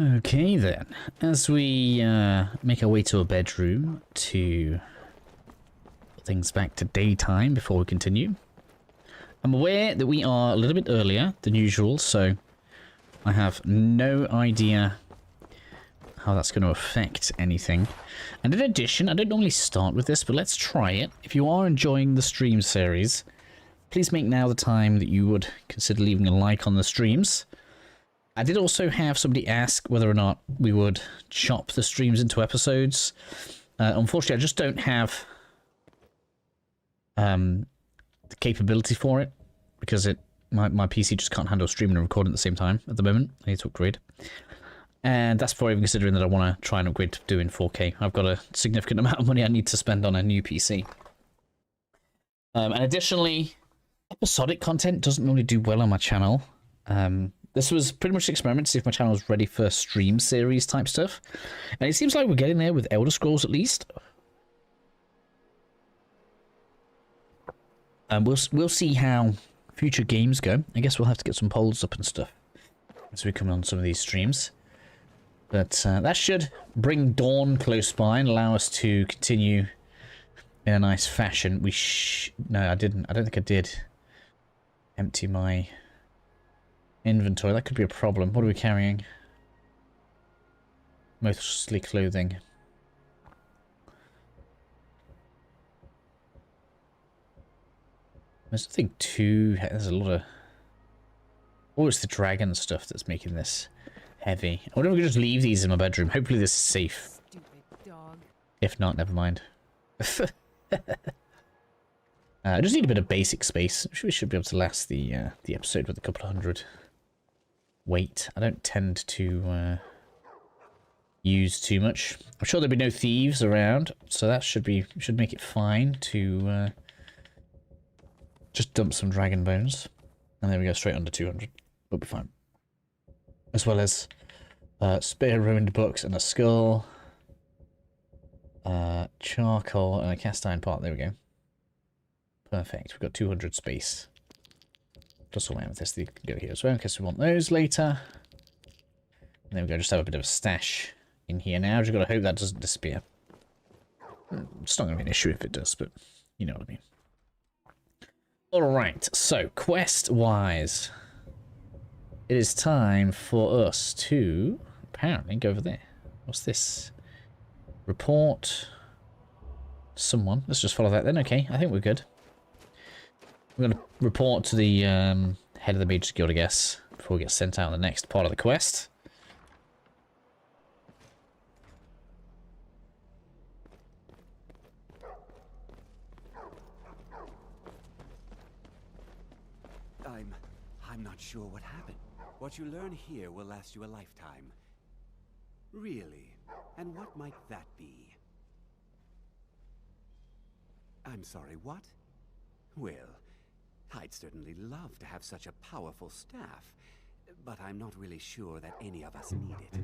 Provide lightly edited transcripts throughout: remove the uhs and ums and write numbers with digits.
Okay then, as we make our way to a bedroom to put things back to daytime before we continue, I'm aware that we are a little bit earlier than usual, so I have no idea how that's going to affect anything. And in addition, I don't normally start with this, but let's try it. If you are enjoying the stream series, please make now the time that you would consider leaving a like on the streams. I did also have somebody ask whether or not we would chop the streams into episodes. Unfortunately, I just don't have the capability for it, because my PC just can't handle streaming and recording at the same time at the moment. I need to upgrade. And that's before even considering that I want to try and upgrade to doing 4K. I've got a significant amount of money I need to spend on a new PC. And additionally, episodic content doesn't really do well on my channel. This was pretty much an experiment to see if my channel was ready for stream series type stuff. And it seems like we're getting there with Elder Scrolls at least. We'll see how future games go. I guess we'll have to get some polls up and stuff as we come on some of these streams. But that should bring dawn close by and allow us to continue in a nice fashion. No, I didn't. I don't think I did empty my inventory. That could be a problem. What are we carrying? Mostly clothing. There's nothing too... There's a lot of... Oh, it's the dragon stuff that's making this heavy. I wonder if we could just leave these in my bedroom. Hopefully this is safe. Stupid dog. If not, never mind. I just need a bit of basic space. We should be able to last the episode with a couple of hundred weight. I don't tend to use too much. I'm sure there'll be no thieves around, so that should make it fine to just dump some dragon bones. And then we go straight under 200. We'll be fine. As well as spare ruined books and a skull, charcoal and a cast iron part. There we go. Perfect. We've got 200 space. Plus all amethyst that can go here as well, in case we want those later. And there we go. Just have a bit of a stash in here now. Just got to hope that doesn't disappear. It's not going to be an issue if it does, but you know what I mean. Alright, so quest-wise, it is time for us to apparently go over there. What's this? Report someone. Let's just follow that then. Okay, I think we're good. We're going to report to the head of the Mage Guild, I guess, before we get sent out on the next part of the quest. I'm not sure what happened. What you learn here will last you a lifetime. Really? And what might that be? I'm sorry, what? Well, I'd certainly love to have such a powerful staff, but I'm not really sure that any of us need it.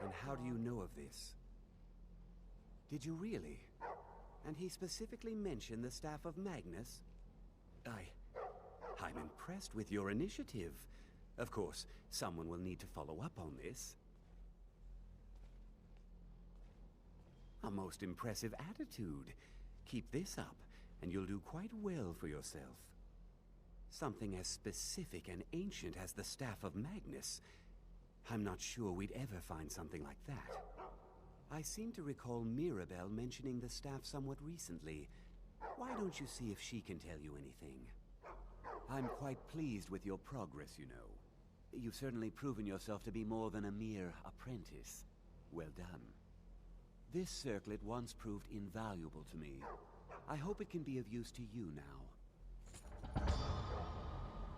And how do you know of this? Did you really? And he specifically mentioned the staff of Magnus? I'm impressed with your initiative. Of course, someone will need to follow up on this. A most impressive attitude. Keep this up, and you'll do quite well for yourself. Something as specific and ancient as the Staff of Magnus. I'm not sure we'd ever find something like that. I seem to recall Mirabelle mentioning the staff somewhat recently. Why don't you see if she can tell you anything? I'm quite pleased with your progress, you know. You've certainly proven yourself to be more than a mere apprentice. Well done. This circlet once proved invaluable to me. I hope it can be of use to you now.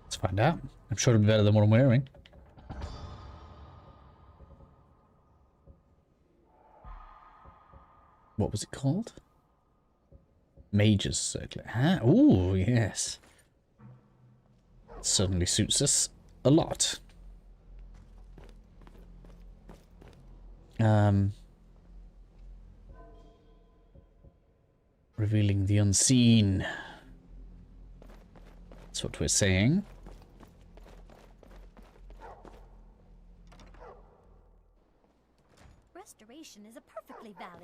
Let's find out. I'm sure it'll be better than what I'm wearing. What was it called? Mage's circlet. Huh? Ooh, yes. Certainly suits us a lot. Revealing the unseen. That's what we're saying.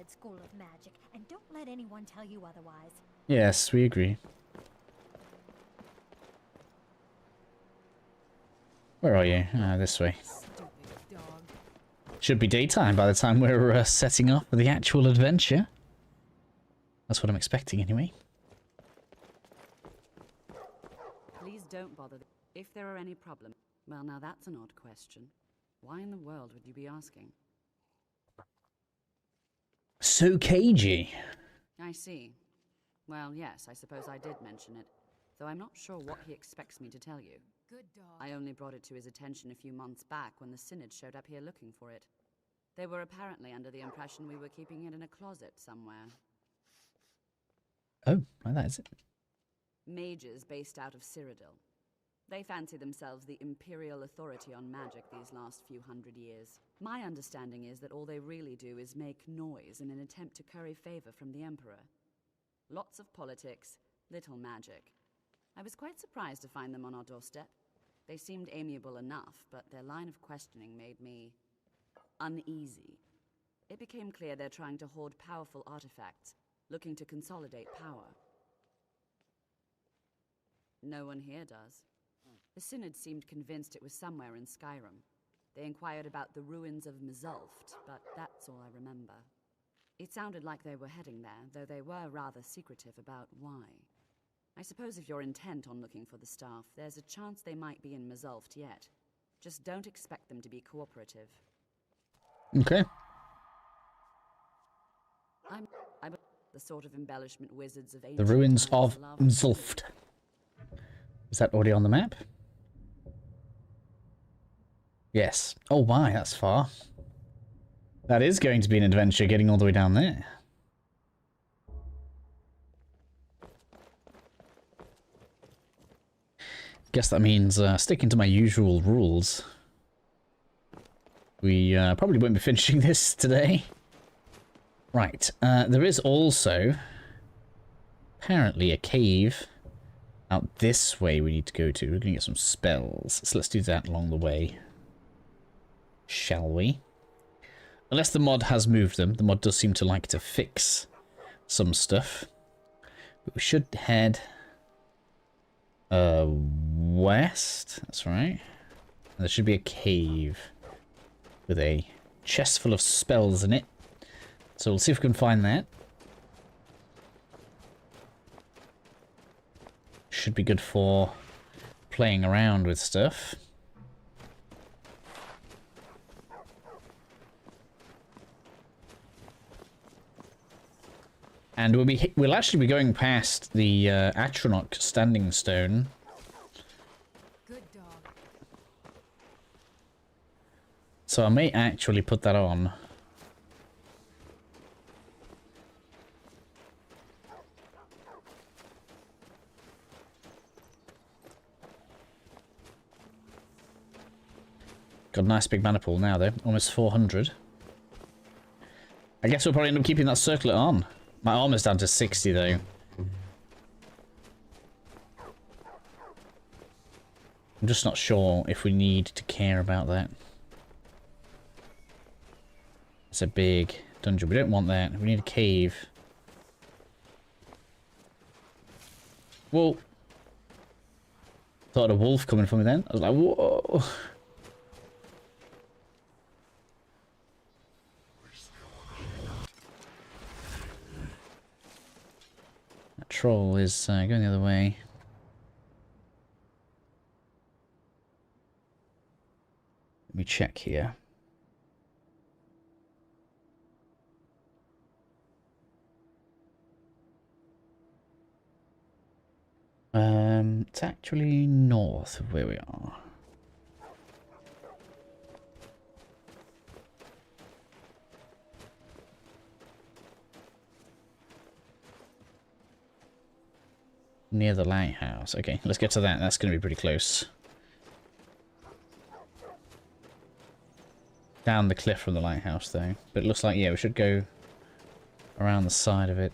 well-regarded school of magic, and don't let anyone tell you otherwise. Yes, we agree. Where are you? Ah, this way. Stupid dog. Should be daytime by the time we're setting up for the actual adventure. That's what I'm expecting anyway. Please don't bother. If there are any problems... Well, now that's an odd question. Why in the world would you be asking? So cagey. I see. Well, yes, I suppose I did mention it. Though I'm not sure what he expects me to tell you. Good dog. I only brought it to his attention a few months back when the Synod showed up here looking for it. They were apparently under the impression we were keeping it in a closet somewhere. Oh, well, that is it. Mages based out of Cyrodiil. They fancy themselves the imperial authority on magic these last few hundred years. My understanding is that all they really do is make noise in an attempt to curry favor from the Emperor. Lots of politics, little magic. I was quite surprised to find them on our doorstep. They seemed amiable enough, but their line of questioning made me uneasy. It became clear they're trying to hoard powerful artifacts, looking to consolidate power. No one here does. The Synod seemed convinced it was somewhere in Skyrim. They inquired about the ruins of Mzulft, but that's all I remember. It sounded like they were heading there, though they were rather secretive about why. I suppose if you're intent on looking for the staff, there's a chance they might be in Mzulft yet. Just don't expect them to be cooperative. Okay. I'm the sort of embellishment wizards of The ancient ruins times of love. Mzulft. Is that already on the map? Yes. Oh my, that's far. That is going to be an adventure getting all the way down there. Guess that means sticking to my usual rules. We probably won't be finishing this today. Right, there is also apparently a cave out this way we need to go to. We're going to get some spells, so let's do that along the way. Shall we? Unless the mod has moved them. The mod does seem to like to fix some stuff. But we should head west. That's right. And there should be a cave with a chest full of spells in it. So we'll see if we can find that. Should be good for playing around with stuff. And we'll actually be going past the Atronach Standing Stone. Good dog. So I may actually put that on. Got a nice big mana pool now though, almost 400. I guess we'll probably end up keeping that circlet on. My armor's down to 60 though. I'm just not sure if we need to care about that. It's a big dungeon. We don't want that. We need a cave. Whoa. Thought a wolf coming for me then. I was like, whoa. That troll is going the other way. Let me check here. It's actually north of where we are. Near the lighthouse. Okay, let's get to that. That's going to be pretty close. Down the cliff from the lighthouse, though. But it looks like, yeah, we should go around the side of it.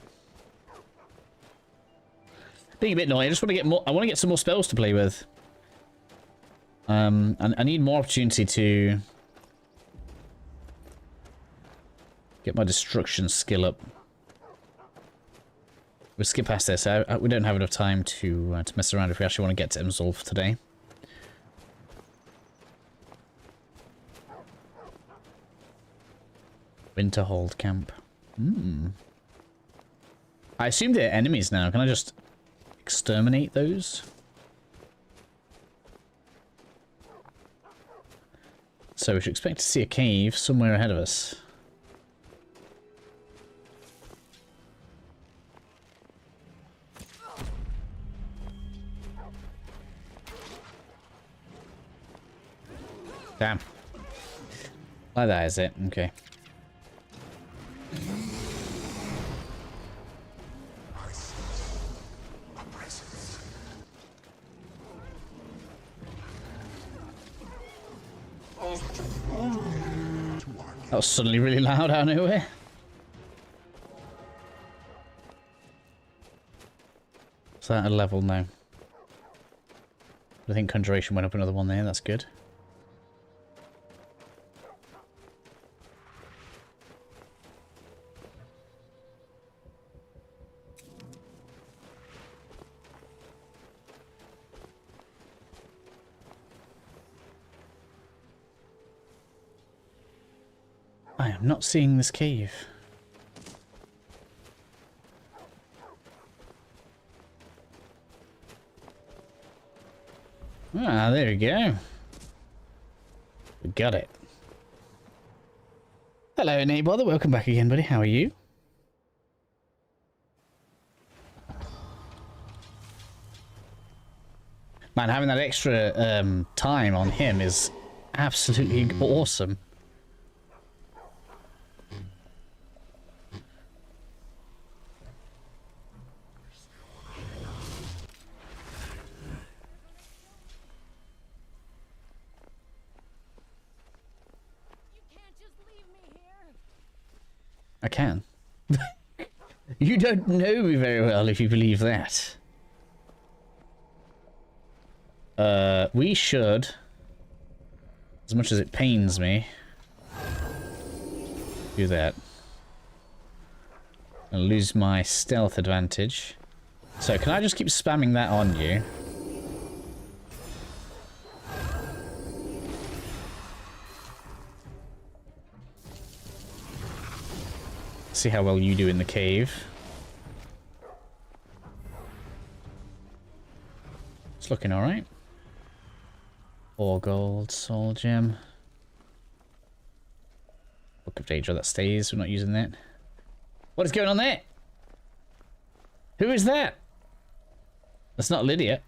Being a bit annoying. I just want to get more. I want to get some more spells to play with. And I need more opportunity to Get my destruction skill up. We'll skip past this. We don't have enough time to mess around if we actually want to get to Emsolf today. Winterhold camp. I assume they're enemies now. Can I just exterminate those? So we should expect to see a cave somewhere ahead of us. Damn. Like that, is it? Okay. That was suddenly really loud out of nowhere. Is that a level now? I think Conjuration went up another one there, that's good. I am not seeing this cave. Ah, there we go. We got it. Hello, Neighbor. Welcome back again, buddy. How are you? Man, having that extra time on him is absolutely awesome. I can. You don't know me very well if you believe that. We should, as much as it pains me, do that. I'll lose my stealth advantage. So can I just keep spamming that on you? See how well you do in the cave. It's looking alright. 4 gold, soul gem. Book of Daedra, that stays. We're not using that. What is going on there? Who is that? That's not Lydia.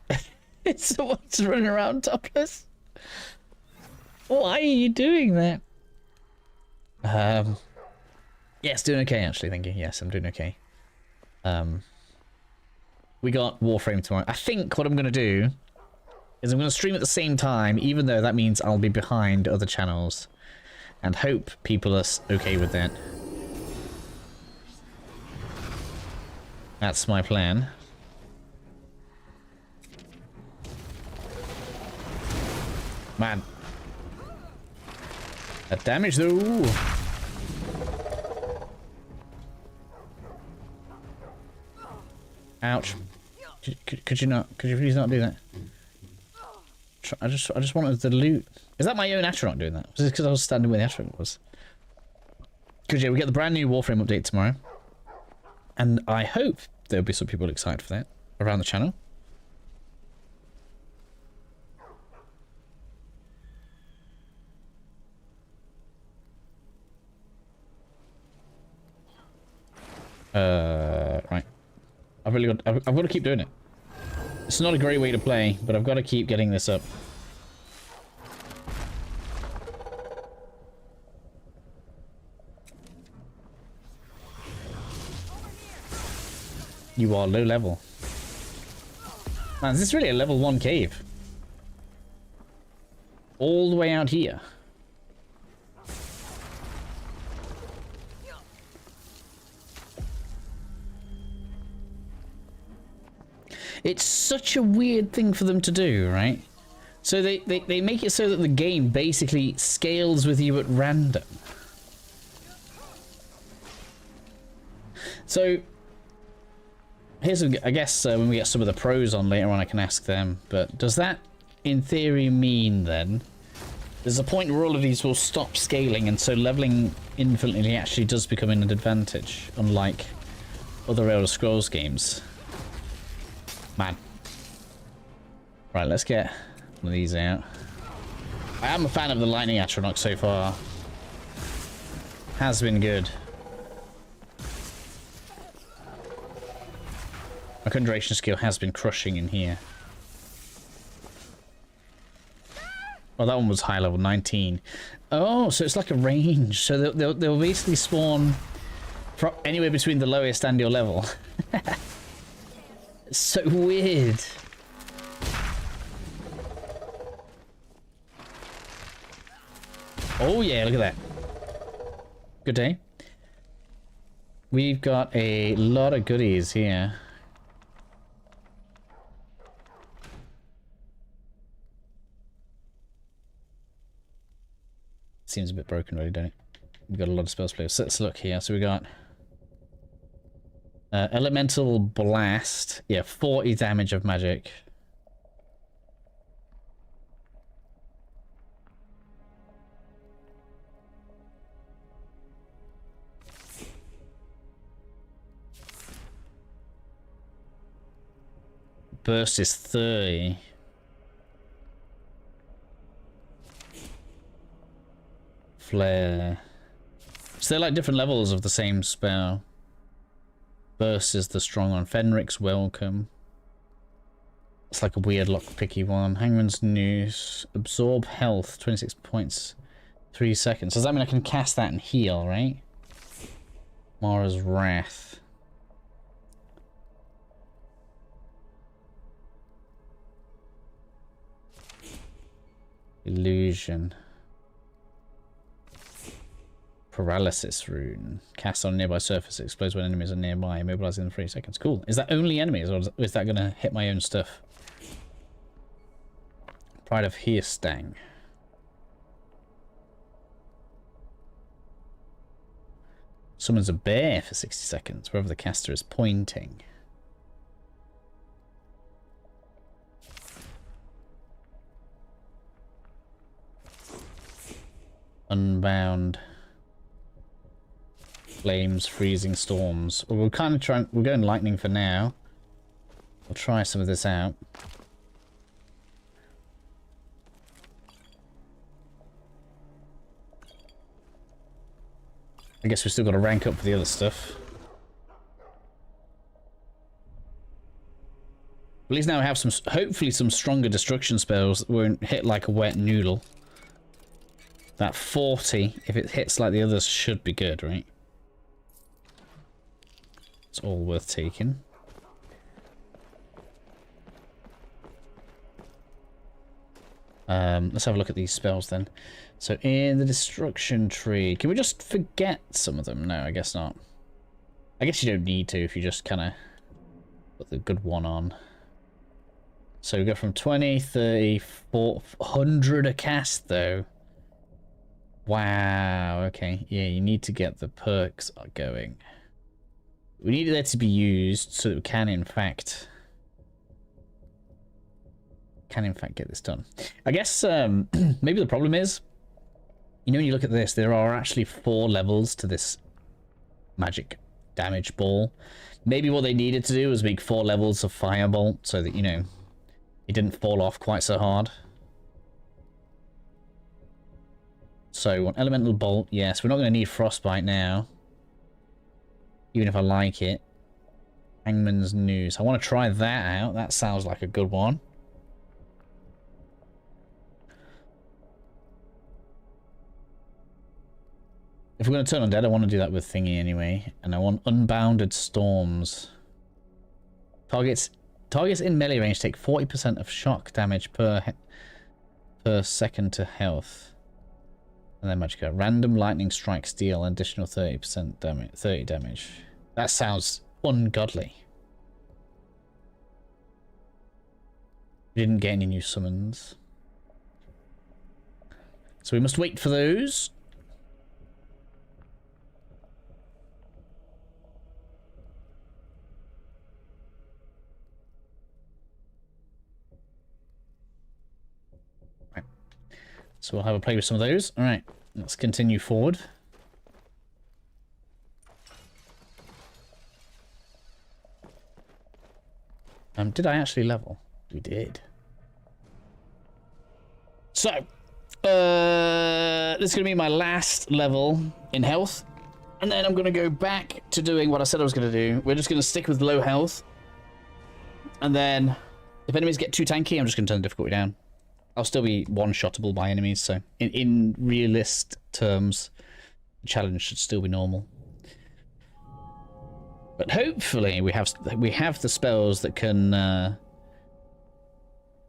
It's someone's running around topless. Why are you doing that? Yes, doing okay actually, thank you. Yes, I'm doing okay. We got Warframe tomorrow. I think what I'm going to do is I'm going to stream at the same time, even though that means I'll be behind other channels. And hope people are okay with that. That's my plan. Man. That damage though. Ouch. Could you please not do that? I just wanted the loot. Is that my own astronaut doing that? Was it because I was standing where the astronaut was? Because yeah, we get the brand new Warframe update tomorrow. And I hope there'll be some people excited for that around the channel. Right. I've got to keep doing it. It's not a great way to play, but I've got to keep getting this up. You are low level. Man, is this really a level 1 cave? All the way out here. It's such a weird thing for them to do, right? So they make it so that the game basically scales with you at random. So, here's, I guess, when we get some of the pros on later on, I can ask them. But does that, in theory, mean then there's a point where all of these will stop scaling, and so leveling infinitely actually does become an advantage, unlike other Elder Scrolls games? Man. Right, let's get one of these out. I am a fan of the Lightning Atronach so far. Has been good. My Conjuration skill has been crushing in here. Oh, that one was high level, 19. Oh, so it's like a range. So they'll basically spawn from anywhere between the lowest and your level. It's so weird. Oh yeah, look at that. Good day. We've got a lot of goodies here. Seems a bit broken really, don't it? We've got a lot of spells players. So let's look here. So we got Elemental Blast. Yeah, 40 damage of magic. Burst is 30. Flare. So they're like different levels of the same spell. Burst is the strong one. Fenric's Welcome. It's like a weird lockpicky one. Hangman's Noose. Absorb health. 26 points. 3 seconds. Does that mean I can cast that and heal, right? Mara's Wrath. Illusion. Paralysis Rune. Cast on a nearby surface. It explodes when enemies are nearby. Immobilizing in 3 seconds. Cool. Is that only enemies, or is that going to hit my own stuff? Pride of Hearstang. Summons a bear for 60 seconds, wherever the caster is pointing. Unbound. Flames, freezing storms. Well, we're kind of trying. We're going lightning for now. We'll try some of this out. I guess we've still got to rank up for the other stuff. At least now we have some, hopefully some stronger destruction spells that won't hit like a wet noodle. That 40, if it hits like the others, should be good, right? It's all worth taking. Let's have a look at these spells then. So in the destruction tree, can we just forget some of them? No, I guess not. I guess you don't need to if you just kind of put the good one on. So we go from 20, 30, 400 a cast though. Wow, okay. Yeah, you need to get the perks going. We need that to be used so that we can in fact get this done. I guess maybe the problem is, you know, when you look at this, there are actually 4 levels to this magic damage ball. Maybe what they needed to do was make 4 levels of Firebolt so that, you know, it didn't fall off quite so hard. So, one Elemental Bolt, yes. We're not going to need Frostbite now. Even if I like it. Hangman's Noose. I want to try that out. That sounds like a good one. If we're going to turn undead, I want to do that with Thingy anyway. And I want Unbounded Storms. Targets in melee range take 40% of shock damage per second to health. And then magicka. Random lightning strikes deal an additional 30% damage. 30 damage. That sounds ungodly. We didn't get any new summons. So we must wait for those. So we'll have a play with some of those. All right, let's continue forward. Did I actually level? We did. So, this is going to be my last level in health. And then I'm going to go back to doing what I said I was going to do. We're just going to stick with low health. And then, if enemies get too tanky, I'm just going to turn the difficulty down. I'll still be one-shottable by enemies, so in realist terms, the challenge should still be normal. But hopefully we have the spells that can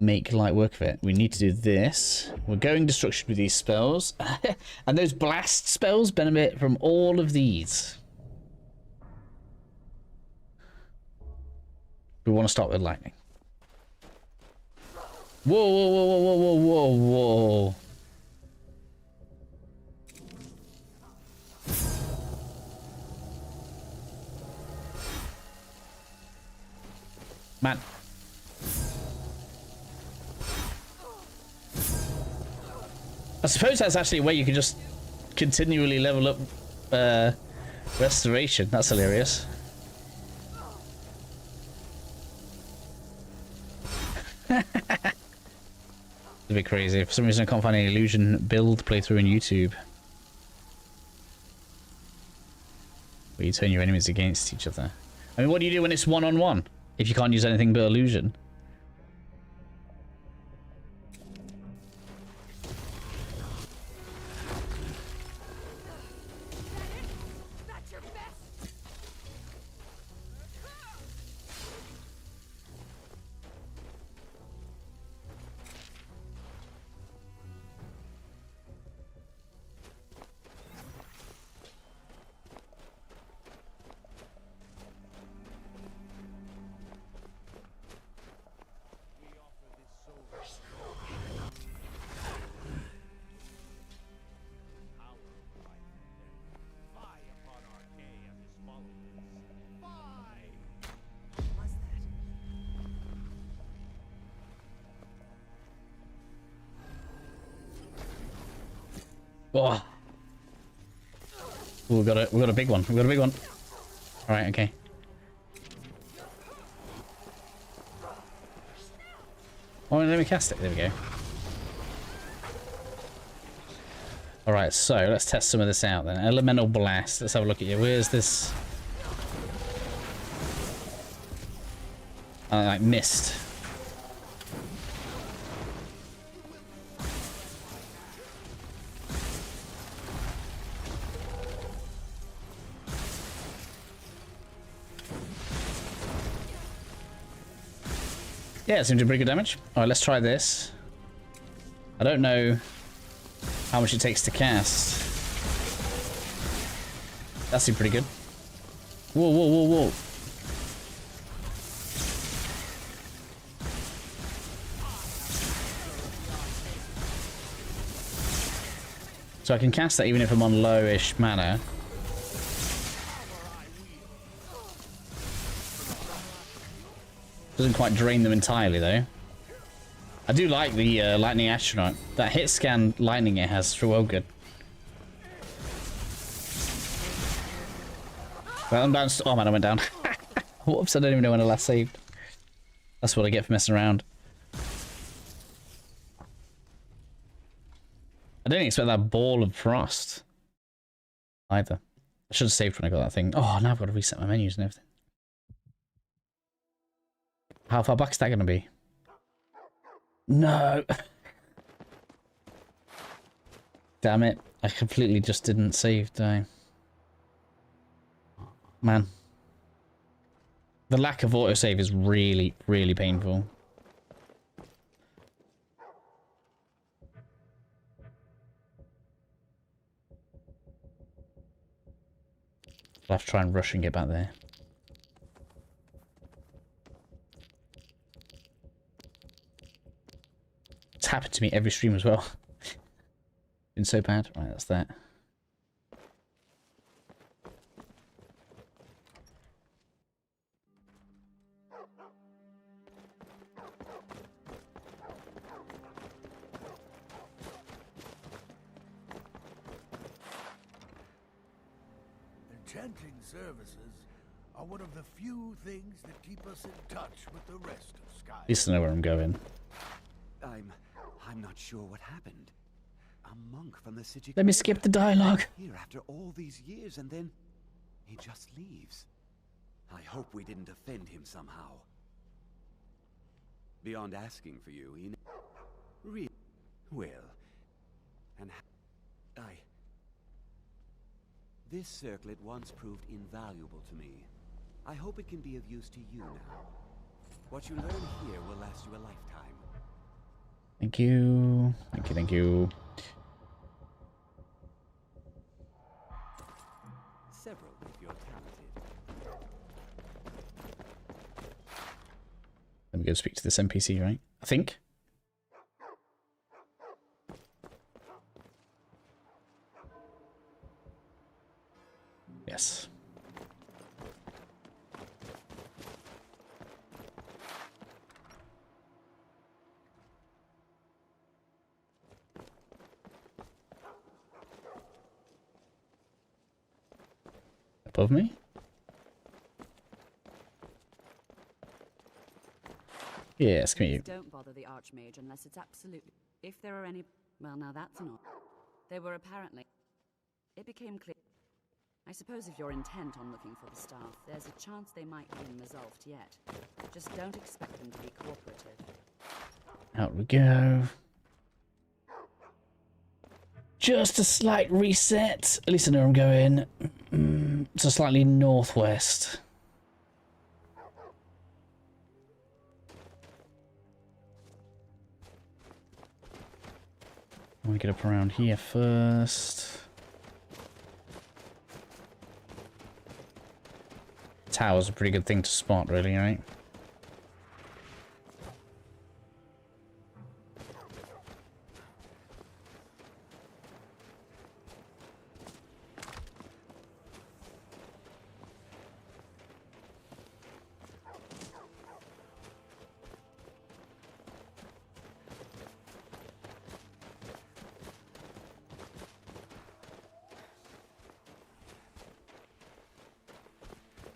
make light work of it. We need to do this. We're going destruction with these spells. And those blast spells benefit from all of these. We want to start with lightning. Whoa, whoa, whoa, whoa, whoa, whoa, whoa. Man. I suppose that's actually a way you can just continually level up restoration. That's hilarious. It's a bit crazy. For some reason I can't find any Illusion build playthrough on YouTube. Where you turn your enemies against each other. I mean, what do you do when it's one-on-one? If you can't use anything but illusion? Oh. Ooh, we got a big one. We got a big one. All right, okay. Oh, let me cast it. There we go. All right, so let's test some of this out then. Elemental blast. Let's have a look at you. Where's this? Like mist. Yeah, it seems to do pretty good damage. Alright, let's try this. I don't know how much it takes to cast. That seemed pretty good. Whoa, whoa, whoa, whoa. So I can cast that even if I'm on lowish mana. Doesn't quite drain them entirely, though. I do like the lightning astronaut. That hit scan lightning it has is well good. Well, I'm down. Oh man, I went down. Whoops! I don't even know when I last saved. That's what I get for messing around. I didn't expect that ball of frost either. I should have saved when I got that thing. Oh, now I've got to reset my menus and everything. How far back is that going to be? No. Damn it. I completely just didn't save, did I? Man. The lack of autosave is really, really painful. I'll have to try and rush and get back there. It's happened to me every stream as well. Been so bad. Right, that's that. Enchanting services are one of the few things that keep us in touch with the rest of Skyrim. At least I know where I'm going. I'm not sure what happened. A monk from the city. Let me skip the dialogue. Here after all these years, and then he just leaves. I hope we didn't offend him somehow. Beyond asking for you, he really well. And this circlet once proved invaluable to me. I hope it can be of use to you now. What you learn here will last you a lifetime. Thank you. Thank you, thank you. Several if you're talented. Let me go speak to this NPC, right? I think. Yes. Above me? Yes, come here. Don't bother the Archmage unless it's absolutely... If there are any... Well, now that's not... They were apparently... It became clear... I suppose if you're intent on looking for the staff, there's a chance they might be resolved yet. Just don't expect them to be cooperative. Out we go. Just a slight reset. At least I know where I'm going. It's a slightly northwest. I want to get up around here first. Tower's a pretty good thing to spot, really, right?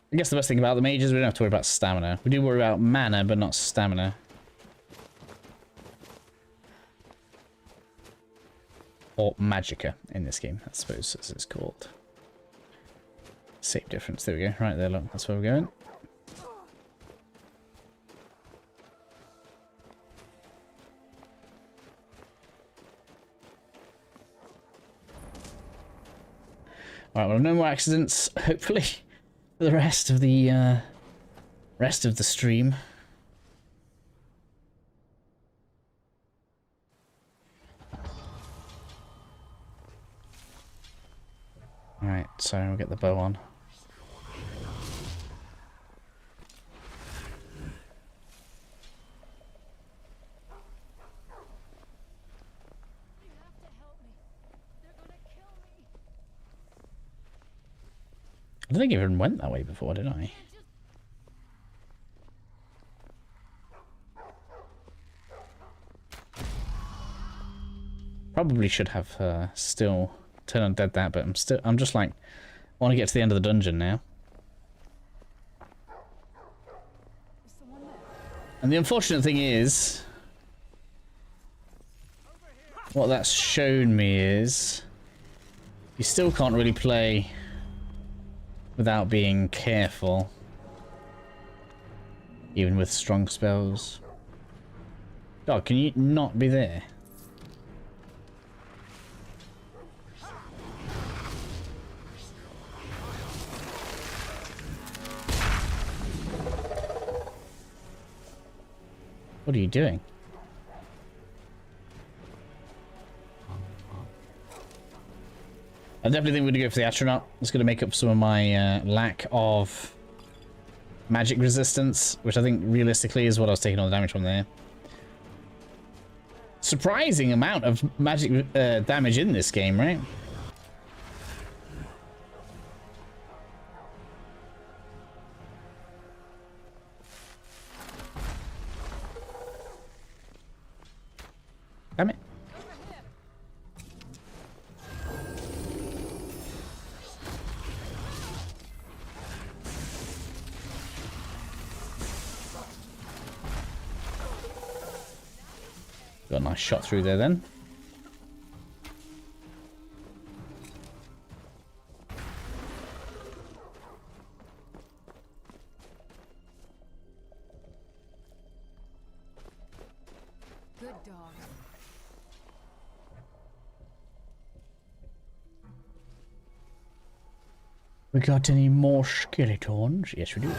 I guess the best thing about the mages, we don't have to worry about stamina. We do worry about mana, but not stamina. Or magicka in this game, I suppose as it's called. Save difference, there we go. Right there, look, that's where we're going. Alright, well, no more accidents, hopefully. For the rest of the stream. Alright, so we'll get the bow on. I don't think I even went that way before, did I? Probably should have still turned on dead that, but I'm just like, I want to get to the end of the dungeon now. And the unfortunate thing is, what that's shown me is, you still can't really play without being careful, even with strong spells. God, can you not be there? What are you doing? I definitely think we're going to go for the astronaut. It's going to make up some of my lack of magic resistance, which I think realistically is what I was taking all the damage from there. Surprising amount of magic damage in this game, right? Damn it. Got a nice shot through there then. Good dog. We got any more skeletons? Yes, we do.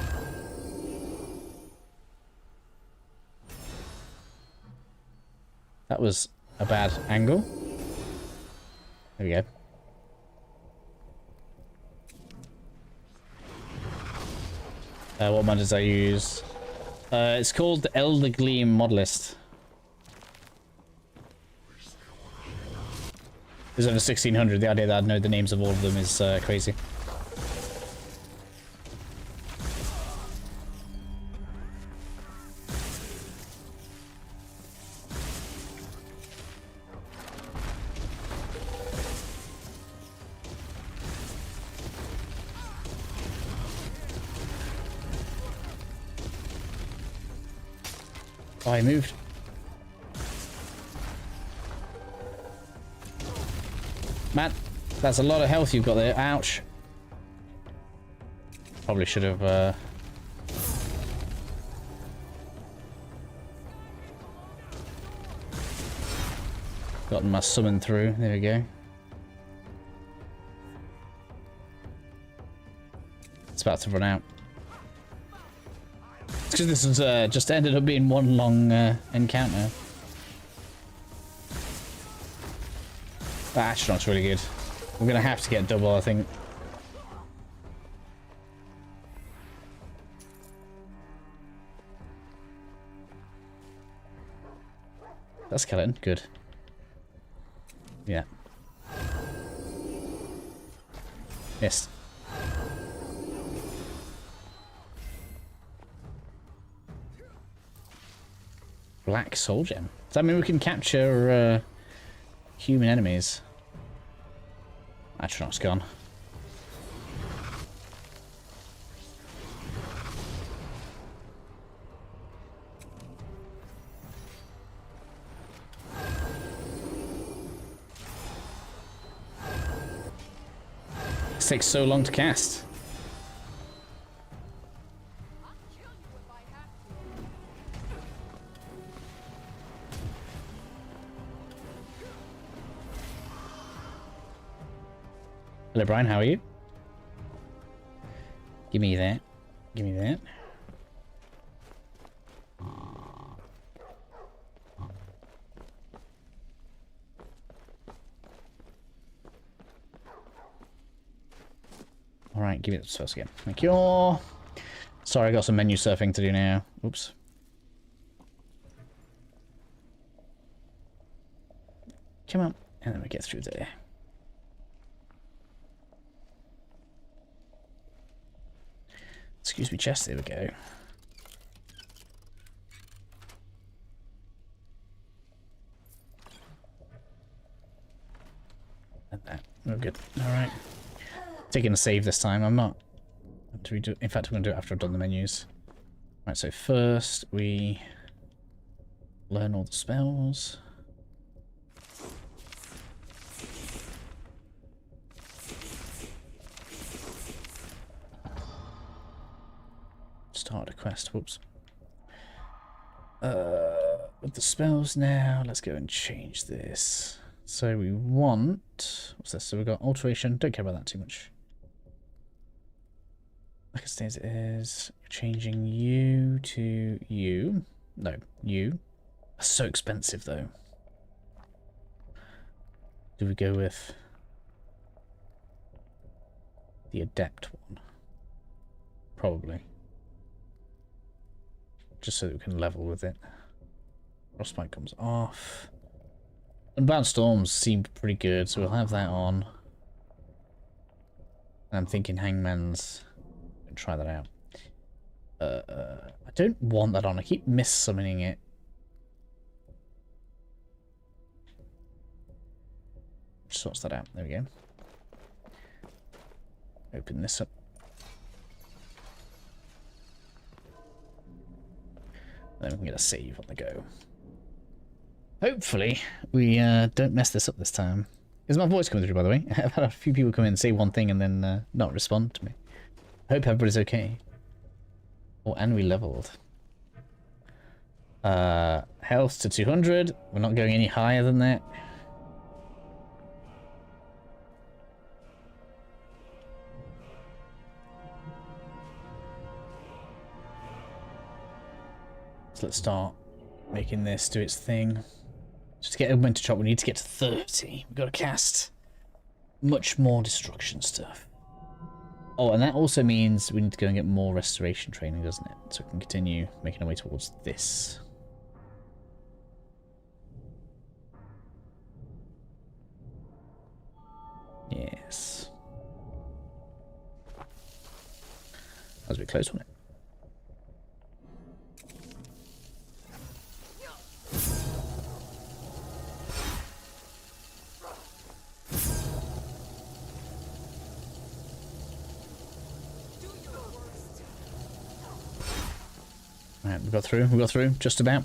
That was a bad angle. There we go. What mod did I use? It's called the Eldergleam Modlist. There's over 1600. The idea that I'd know the names of all of them is crazy. Oh, I moved. Matt, that's a lot of health you've got there. Ouch. Probably should have gotten my summon through. There we go. It's about to run out. It's because this was just ended up being one long encounter. That Astronaut's really good. We're gonna have to get double, I think. That skeleton, good. Yeah. Yes. Black soul gem. Does that mean we can capture human enemies? Astronaut's gone. This takes so long to cast. Hello, Brian. How are you? Give me that. Give me that. All right, give me the source again. Thank you. Sorry, I got some menu surfing to do now. Oops. Come on, and then we get through there. Excuse me, chest. There we go. And that. We're good. All right. Taking a save this time. I'm not. Do we do? In fact, I'm going to do it after I've done the menus. Right. So first we learn all the spells. Start a quest. Whoops. With the spells now, let's go and change this. So we want... What's this? So we've got Alteration. Don't care about that too much. Like it stays it is. Changing you to you. No, you. That's so expensive though. Do we go with the Adept one? Probably. Just so that we can level with it. Frostbite comes off. Unbound Storms seemed pretty good, so we'll have that on. And I'm thinking Hangman's... Try that out. I don't want that on. I keep miss-summoning it. Sorts that out. There we go. Open this up. Then we can get a save on the go. Hopefully, we don't mess this up this time. Is my voice coming through, by the way? I've had a few people come in and say one thing and then not respond to me. I hope everybody's okay. Oh, and we leveled. Health to 200. We're not going any higher than that. So let's start making this do its thing. Just to get Augmented Chop, we need to get to 30. We've got to cast much more destruction stuff. Oh, and that also means we need to go and get more restoration training, doesn't it? So we can continue making our way towards this. Yes. That was a bit close, wasn't it? Right, we got through, just about.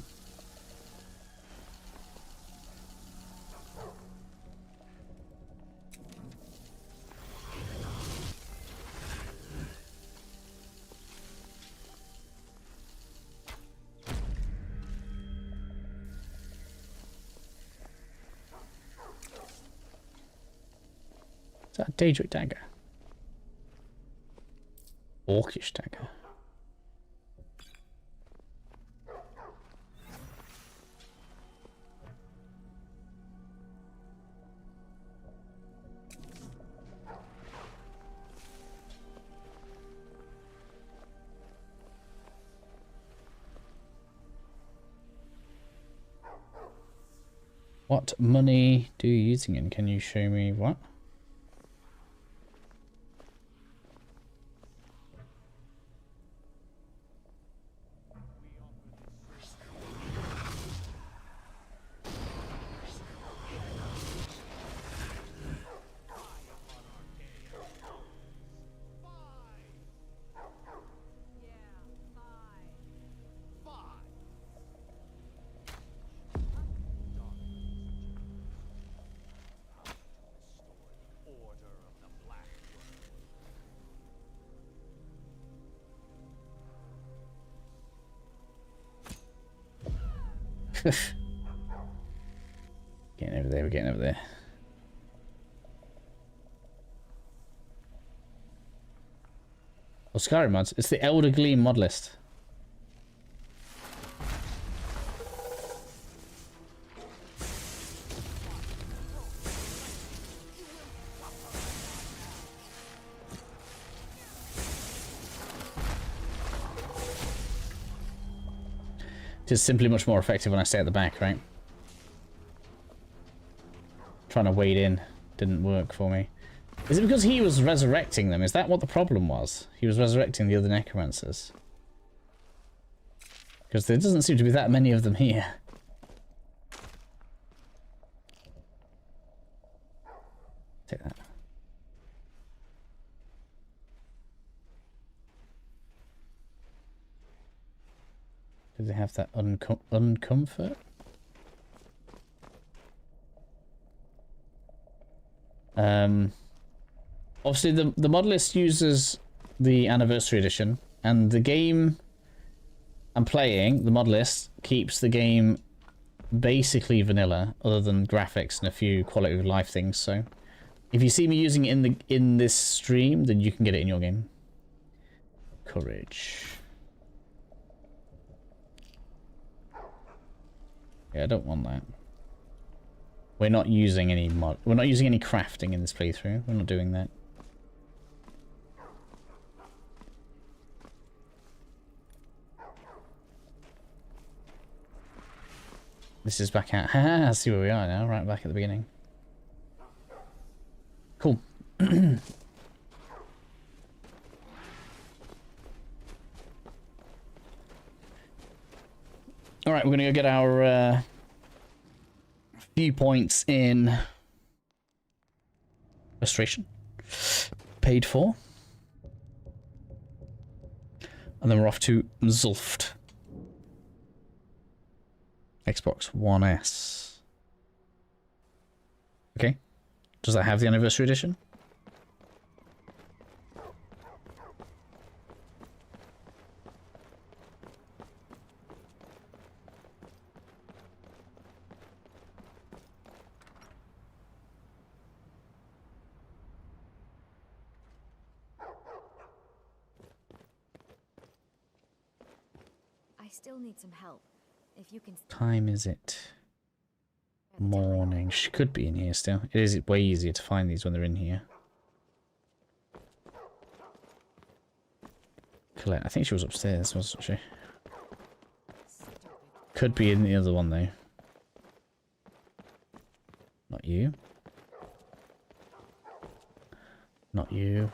Is that a Daedric dagger? Orcish dagger. What money do you using in? Can you show me what? Getting over there, we're getting over there. Oh, Skyrim mods. It's the Eldergleam Modlist. It's simply much more effective when I stay at the back, right? Trying to wade in didn't work for me. Is it because he was resurrecting them? Is that what the problem was? He was resurrecting the other necromancers. Because there doesn't seem to be that many of them here. Take that. Do they have that uncomfort? Obviously the Modlist uses the Anniversary Edition, and the game I'm playing, the Modlist, keeps the game basically vanilla, other than graphics and a few quality of life things, so if you see me using it in this stream, then you can get it in your game. Courage. Yeah, I don't want that. We're not using any we're not using any crafting in this playthrough. We're not doing that. This is back out. I see where we are now, right back at the beginning. Cool. Alright, we're gonna go get our few points in restoration. Paid for. And then we're off to Zulft. Xbox One S. Okay. Does that have the anniversary edition? I still need some help. If you can. Time is it? Morning. She could be in here still. It is way easier to find these when they're in here. Colette. I think she was upstairs, wasn't she? Could be in the other one though. Not you. Not you.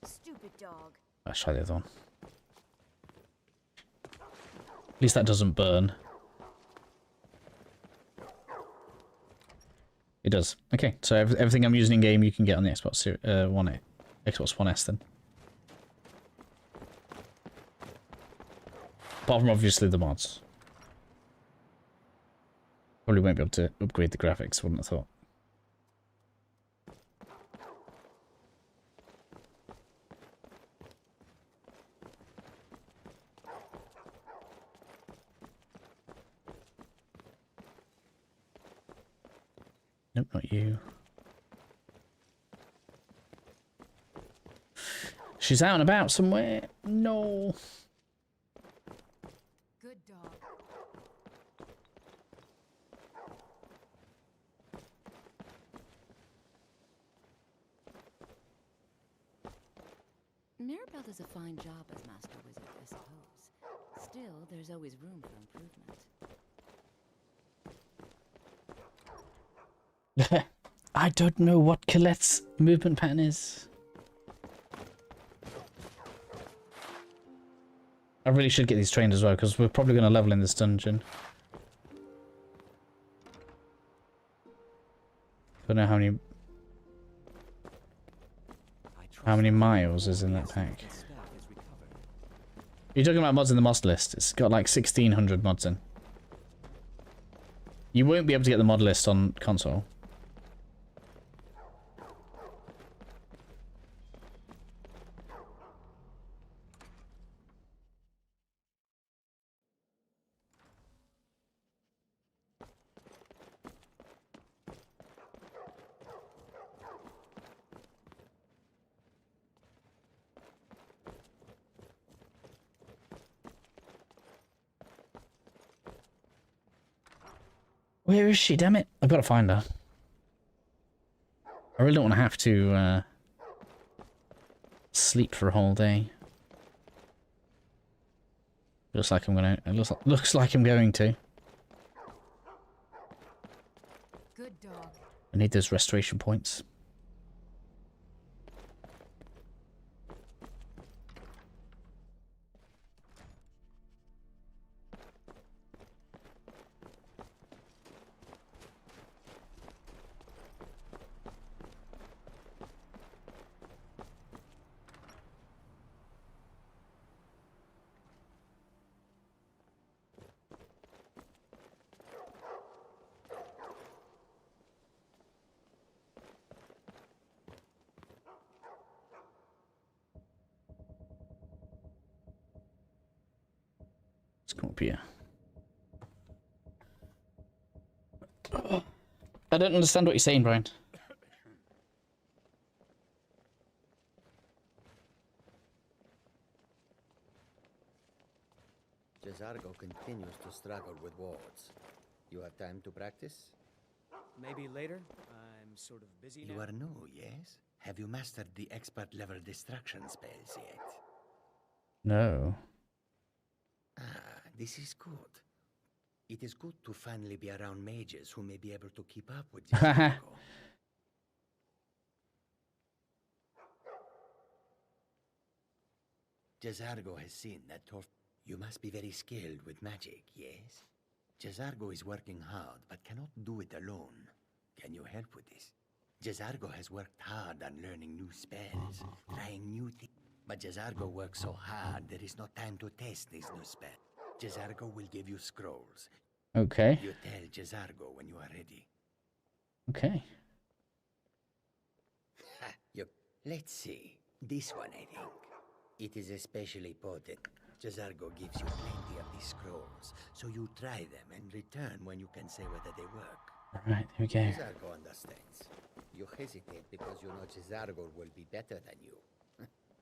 Stupid dog. Let's try the other one. At least that doesn't burn. It does. Okay, so everything I'm using in game you can get on the Xbox Xbox One S then. Apart from obviously the mods. Probably won't be able to upgrade the graphics, wouldn't have thought. Nope, not you. She's out and about somewhere. No. Good dog. Mirabelle does a fine job as Master Wizard, I suppose. Still, there's always room for improvement. I don't know what Colette's movement pattern is. I really should get these trained as well, because we're probably going to level in this dungeon. Don't know how many miles is in that pack. You're talking about mods in the mod list. It's got like 1,600 mods in. You won't be able to get the mod list on console. Where is she? Damn it! I've got to find her. I really don't want to have to sleep for a whole day. Looks like I'm gonna. Looks like I'm going to. Good dog. I need those restoration points. Let's come up here. I don't understand what you're saying, Brian. Jazargo continues to struggle with wards. You have time to practice? Maybe later. I'm sort of busy now. You are new, yes? Have you mastered the expert level distraction spells yet? No. Ah, this is good. It is good to finally be around mages who may be able to keep up with Jazargo. Jazargo has seen that you must be very skilled with magic, yes? Jazargo is working hard, but cannot do it alone. Can you help with this? Jazargo has worked hard on learning new spells, trying new things. But Jazargo works so hard, there is no time to test this new spell. Jazargo will give you scrolls. Okay. You tell Jazargo when you are ready. Okay. Let's see. This one, I think. It is especially potent. Jazargo gives you plenty of these scrolls, so you try them and return when you can say whether they work. Alright, here we go. Jazargo understands. You hesitate because you know Jazargo will be better than you.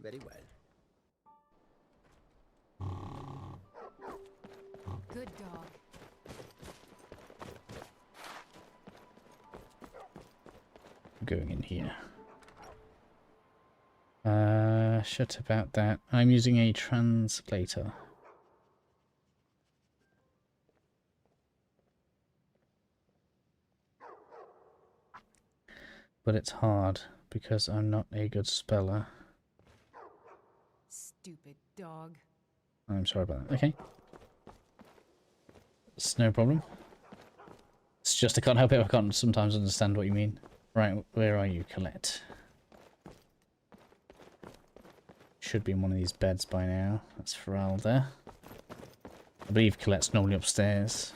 Very well. Good dog. Going in here. Shut about that. I'm using a translator. But it's hard because I'm not a good speller. Stupid dog. I'm sorry about that. Okay. It's no problem. It's just I can't help it. I can't sometimes understand what you mean. Right, where are you, Colette? Should be in one of these beds by now. That's Pharrell there. I believe Colette's normally upstairs.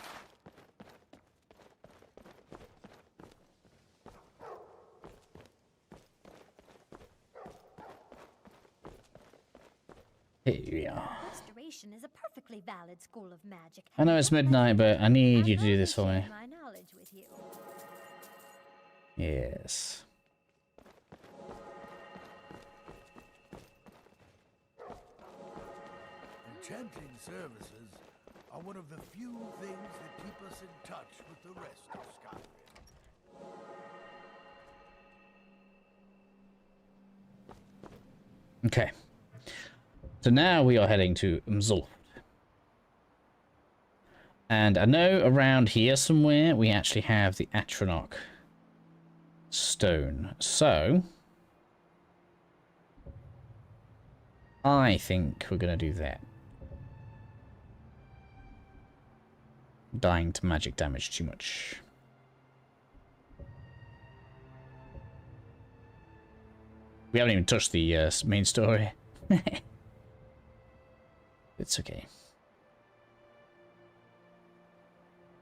Here we are. Restoration is a perfectly valid school of magic. I know it's midnight, but I need you to do this for me. My knowledge with you. Yes. Enchanting services are one of the few things that keep us in touch with the rest of Skyrim. Okay. So now we are heading to Mzul. And I know around here somewhere we actually have the Atronach stone. So I think we're going to do that. Dying to magic damage too much. We haven't even touched the main story. It's okay.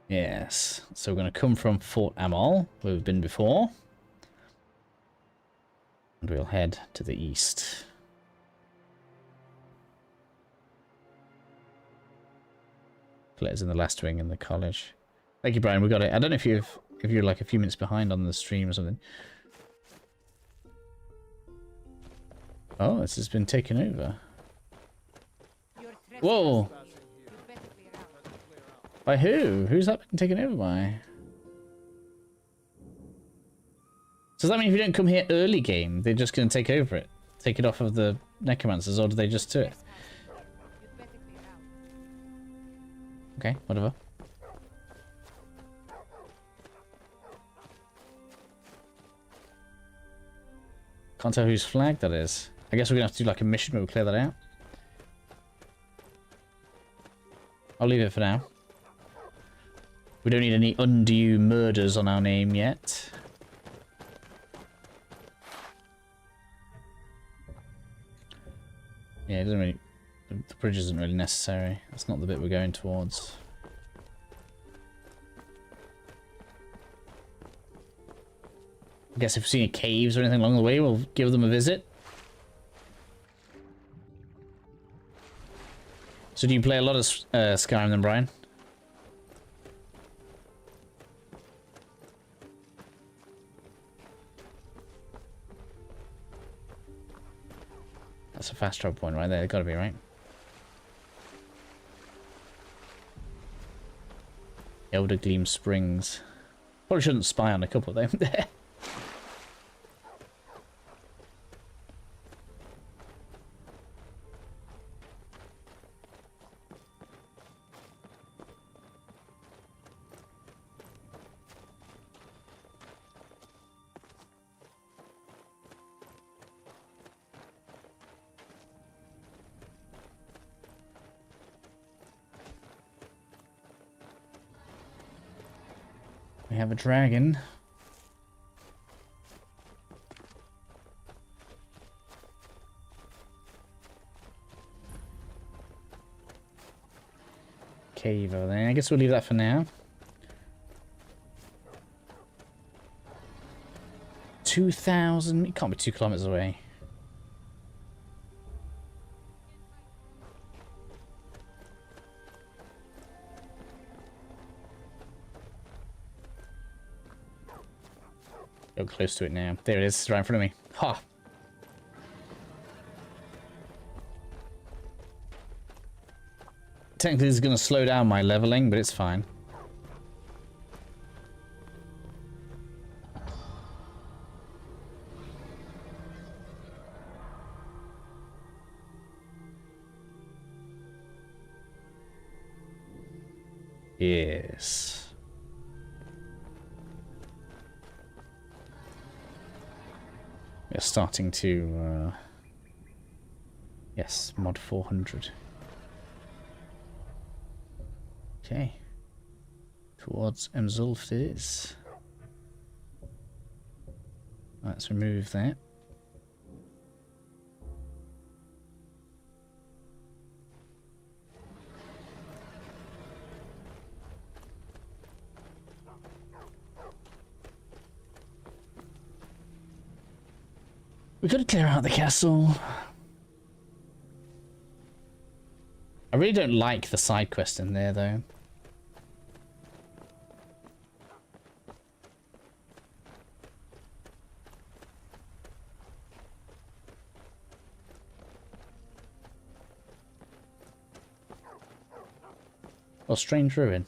Yes, so we're going to come from Fort Amal, where we've been before. And we'll head to the east. Colette's in the last wing in the college. Thank you, Brian. We got it. I don't know if you're like a few minutes behind on the stream or something. Oh, this has been taken over. Whoa! By who? Who's that been taken over by? So does that mean if you don't come here early game, they're just going to take over it? Take it off of the necromancers, or do they just do it? Okay, whatever. Can't tell whose flag that is. I guess we're going to have to do like a mission where we clear that out. I'll leave it for now. We don't need any undue murders on our name yet. Yeah, it doesn't really... The bridge isn't really necessary. That's not the bit we're going towards. I guess if we see any caves or anything along the way, we'll give them a visit. So do you play a lot of Skyrim then, Brian? That's a fast travel point right there. Gotta be, right? Eldergleam Springs. Probably shouldn't spy on a couple of them there. We have a dragon. cave over there. I guess we'll leave that for now. 2,000. It can't be 2 kilometers away. Go close to it now. There it is, right in front of me. Ha! Technically, this is going to slow down my leveling, but it's fine. Yes. We're starting to, yes, mod 400. Okay. Towards Emsulftis. Let's remove that. We gotta clear out the castle. I really don't like the side quest in there, though. Oh, strange ruin.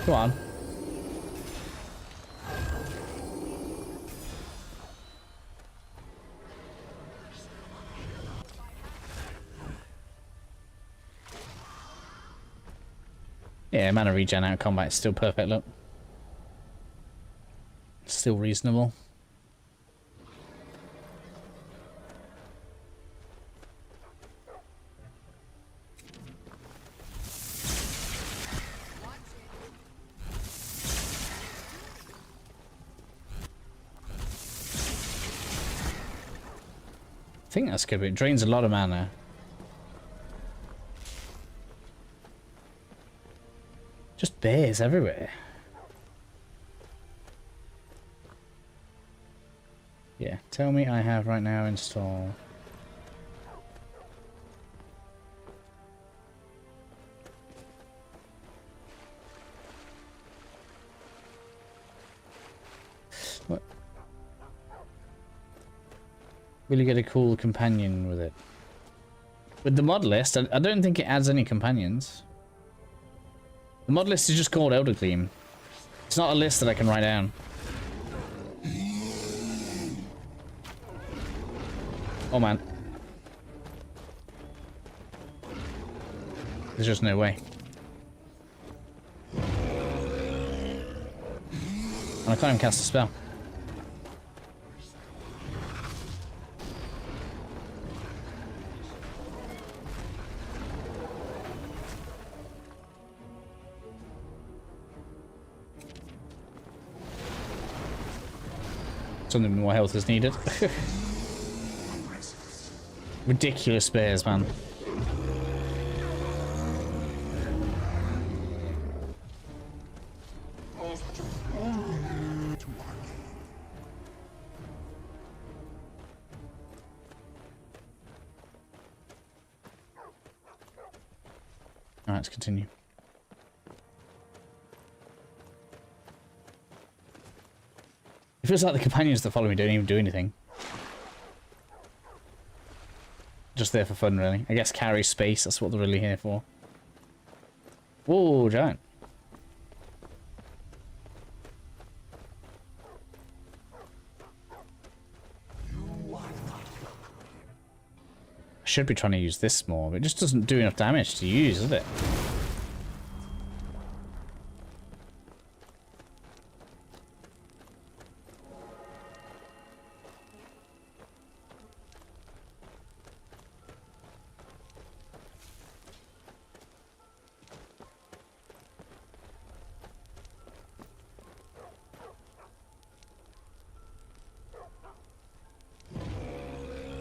Come on. Yeah, mana regen out of combat is still perfect, look. Still reasonable. I think that's good, but it drains a lot of mana. Just bears everywhere. Yeah, tell me I have right now install. What? Will you get a cool companion with it? With the mod list, I don't think it adds any companions. The mod list is just called Eldergleam. It's not a list that I can write down. Oh man. There's just no way. And I can't even cast a spell. Something more health is needed. Ridiculous spares, man. Alright, let's continue. It feels like the companions that follow me don't even do anything. Just there for fun, really. I guess carry space, that's what they're really here for. Whoa, giant. I should be trying to use this more, but it just doesn't do enough damage to use, does it?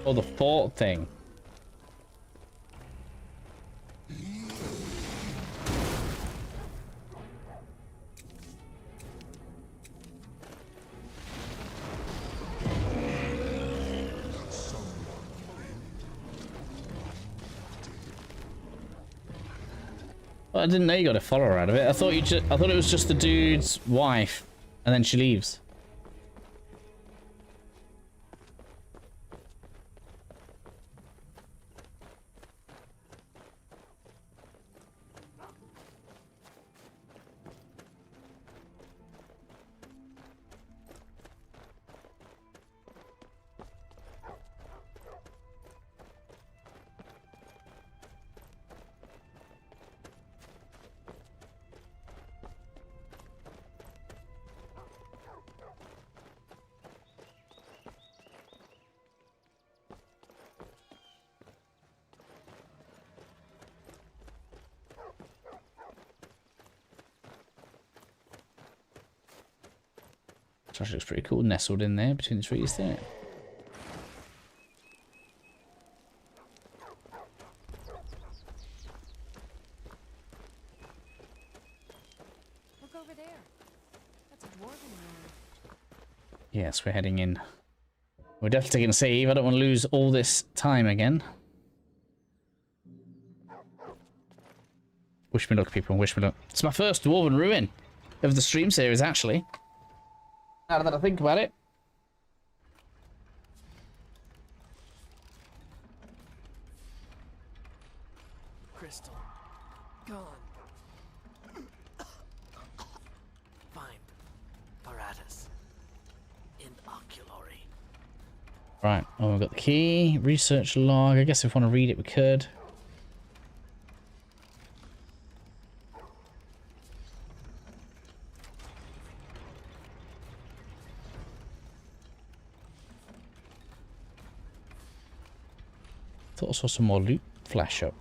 Oh, the fort thing. Well, I didn't know you got a follower out of it. I thought it was just the dude's wife, and then she leaves. Which looks pretty cool, nestled in there between the trees there. Look over there. That's a dwarven ruin. Yes, we're heading in. We're definitely going to save. I don't want to lose all this time again. Wish me luck, people. Wish me luck. It's my first dwarven ruin of the stream series, actually. Now that I think about it. Crystal. Gone. Find. Paratus. In oculory. Right. Oh, we've got the key. Research log. I guess if we want to read it, we could. Thought I saw some more loot flash up.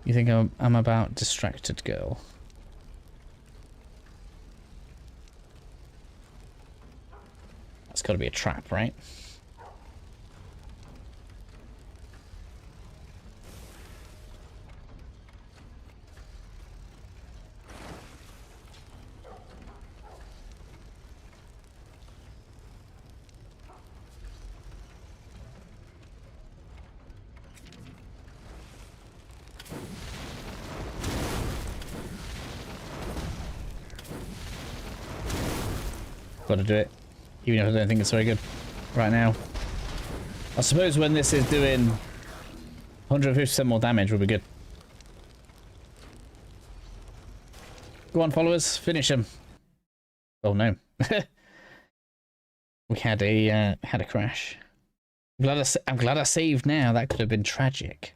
You think I'm about distracted girl? It's got to be a trap, right? Got to do it. Even if I don't think it's very good right now. I suppose when this is doing 150% more damage will be good. Go on, followers. Finish him. Oh no. We had a crash. I'm glad I saved now. That could have been tragic.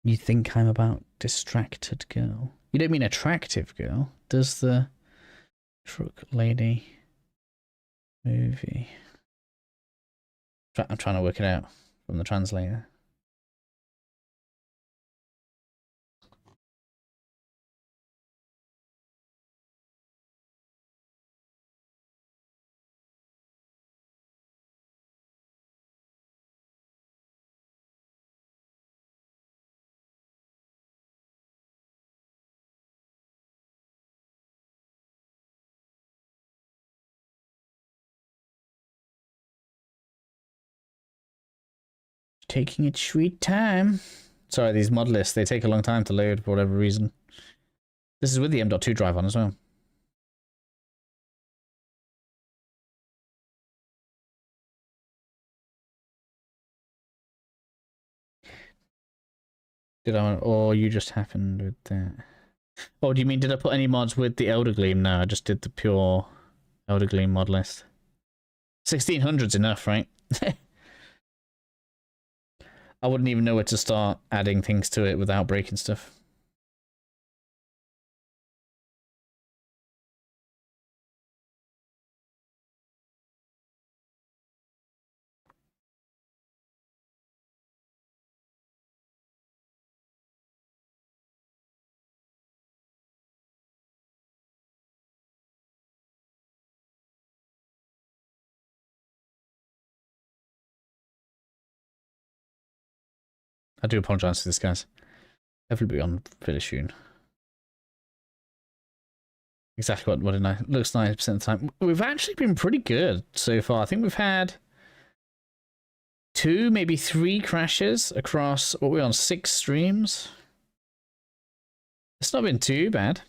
You think I'm about distracted girl? You don't mean attractive girl? Does the truck lady movie? I'm trying to work it out from the translator. Taking its sweet time. Sorry, these mod lists, they take a long time to load for whatever reason. This is with the M.2 drive on as well. Did I, or you just happened with that? Oh, do you mean did I put any mods with the Eldergleam? No, I just did the pure Eldergleam mod list. 1600's enough, right? I wouldn't even know where to start adding things to it without breaking stuff. I do apologize to this, guys. Definitely be on fairly soon. Exactly what it looks 90% of the time. We've actually been pretty good so far. I think we've had 2, maybe 3 crashes across, what we're on, 6 streams. It's not been too bad.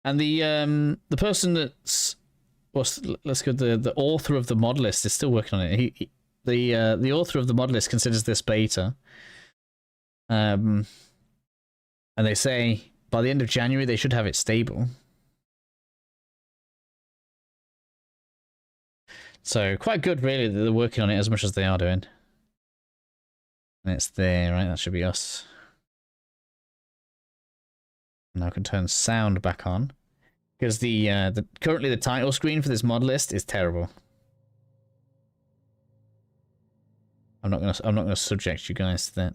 And the person that's, well, let's go, the author of the Modlist is still working on it. The author of the Modlist considers this beta. And they say by the end of January they should have it stable. So quite good, really, that they're working on it as much as they are doing. And it's there, right? That should be us. Now I can turn sound back on because currently the title screen for this mod list is terrible. I'm not gonna subject you guys to that.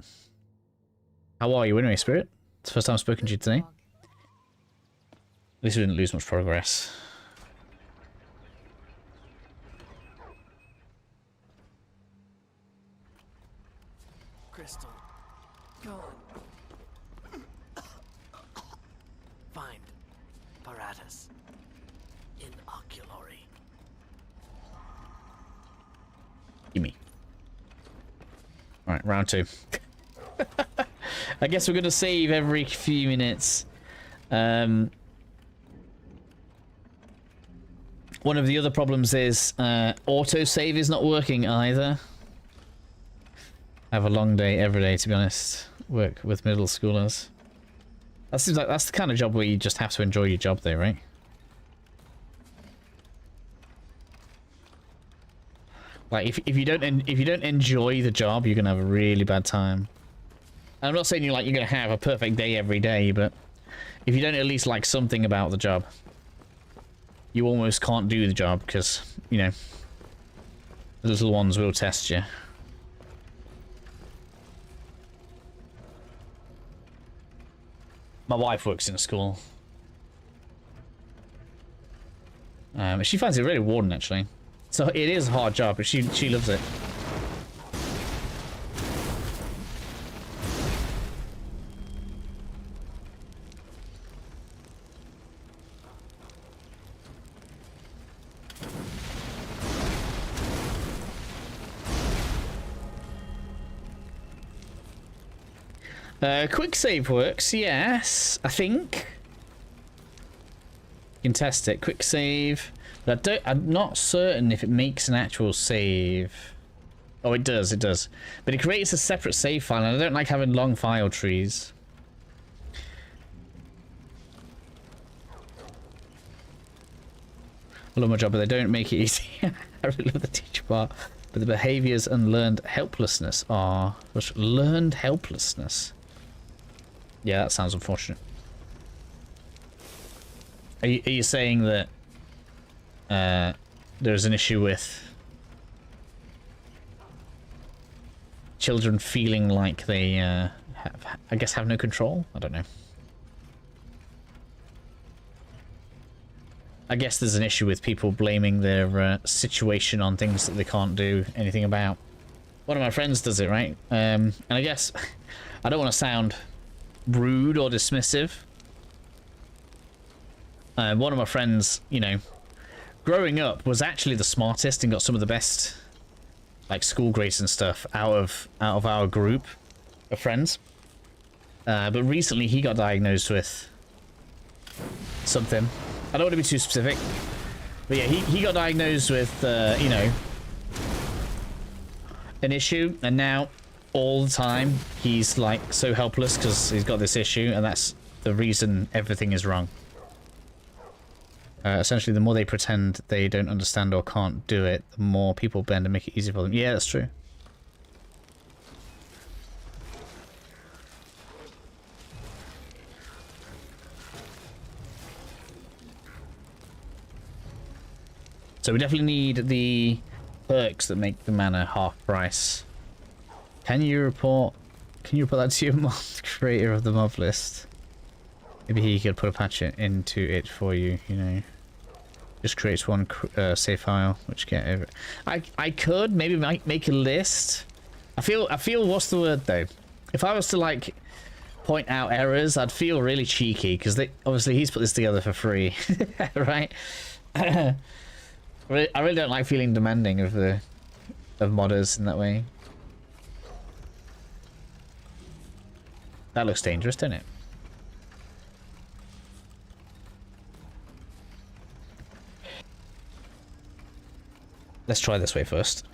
How are you anyway, Spirit? It's the first time I've spoken to you today. At least we didn't lose much progress. Crystal. Gone. Find apparatus. In oculory. Gimme. Alright, round 2. I guess we're going to save every few minutes. One of the other problems is autosave is not working either. I have a long day every day, to be honest. Work with middle schoolers. That seems like that's the kind of job where you just have to enjoy your job though, right? Like if you don't enjoy the job, you're gonna have a really bad time. And I'm not saying you're gonna have a perfect day every day, but if you don't at least like something about the job, you almost can't do the job because, you know, the little ones will test you. My wife works in a school. She finds it really rewarding, actually. So it is a hard job, but she loves it. Quick save works, yes, I think. You can test it. Quick save. But I'm not certain if it makes an actual save. Oh, it does, it does. But it creates a separate save file, and I don't like having long file trees. I love my job, but they don't make it easy. I really love the teacher part. But the behaviors and learned helplessness are... Learned helplessness. Yeah, that sounds unfortunate. Are you saying that there's an issue with children feeling like they have no control? I don't know. I guess there's an issue with people blaming their situation on things that they can't do anything about. One of my friends does it, right? And I guess I don't want to sound rude or dismissive. One of my friends, you know, growing up was actually the smartest and got some of the best, like, school grades and stuff out of our group of friends. But recently he got diagnosed with something. I don't want to be too specific, but yeah, he got diagnosed with, you know, an issue, and now all the time he's like so helpless because he's got this issue, and that's the reason everything is wrong. Essentially, the more they pretend they don't understand or can't do it, the more people bend and make it easier for them. Yeah, that's true. So we definitely need the perks that make the mana half price. Can you report that to your creator of the mob list? Maybe he could put a patch into it for you, you know. Just creates one save file, which get over. I could maybe make a list. I feel what's the word though? If I was to like point out errors, I'd feel really cheeky because obviously he's put this together for free, right? I really don't like feeling demanding of modders in that way. That looks dangerous, doesn't it? Let's try this way first.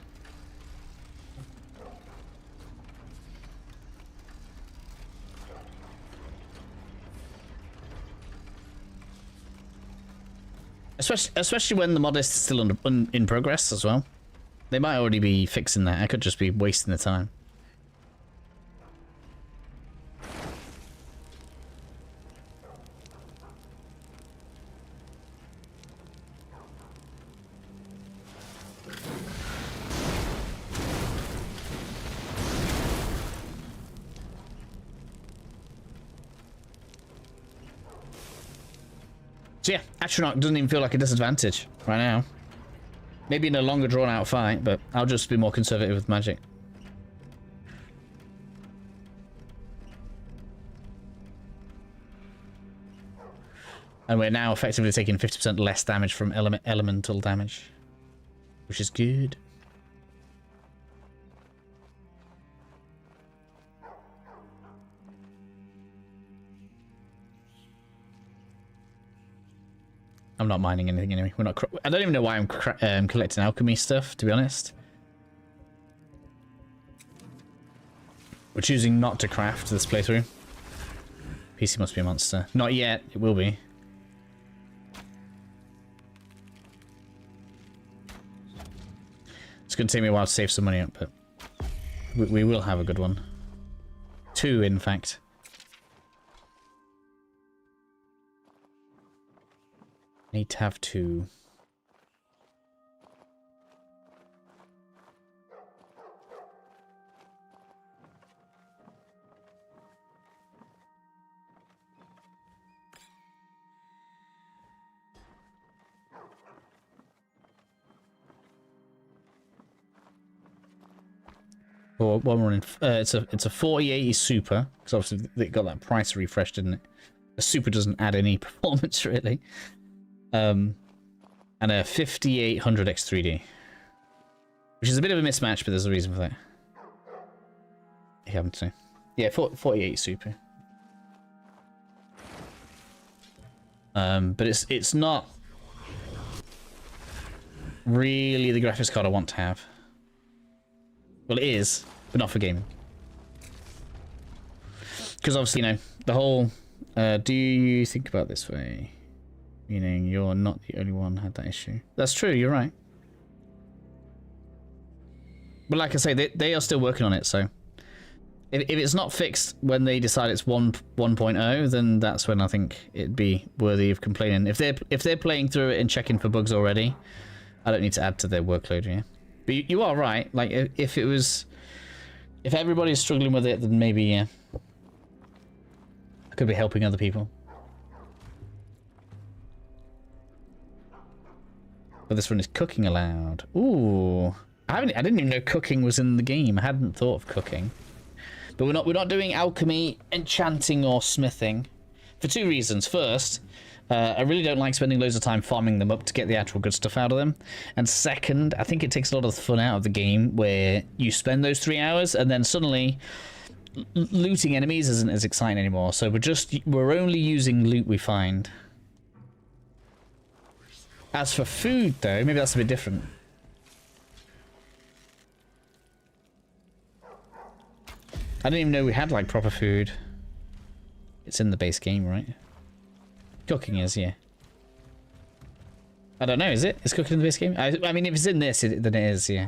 Especially when the modlist is still in progress as well. They might already be fixing that. I could just be wasting the time. So yeah, Atronach doesn't even feel like a disadvantage right now. Maybe in a longer drawn out fight, but I'll just be more conservative with magic. And we're now effectively taking 50% less damage from elemental damage, which is good. I'm not mining anything anyway. We're not. I don't even know why I'm collecting alchemy stuff, to be honest. We're choosing not to craft this playthrough. PC must be a monster. Not yet. It will be. It's going to take me a while to save some money up, but we will have a good one. 2, in fact. Need to have 2. Or one running. It's a 4080 super because obviously they got that price refreshed, didn't it? A super doesn't add any performance really. And a 5800 X3D, which is a bit of a mismatch, but there's a reason for that. You haven't seen. Yeah, 48 super. But it's not really the graphics card I want to have. Well, it is, but not for gaming. Because obviously, you know, the whole. Do you think about this way? Meaning you're not the only one who had that issue. That's true, you're right. But like I say, they are still working on it, so... If it's not fixed when they decide it's 1.0, then that's when I think it'd be worthy of complaining. If they're playing through it and checking for bugs already, I don't need to add to their workload, yeah. But you are right, like, if it was... If everybody's struggling with it, then maybe, yeah. I could be helping other people. But this one is cooking allowed. Ooh, I didn't even know cooking was in the game. I hadn't thought of cooking. But we're not doing alchemy, enchanting, or smithing for 2 reasons. First, I really don't like spending loads of time farming them up to get the actual good stuff out of them. And second, I think it takes a lot of the fun out of the game where you spend those 3 hours and then suddenly looting enemies isn't as exciting anymore. So we're only using loot we find. As for food, though, maybe that's a bit different. I didn't even know we had, like, proper food. It's in the base game, right? Cooking is, yeah. I don't know, is it? Is cooking in the base game? I mean, if it's in this, then it is, yeah.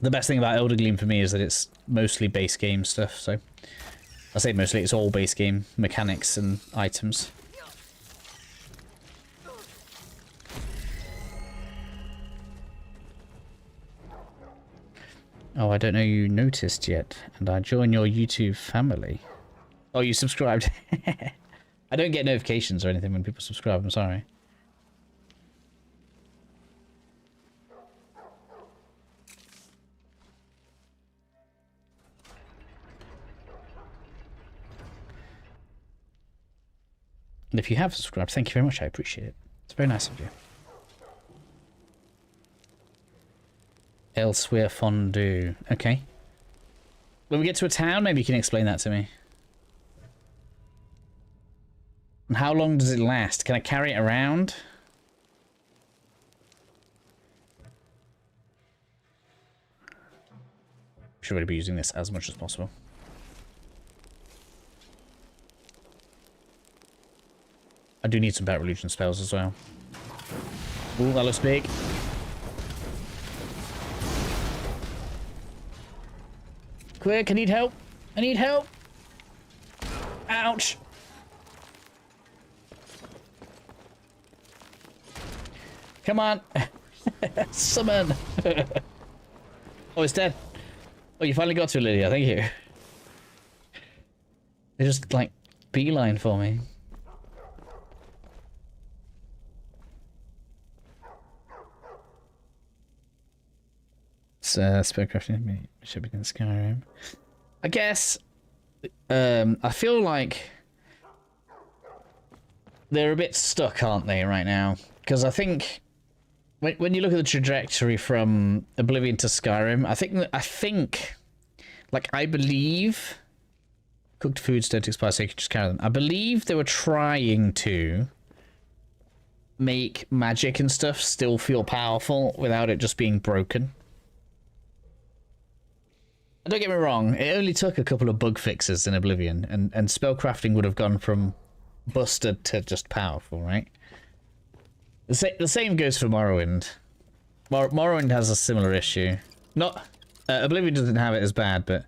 The best thing about Eldergleam for me is that it's mostly base game stuff, so... I say mostly, it's all base game mechanics and items. Oh, I don't know you noticed yet, and I join your YouTube family. Oh, you subscribed? I don't get notifications or anything when people subscribe, I'm sorry. And if you have subscribed, thank you very much, I appreciate it. It's very nice of you. Elsewhere fondue. Okay. When we get to a town, maybe you can explain that to me. And how long does it last? Can I carry it around? Should really be using this as much as possible. I do need some better illusion spells as well. Ooh, that looks big. Quick, I need help. I need help. Ouch. Come on. Summon. Oh, it's dead. Oh, you finally got to it, Lydia. Thank you. They just, like, beeline for me. Spellcasting should be in Skyrim. I guess I feel like they're a bit stuck, aren't they, right now? Because I think when you look at the trajectory from Oblivion to Skyrim, I believe cooked foods don't expire, so you can just carry them. I believe they were trying to make magic and stuff still feel powerful without it just being broken. Don't get me wrong, it only took a couple of bug fixes in Oblivion, and spellcrafting would have gone from busted to just powerful, right? The same goes for Morrowind. Morrowind has a similar issue. Not Oblivion doesn't have it as bad, but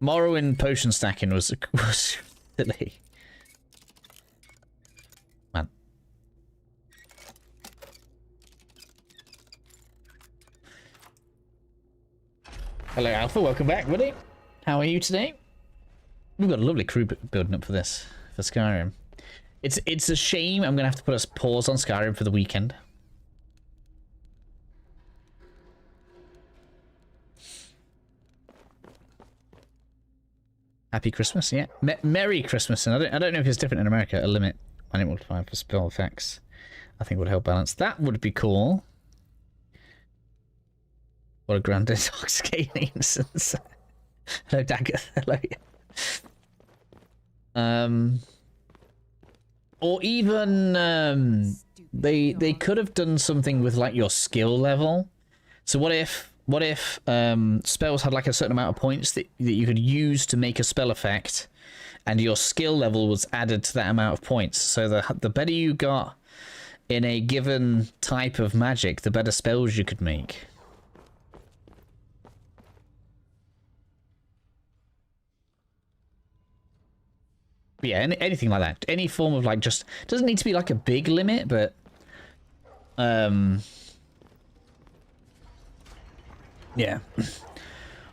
Morrowind potion stacking was silly. Man. Hello, Alpha. Welcome back, buddy. How are you today? We've got a lovely crew building up for this, for Skyrim. It's a shame I'm going to have to put a pause on Skyrim for the weekend. Happy Christmas, yeah. Merry Christmas, and I don't know if it's different in America. A limit when it multiplied for spell effects, I think would help balance. That would be cool. What a grand intoxicating instance. Hello, Dagger. Hello. Or even they could have done something with like your skill level. So what if spells had like a certain amount of points that you could use to make a spell effect, and your skill level was added to that amount of points. So the better you got in a given type of magic, the better spells you could make. Yeah, anything like that. Any form of like, just doesn't need to be like a big limit, but yeah.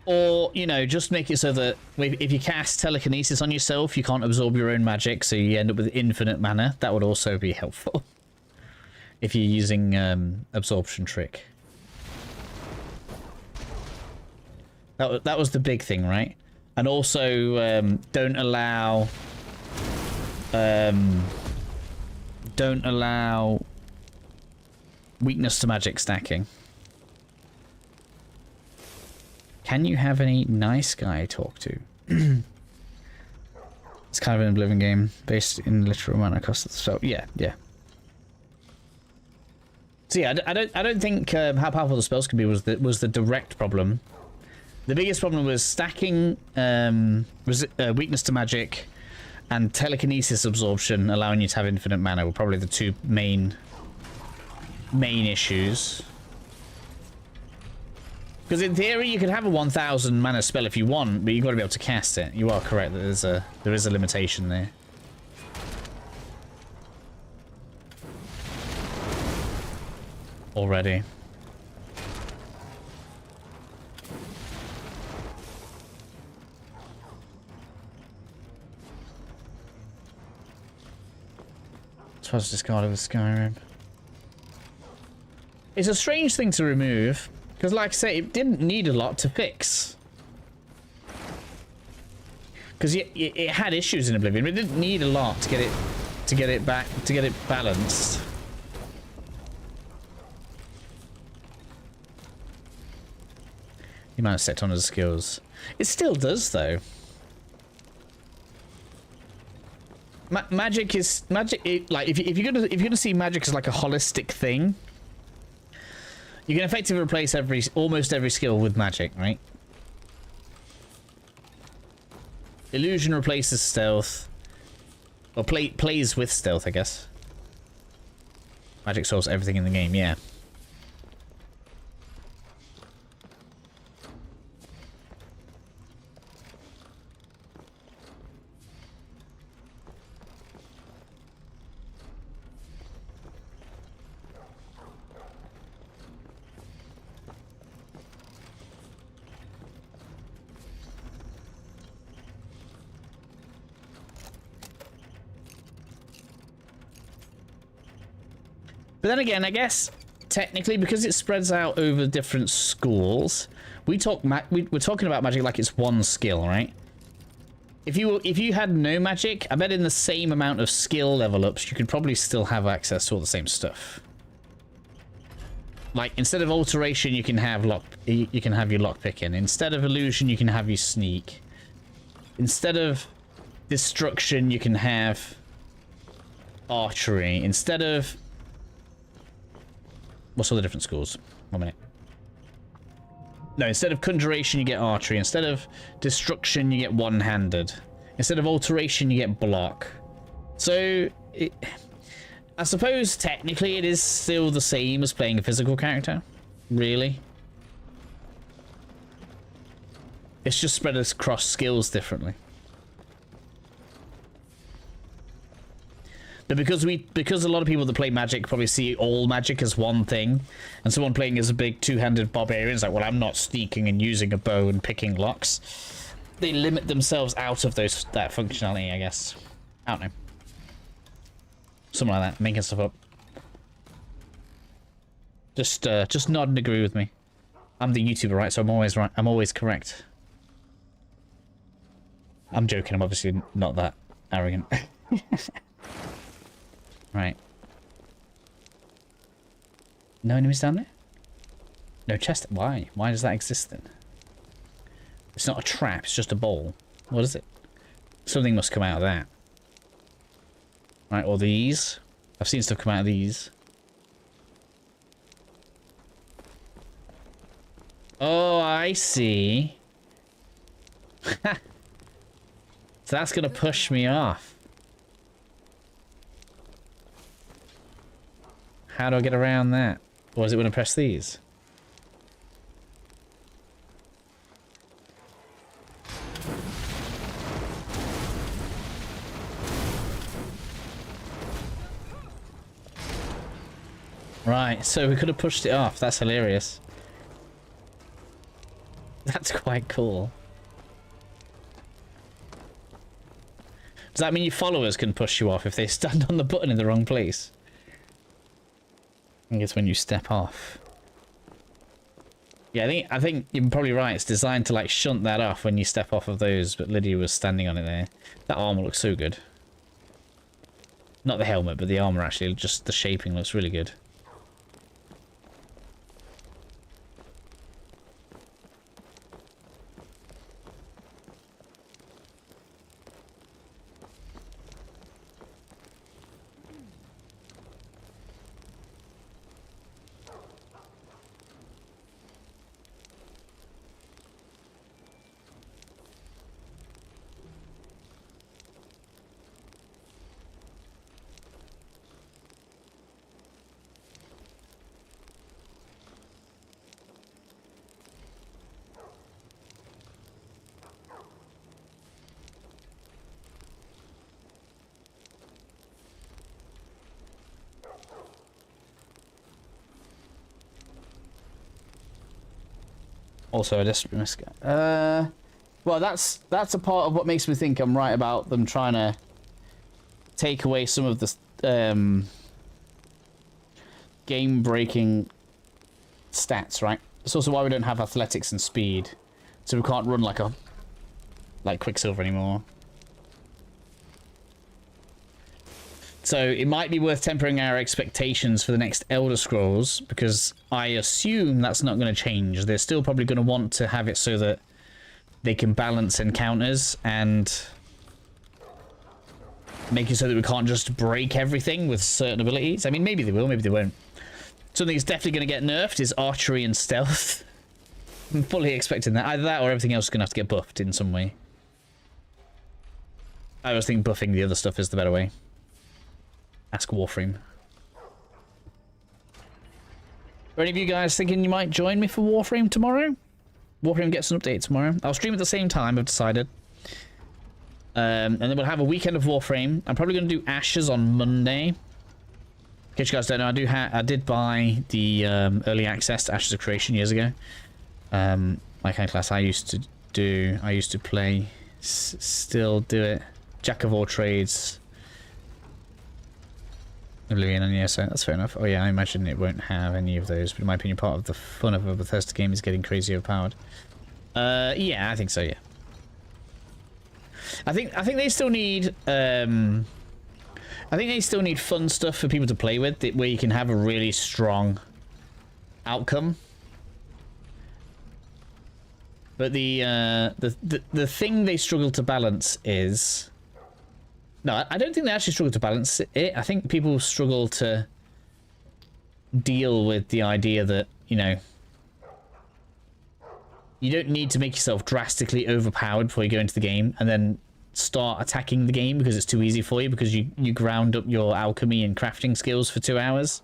Or, you know, just make it so that if you cast telekinesis on yourself, you can't absorb your own magic, so you end up with infinite mana. That would also be helpful if you're using absorption trick. That was the big thing, right? And also don't allow weakness to magic stacking. Can you have any nice guy talk to? It's kind of an Oblivion game based in literal amount of cost of the spell. Yeah. So yeah, I don't think how powerful the spells can be was the direct problem. The biggest problem was stacking weakness to magic and telekinesis absorption, allowing you to have infinite mana, were probably the two main issues. Because in theory, you could have a 1,000 mana spell if you want, but you've got to be able to cast it. You are correct that there is a limitation there. Already. Twas discarded with Skyrim. It's a strange thing to remove, because like I say, it didn't need a lot to fix. Because it had issues in Oblivion, but it didn't need a lot to get it back, to get it balanced. The amount of set on his skills. It still does, though. Magic is like if you're gonna see magic as like a holistic thing, you can effectively replace almost every skill with magic, right? Illusion replaces stealth, or plays with stealth, I guess. Magic solves everything in the game, yeah. But then again, I guess technically because it spreads out over different schools, we're talking about magic like it's one skill, right? If you had no magic, I bet in the same amount of skill level ups, you could probably still have access to all the same stuff. Like instead of alteration, you can have your lockpicking. Instead of illusion, you can have your sneak. Instead of destruction, you can have archery. Instead of what's all the different schools? 1 minute. No, instead of conjuration, you get archery. Instead of destruction, you get one-handed. Instead of alteration, you get block. So, I suppose technically it is still the same as playing a physical character. Really. It's just spread across skills differently. But because a lot of people that play magic probably see all magic as one thing, and someone playing as a big two-handed barbarian is like, well, I'm not sneaking and using a bow and picking locks. They limit themselves out of that functionality, I guess. I don't know. Something like that, making stuff up. Just nod and agree with me. I'm the YouTuber, right? So I'm always right. I'm always correct. I'm joking. I'm obviously not that arrogant. Right. No enemies down there? No chest. Why? Why does that exist then? It's not a trap, it's just a bowl. What is it? Something must come out of that. Right, or these. I've seen stuff come out of these. Oh, I see. So that's gonna push me off. How do I get around that? Or is it when I press these? Right, so we could have pushed it off. That's hilarious. That's quite cool. Does that mean your followers can push you off if they stand on the button in the wrong place? I think it's when you step off. Yeah, I think you're probably right. It's designed to like shunt that off when you step off of those, but Lydia was standing on it there. That armor looks so good. Not the helmet, but the armor actually, just the shaping looks really good. Also a desperate risk. Well, that's a part of what makes me think I'm right about them trying to take away some of the game-breaking stats, right? It's also why we don't have athletics and speed, so we can't run like Quicksilver anymore. So it might be worth tempering our expectations for the next Elder Scrolls, because I assume that's not going to change. They're still probably going to want to have it so that they can balance encounters and make it so that we can't just break everything with certain abilities. I mean, maybe they will, maybe they won't. Something that's definitely going to get nerfed is archery and stealth. I'm fully expecting that. Either that or everything else is going to have to get buffed in some way. I always think buffing the other stuff is the better way. Ask Warframe. Are any of you guys thinking you might join me for Warframe tomorrow? Warframe gets an update tomorrow. I'll stream at the same time, I've decided. And then we'll have a weekend of Warframe. I'm probably going to do Ashes on Monday. In case you guys don't know, I did buy the early access to Ashes of Creation years ago. My kind of class I used to play, still do it. Jack of all trades. Oblivion, and yeah, so that's fair enough. Oh yeah, I imagine it won't have any of those, but in my opinion, part of the fun of a Bethesda game is getting crazy overpowered. Yeah, I think so. Yeah, I think they still need. I think they still need fun stuff for people to play with, where you can have a really strong outcome. But the thing they struggle to balance is. No, I don't think they actually struggle to balance it. I think people struggle to deal with the idea that, you know, you don't need to make yourself drastically overpowered before you go into the game and then start attacking the game because it's too easy for you because you ground up your alchemy and crafting skills for 2 hours.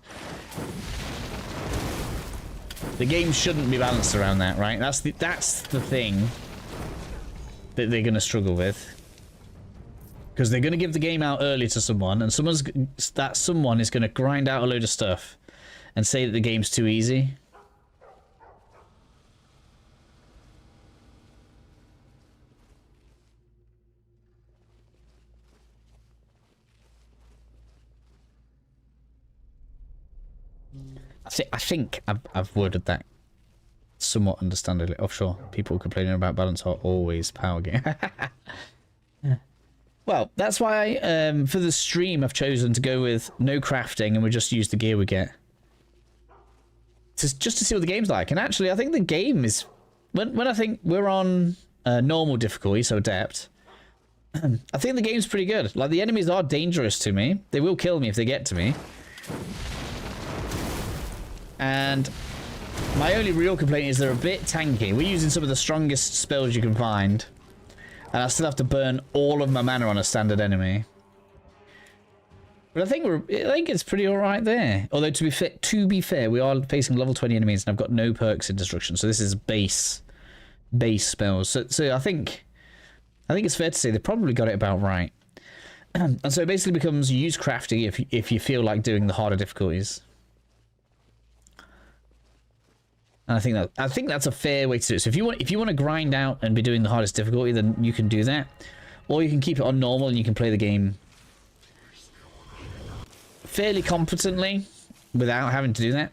The game shouldn't be balanced around that, right? That's the thing that they're going to struggle with. Because they're going to give the game out early to someone, and that someone is going to grind out a load of stuff and say that the game's too easy. I think I've worded that somewhat understandably. Offshore people complaining about balance are always power game. Well, that's why for the stream I've chosen to go with no crafting and we just use the gear we get. Just to see what the game's like. And actually, I think the game is... When I think we're on normal difficulty, so adept, I think the game's pretty good. Like, the enemies are dangerous to me. They will kill me if they get to me. And my only real complaint is they're a bit tanky. We're using some of the strongest spells you can find. And I still have to burn all of my mana on a standard enemy. But I think it's pretty alright there. Although to be fair, we are facing level 20 enemies and I've got no perks in destruction, so this is base spells. So I think it's fair to say they probably got it about right. And so it basically becomes use crafting if you feel like doing the harder difficulties. And I think that's a fair way to do it. So if you want to grind out and be doing the hardest difficulty, then you can do that, or you can keep it on normal and you can play the game fairly competently without having to do that.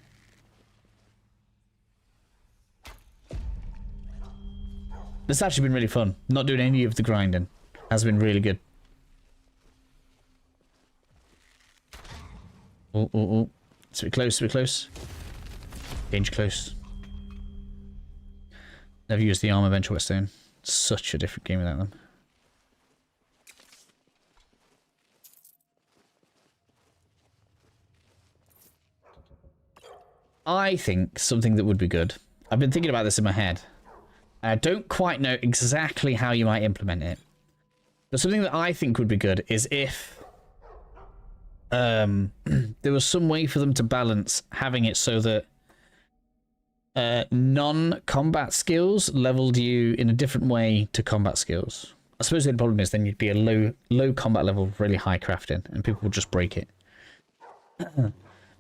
It's actually been really fun. Not doing any of the grinding has been really good. Oh! It's a bit close. Danger close. Never used the armor bench whetstone. Such a different game without them. I think something that would be good. I've been thinking about this in my head. And I don't quite know exactly how you might implement it. But something that I think would be good is if there was some way for them to balance having it so that non-combat skills leveled you in a different way to combat skills. I suppose the problem is then you'd be a low combat level, really high crafting, and people would just break it.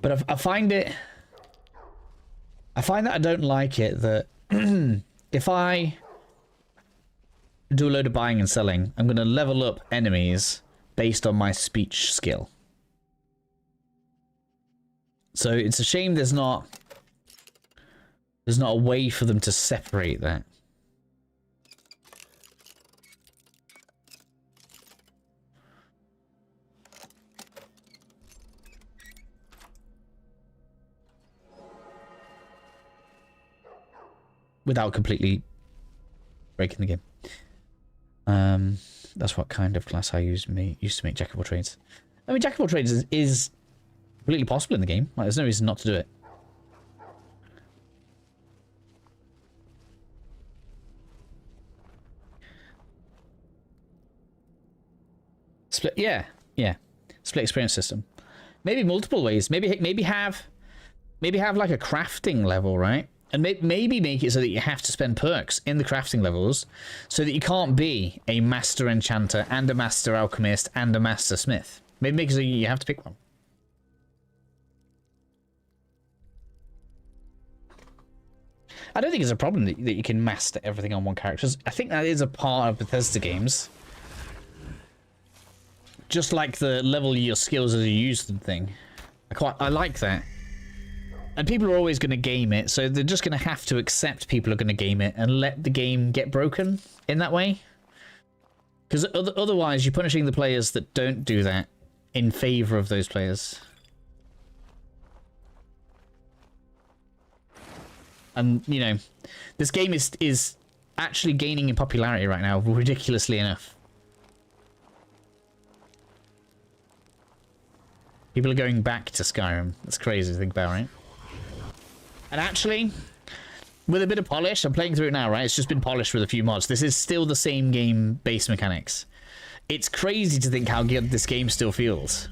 But I find that I don't like it that if I do a load of buying and selling, I'm going to level up enemies based on my speech skill. So it's a shame there's not a way for them to separate that. Without completely breaking the game. That's what kind of class I used to make jack of all trades. I mean, jack of all trades is completely possible in the game. Like, there's no reason not to do it. Split, yeah. Split experience system. Maybe multiple ways. Maybe have like a crafting level, right? And maybe make it so that you have to spend perks in the crafting levels so that you can't be a master enchanter and a master alchemist and a master smith. Maybe make it so you have to pick one. I don't think it's a problem that you can master everything on one character. I think that is a part of Bethesda games. Just like the level your skills as you use them thing. I like that. And people are always going to game it, so they're just going to have to accept people are going to game it and let the game get broken in that way. Because otherwise you're punishing the players that don't do that in favor of those players. And, you know, this game is actually gaining in popularity right now, ridiculously enough. People are going back to Skyrim. That's crazy to think about, right? And actually, with a bit of polish, I'm playing through it now, right? It's just been polished with a few mods. This is still the same game base mechanics. It's crazy to think how good this game still feels.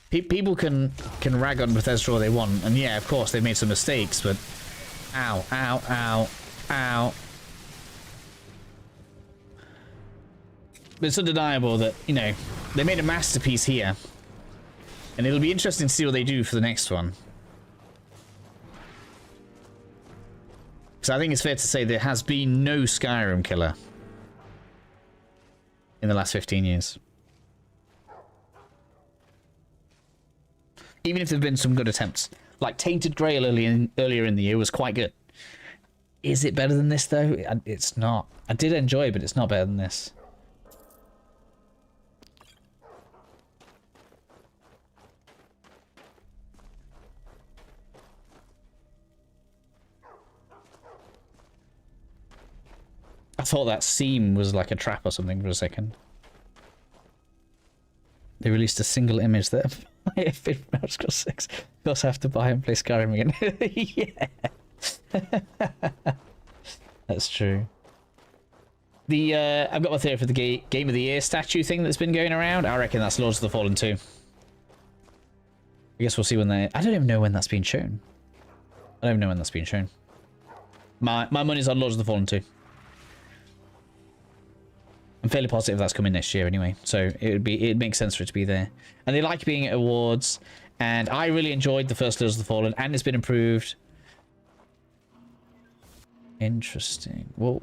People can rag on Bethesda all they want, and yeah, of course, they've made some mistakes, but... Ow, ow, ow, ow. But it's undeniable that, you know, they made a masterpiece here. And it'll be interesting to see what they do for the next one. So I think it's fair to say there has been no Skyrim killer in the last 15 years. Even if there have been some good attempts. Like Tainted Grail earlier in the year was quite good. Is it better than this, though? It's not. I did enjoy it, but it's not better than this. I thought that seam was like a trap or something for a second. They released a single image there. If it Elder Scrolls 6, of course I have to buy and play Skyrim again. Yeah. That's true. The I've got my theory for the Game of the Year statue thing that's been going around. I reckon that's Lords of the Fallen 2. I guess we'll see when they... I don't even know when that's been shown. I don't even know when that's been shown. My money's on Lords of the Fallen 2. I'm fairly positive that's coming next year anyway, so it makes sense for it to be there. And they like being at awards, and I really enjoyed the first Lords of the Fallen, and it's been improved. Interesting. Well,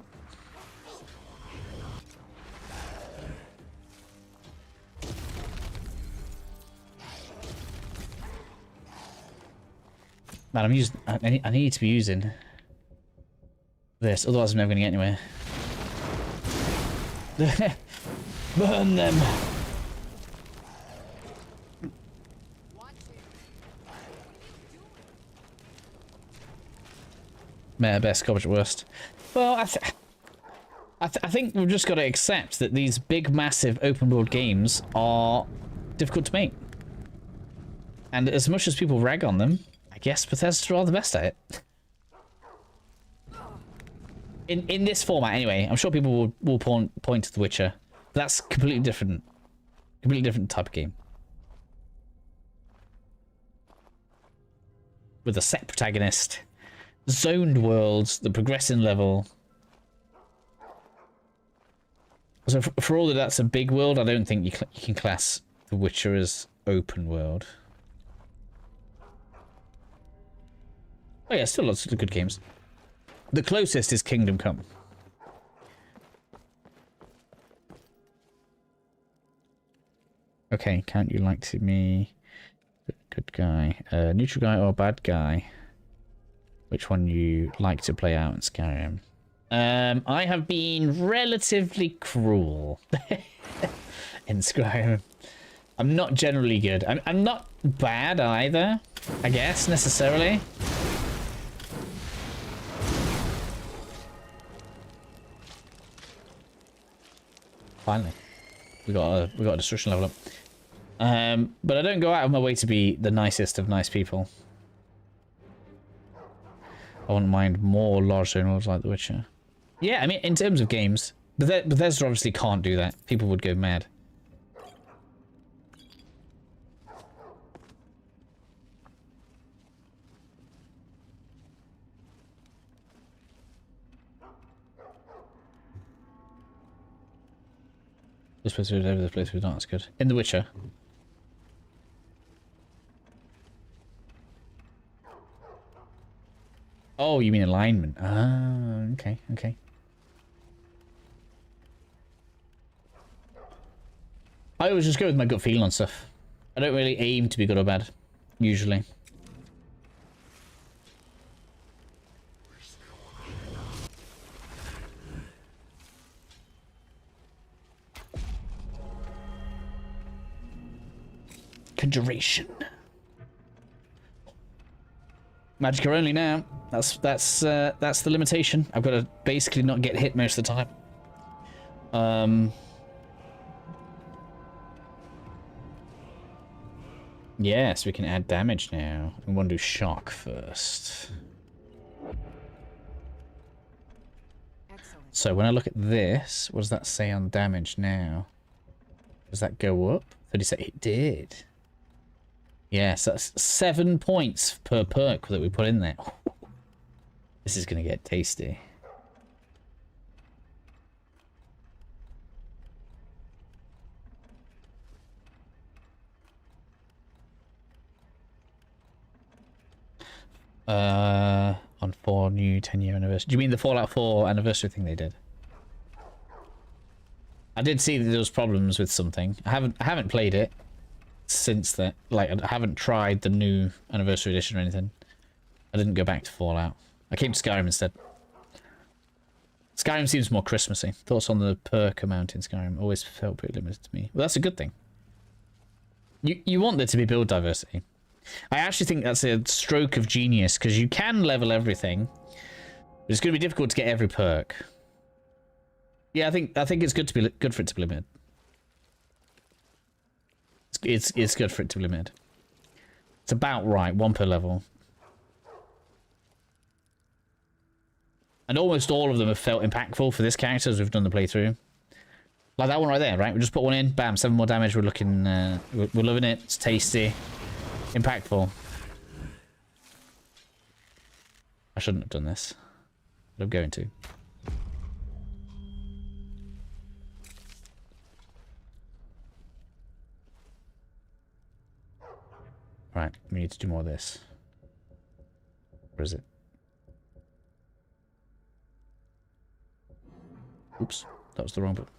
man, I'm using. I need to be using this, otherwise I'm never going to get anywhere. Burn them. Meta best, coverage worst. Well, I think we've just got to accept that these big, massive open world games are difficult to make. And as much as people rag on them, I guess Bethesda are the best at it. In this format, anyway. I'm sure people will point to The Witcher. But that's completely different. Completely different type of game. With a set protagonist. Zoned worlds, the progressing level. So for all that that's a big world, I don't think you can class The Witcher as open world. Oh yeah, still lots of good games. The closest is Kingdom Come. Okay, can't you like to me? Good guy. Neutral guy or bad guy? Which one you like to play out in Skyrim? I have been relatively cruel in Skyrim. I'm not generally good. I'm not bad either, I guess, necessarily. Finally. We got a destruction level up. But I don't go out of my way to be the nicest of nice people. I wouldn't mind more large zone worlds like The Witcher. Yeah, I mean, in terms of games, Bethesda obviously can't do that. People would go mad. This place was over, this place was not as good. In The Witcher. Oh, you mean alignment. Ah, okay, okay. I always just go with my gut feel on stuff. I don't really aim to be good or bad, usually. Conjuration. Magicka only now. That's the limitation. I've got to basically not get hit most of the time. Yes, we can add damage now. We want to do shock first. Excellent. So when I look at this, what does that say on damage now? Does that go up? 37. It did. Yes, that's 7 points per perk that we put in there. This is going to get tasty. On 4 new 10-year anniversary. Do you mean the Fallout 4 anniversary thing they did? I did see that there was problems with something. I haven't played it since that. Like, I haven't tried the new anniversary edition or anything. I didn't go back to Fallout. I came to Skyrim instead. Skyrim seems more Christmassy. Thoughts on the perk amount in Skyrim always felt pretty limited to me. Well, that's a good thing. You want there to be build diversity. I actually think that's a stroke of genius, because you can level everything, but it's going to be difficult to get every perk. Yeah, I think it's good for it to be limited. It's good for it to be limited. It's about right, 1 per level. And almost all of them have felt impactful for this character as we've done the playthrough. Like that one right there, right? We just put one in, bam, 7 more damage. We're looking, we're loving it. It's tasty, impactful. I shouldn't have done this, but I'm going to. Right, we need to do more of this. Where is it? Oops, that was the wrong button.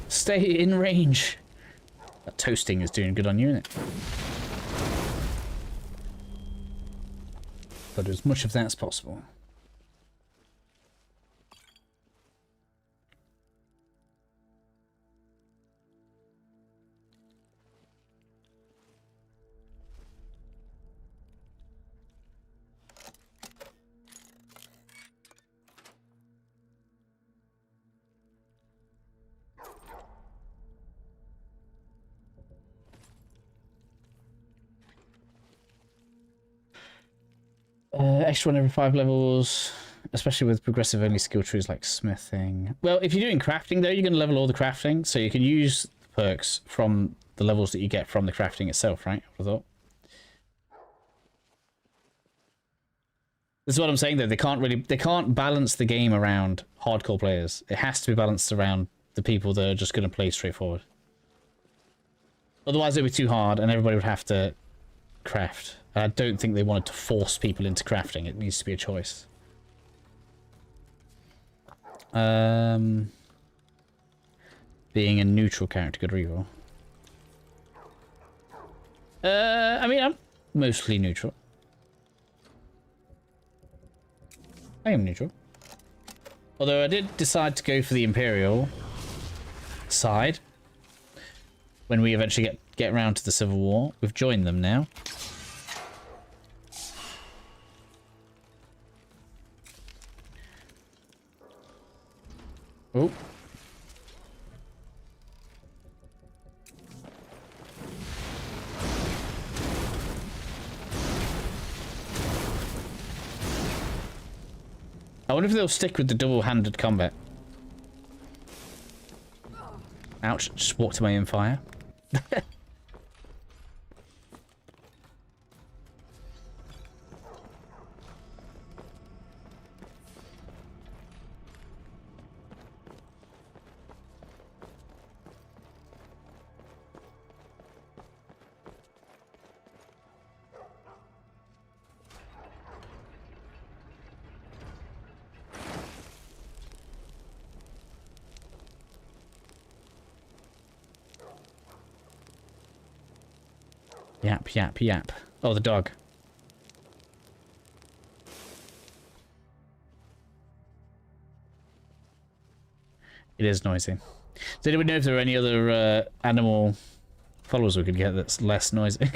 Stay in range. That toasting is doing good on you, isn't it? But as much of that as possible. Extra one every 5 levels, especially with progressive only skill trees like smithing. Well, if you're doing crafting though, you're going to level all the crafting, so you can use perks from the levels that you get from the crafting itself, right? I thought. This is what I'm saying though, they can't balance the game around hardcore players. It has to be balanced around the people that are just going to play straightforward. Otherwise it would be too hard and everybody would have to craft. And I don't think they wanted to force people into crafting. It needs to be a choice. Being a neutral character, good or evil. I mean, I'm mostly neutral. I am neutral. Although I did decide to go for the Imperial side when we eventually get around to the Civil War. We've joined them now. Oh. I wonder if they'll stick with the double-handed combat. Ouch, just walked to my own fire. Yap, yap, yap. Oh, the dog. It is noisy. Does anyone know if there are any other animal followers we could get that's less noisy?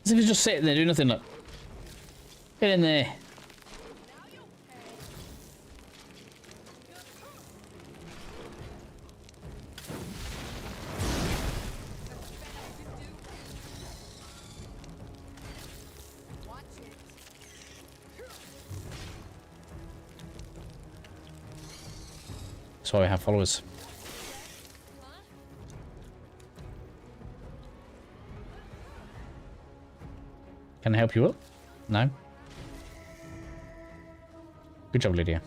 As if he's just sitting there doing nothing, look. Get in there. That's why we have followers. Can I help you up? No? Good job, Lydia.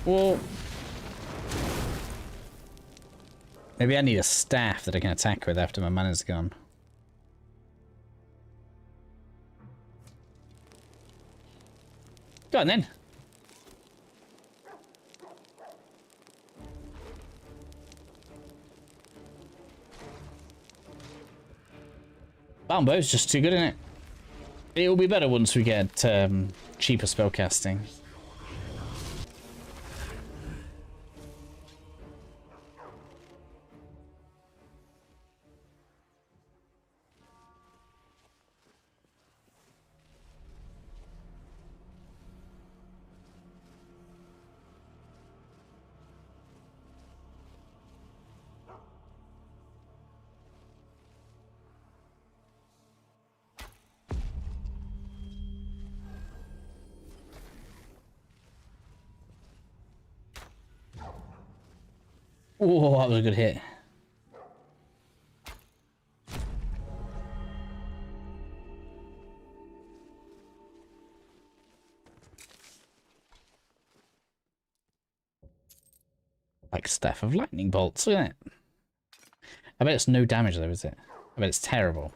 Well, maybe I need a staff that I can attack with after my mana's gone. Go on then. Balmbow's just too good, isn't it? It'll be better once we get cheaper spellcasting. Oh, that was a good hit. Like Staff of Lightning Bolts, isn't it? I bet it's no damage though, is it? I bet it's terrible.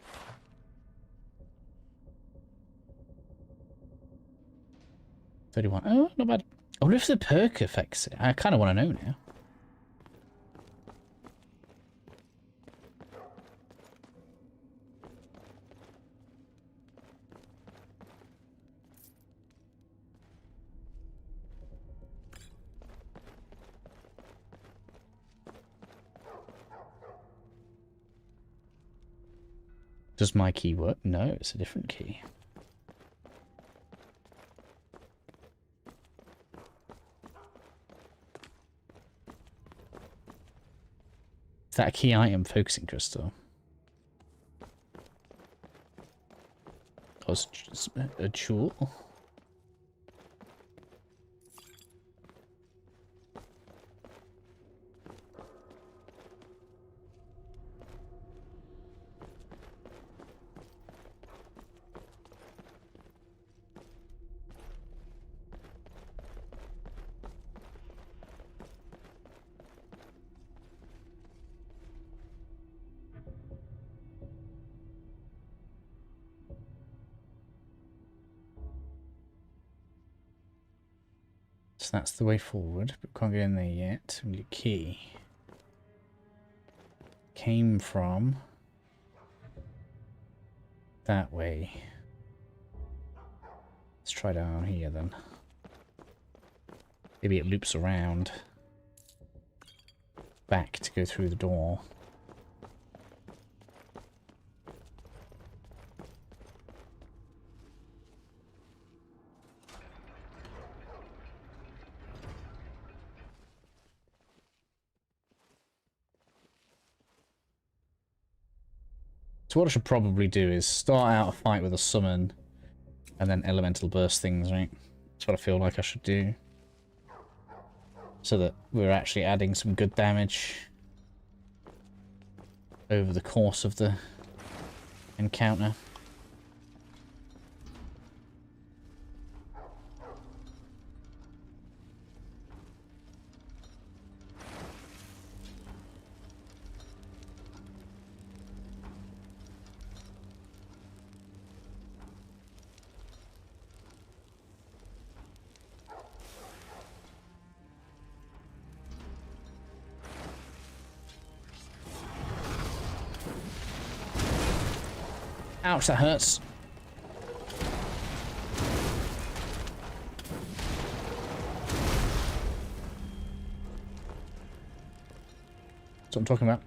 $31. Oh, not bad. I wonder if the perk affects it. I kind of want to know now. Does my key work? No, it's a different key. Is that a key item focusing crystal? Oh, it's just a jewel. So that's the way forward, but we can't get in there yet. We need a key. Came from that way. Let's try down here then. Maybe it loops around back to go through the door. So what I should probably do is start out a fight with a summon and then elemental burst things, right? That's what I feel like I should do. So that we're actually adding some good damage over the course of the encounter. Ouch, that hurts. That's what I'm talking about.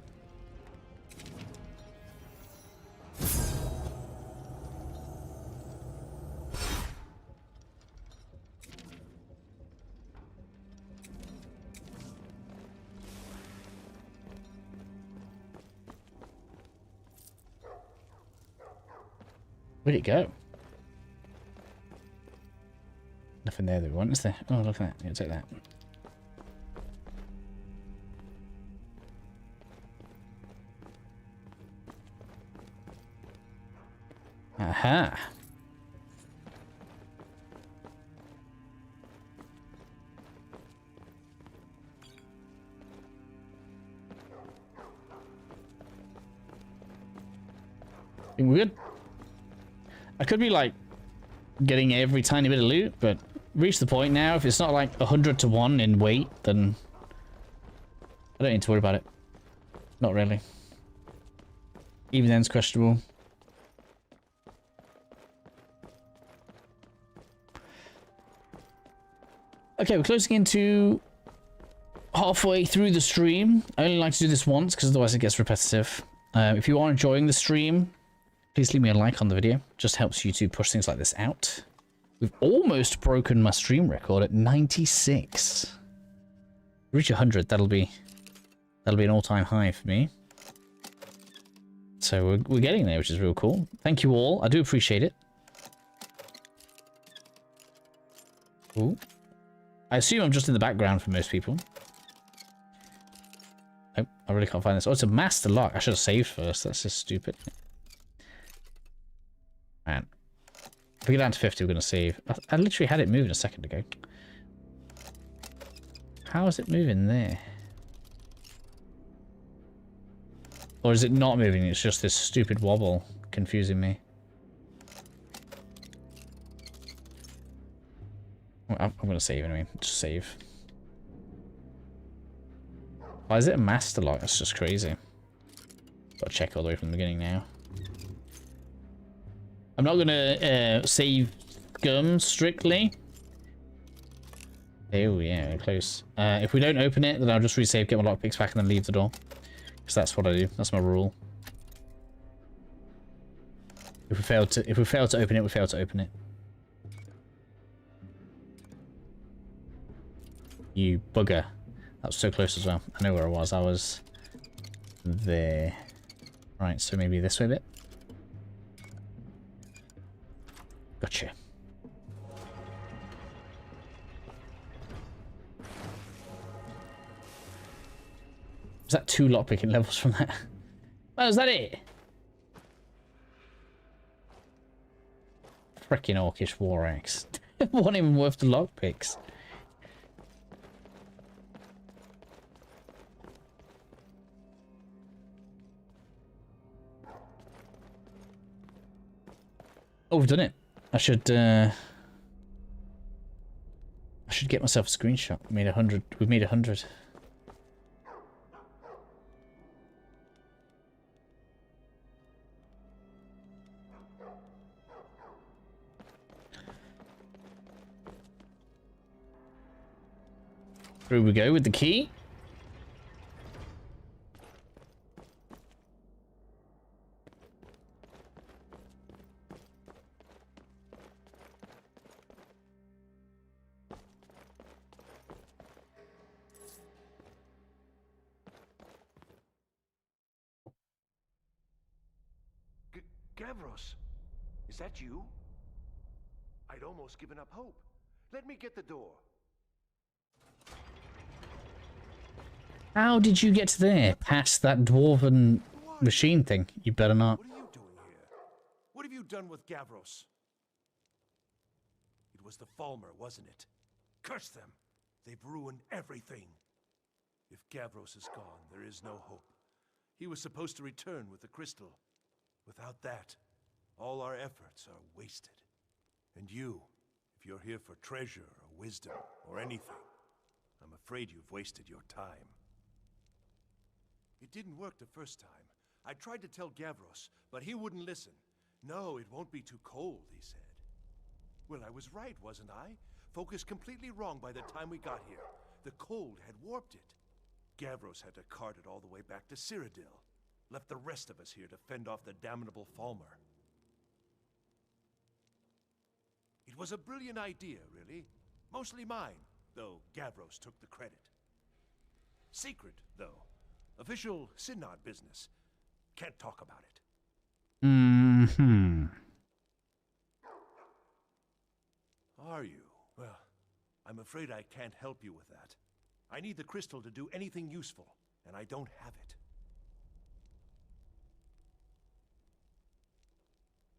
Where'd it go? Nothing there that we want, is there? Oh, look at that. Yeah, take that. Aha! Think we're good? I could be like getting every tiny bit of loot, but reach the point now. If it's not like 100 to 1 in weight, then I don't need to worry about it. Not really. Even then it's questionable. Okay, we're closing into halfway through the stream. I only like to do this once because otherwise it gets repetitive. If you are enjoying the stream, please leave me a like on the video. Just helps YouTube push things like this out. We've almost broken my stream record at 96. Reach 100, that'll be an all-time high for me. So we're getting there, which is real cool. Thank you all. I do appreciate it. Ooh. I assume I'm just in the background for most people. Oh, I really can't find this. Oh, it's a master lock. I should have saved first. That's just stupid. Man. If we get down to 50, we're going to save. I literally had it moving a second ago. How is it moving there? Or is it not moving? It's just this stupid wobble confusing me. I'm going to save anyway. Just save. Why is it a master lock? That's just crazy. Got to check all the way from the beginning now. I'm not going to save gum strictly. Oh yeah, close. If we don't open it, then I'll just resave, get my lockpicks back, and then leave the door. Because that's what I do. That's my rule. If we fail to open it, we fail to open it. You bugger. That was so close as well. I know where I was. I was there. Right, so maybe this way a bit. Gotcha. Was that 2 lockpicking levels from that? Oh, is that it? Frickin' Orcish War Axe. Wasn't even worth the lockpicks. Oh, we've done it. I should get myself a screenshot. We made 100. We've made 100. Through we go with the key. Gavros, is that you? I'd almost given up hope. Let me get the door. How did you get there? Past that dwarven machine thing? You better not. What are you doing here? What have you done with Gavros? It was the Falmer, wasn't it? Curse them! They've ruined everything. If Gavros is gone, there is no hope. He was supposed to return with the crystal. Without that, all our efforts are wasted. And you, if you're here for treasure or wisdom or anything, I'm afraid you've wasted your time. It didn't work the first time. I tried to tell Gavros, but he wouldn't listen. No, it won't be too cold, he said. Well, I was right, wasn't I? Focused completely wrong by the time we got here. The cold had warped it. Gavros had to cart it all the way back to Cyrodiil. Left the rest of us here to fend off the damnable Falmer. It was a brilliant idea, really. Mostly mine, though Gavros took the credit. Secret, though. Official Synod business. Can't talk about it. Mm-hmm. Are you? Well, I'm afraid I can't help you with that. I need the crystal to do anything useful, and I don't have it.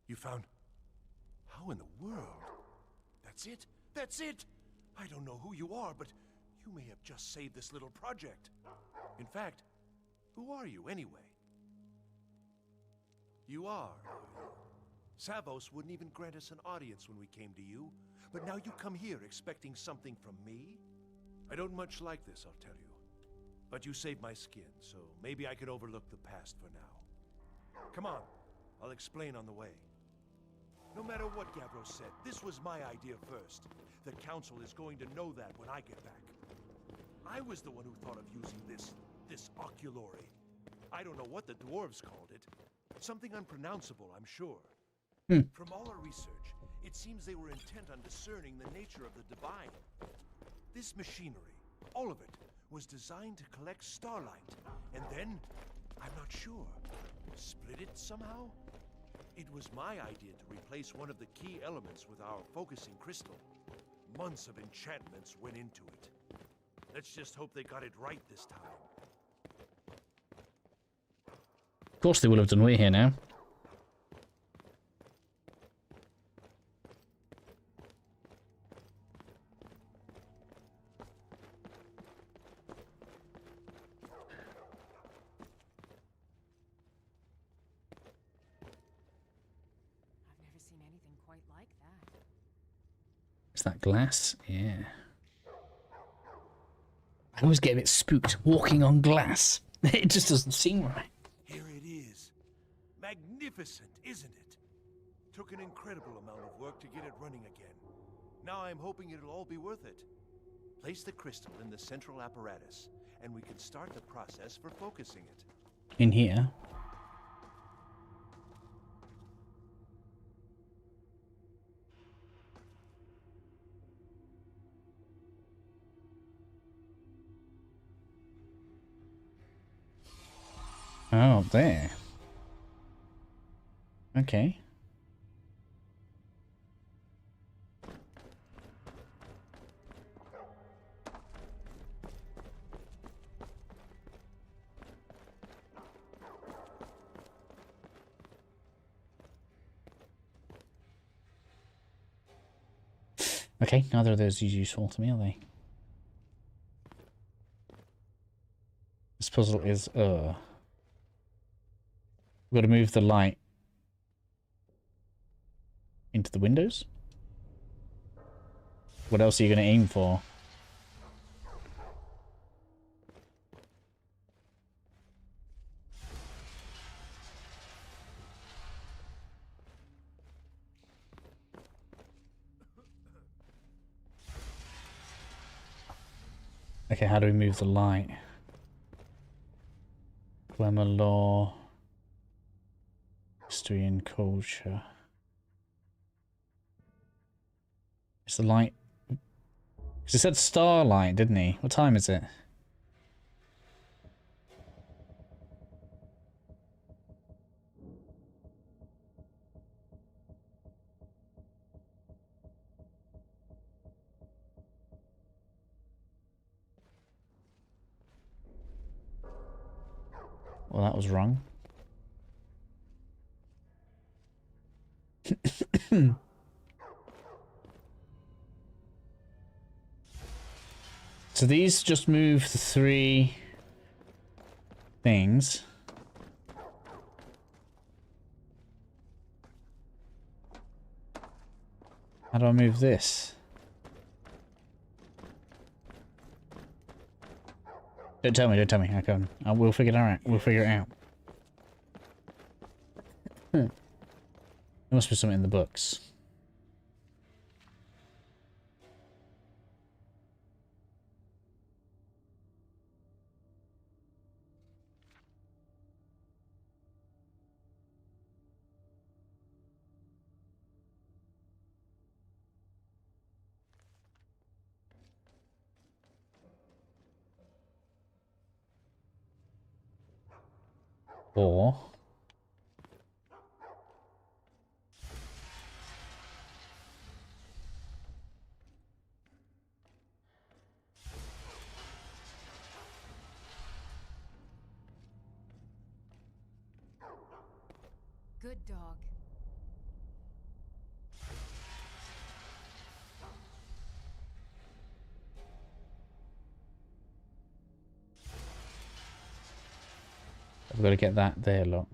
You found... How in the world? That's it? That's it! I don't know who you are, but you may have just saved this little project. In fact, who are you anyway? You are you? Savos wouldn't even grant us an audience when we came to you, but now you come here expecting something from me? I don't much like this, I'll tell you. But you saved my skin, so maybe I can overlook the past for now. Come on, I'll explain on the way. No matter what Gavros said, this was my idea first. The Council is going to know that when I get back. I was the one who thought of using this oculory. I don't know what the dwarves called it. Something unpronounceable, I'm sure. From all our research, it seems they were intent on discerning the nature of the divine. This machinery, all of it, was designed to collect starlight. And then, I'm not sure, split it somehow? It was my idea to replace one of the key elements with our focusing crystal. Months of enchantments went into it. Let's just hope they got it right this time. Of course they will have done. We're here now. Is that glass? Yeah. I always get a bit spooked walking on glass. It just doesn't seem right. Here it is. Magnificent, isn't it? Took an incredible amount of work to get it running again. Now I'm hoping it'll all be worth it. Place the crystal in the central apparatus, and we can start the process for focusing it. In here? Oh, there. Okay. Okay, neither of those is useful to me, are they? This puzzle is, we've got to move the light into the windows. What else are you going to aim for? Okay, how do we move the light? Glamour law, history and culture. Is the light? Because he said starlight, didn't he? What time is it? Well, that was wrong. So these just move the 3 things. How do I move this? Don't tell me, don't tell me. I can. We'll figure it out. We'll figure it out. There must be something in the books. Or Good dog. I've got to get that there, look.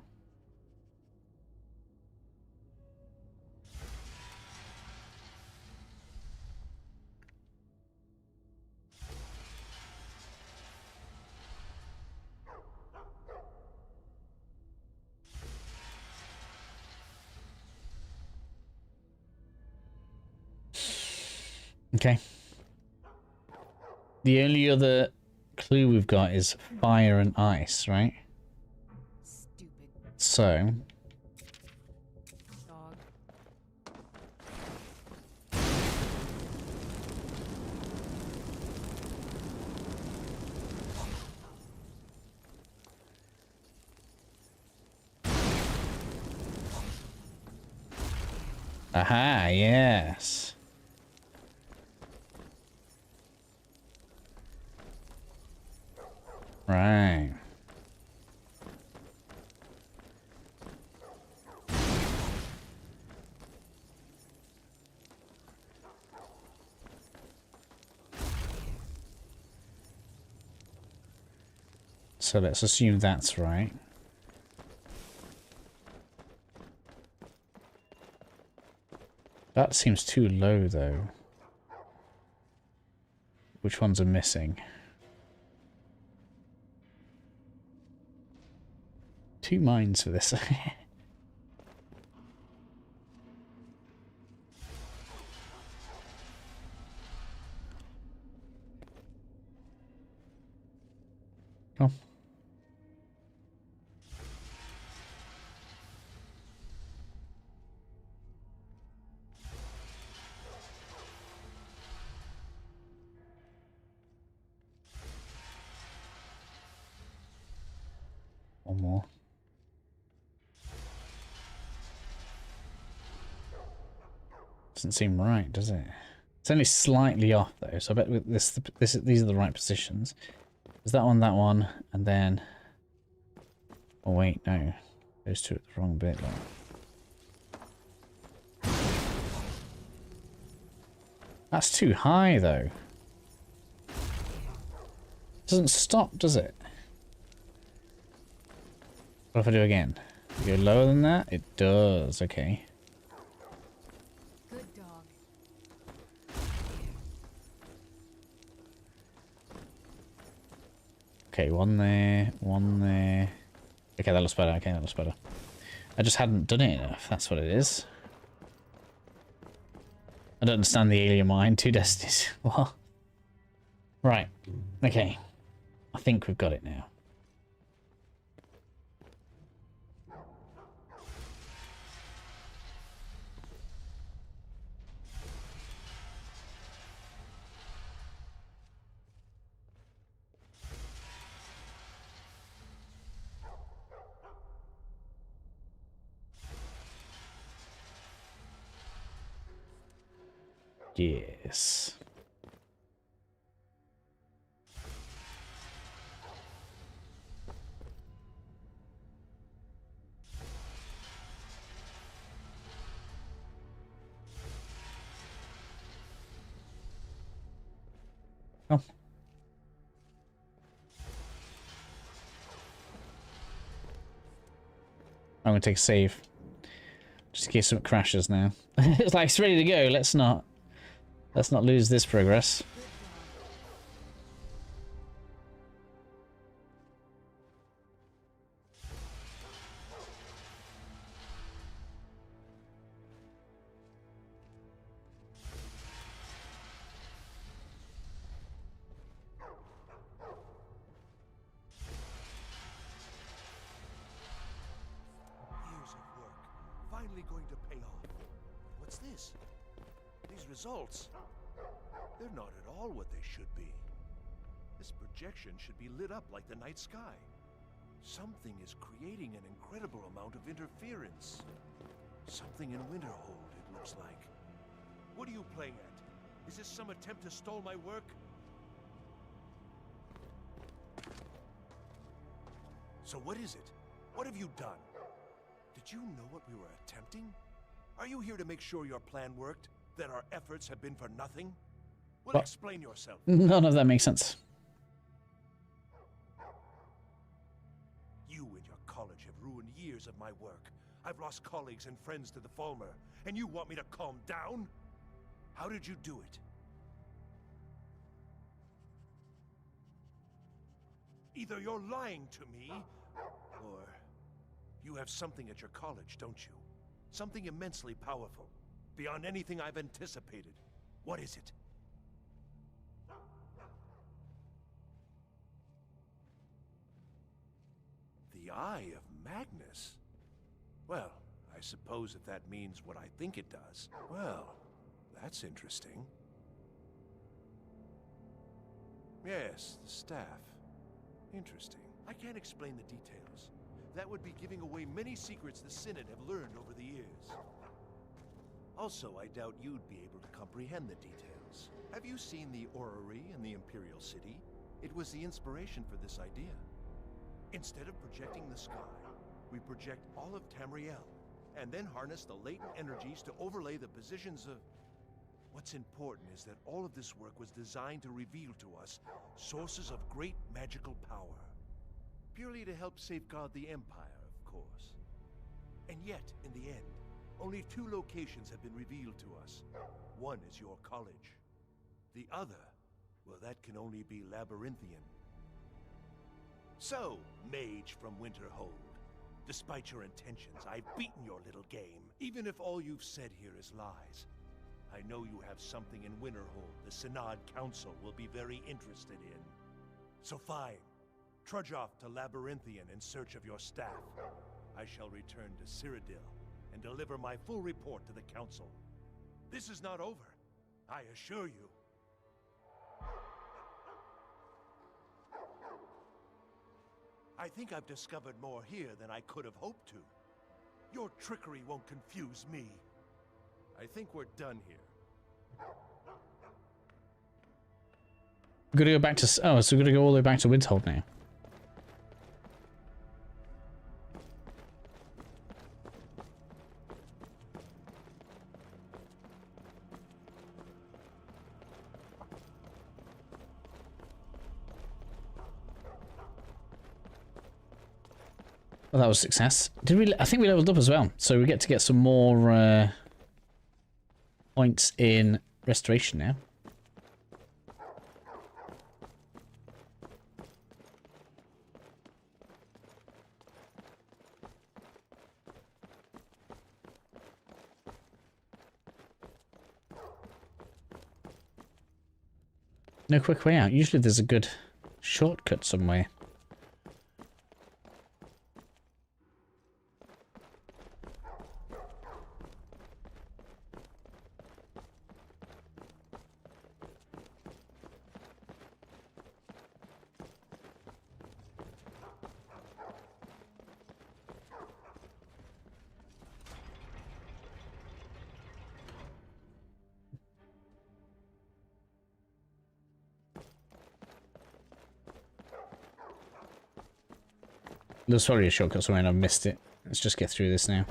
Okay. The only other clue we've got is fire and ice, right? Stupid So dog. aha, yes. Right. So let's assume that's right. That seems too low, though. Which ones are missing? 2 mines for this. Oh. One more. doesn't seem right, does it? It's only slightly off though, so I bet with these are the right positions. There's that one, and then... Oh wait, no. Those two are the wrong bit. Like. That's too high though. Doesn't stop, does it? What if I do again? Go lower than that? It does, okay. Good dog. Okay, one there, one there. Okay, that looks better. Okay, that looks better. I just hadn't done it enough. That's what it is. I don't understand the alien mind. 2 destinies. What? Right. Okay. I think we've got it now. Yes. Oh. I'm gonna take a save. Just in case something crashes now. It's like it's ready to go. Let's not lose this progress. Finally going to pay off. What's this? These results, they're not at all what they should be. This projection should be lit up like the night sky. Something is creating an incredible amount of interference. Something in Winterhold, it looks like. What are you playing at? Is this some attempt to stall my work? So what is it? What have you done? Did you know what we were attempting? Are you here to make sure your plan worked? That our efforts have been for nothing? Well, explain yourself. None of that makes sense. You and your college have ruined years of my work. I've lost colleagues and friends to the Falmer, and you want me to calm down? How did you do it? Either you're lying to me, or you have something at your college, don't you? Something immensely powerful, beyond anything I've anticipated. What is it? The Eye of Magnus? Well, I suppose if that means what I think it does. Well, that's interesting. Yes, the staff. Interesting. I can't explain the details. That would be giving away many secrets the Synod have learned over the years. Also, I doubt you'd be able to comprehend the details. Have you seen the orrery in the Imperial City? It was the inspiration for this idea. Instead of projecting the sky, we project all of Tamriel, and then harness the latent energies to overlay the positions of... What's important is that all of this work was designed to reveal to us sources of great magical power. Purely to help safeguard the Empire, of course. And yet, in the end, only 2 locations have been revealed to us. One is your college. The other, well, that can only be Labyrinthian. So, mage from Winterhold, despite your intentions, I've beaten your little game. Even if all you've said here is lies, I know you have something in Winterhold the Synod Council will be very interested in. So fine. Trudge off to Labyrinthian in search of your staff. I shall return to Cyrodiil and deliver my full report to the Council. This is not over, I assure you. I think I've discovered more here than I could have hoped to. Your trickery won't confuse me. I think we're done here. We're gonna go back to... Oh, so we're gonna go all the way back to Windhold now. Well, that was a success. Did we? I think we leveled up as well, so we get to get some more points in restoration now. No quick way out. Usually there's a good shortcut somewhere. There's probably a shortcut somewhere and I've missed it. Let's just get through this now.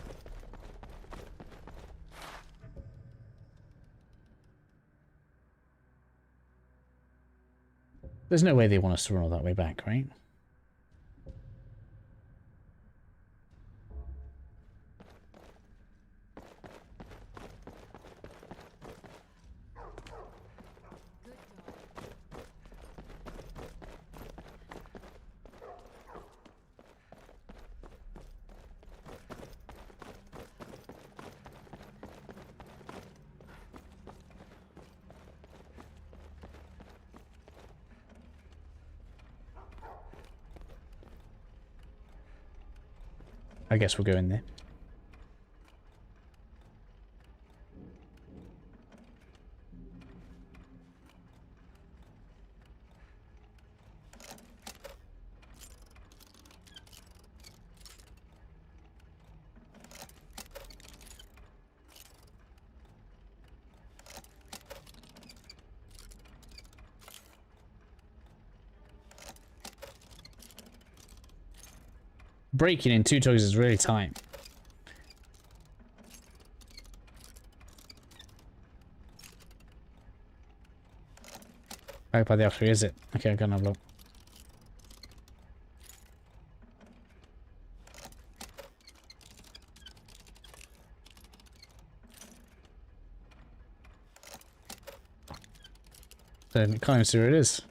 There's no way they want us to run all that way back, right? I guess we'll go in there. Breaking in 2 tugs is really tight. Right by the altar, is it? Okay, I'm gonna have a look. Then can't even see where it is.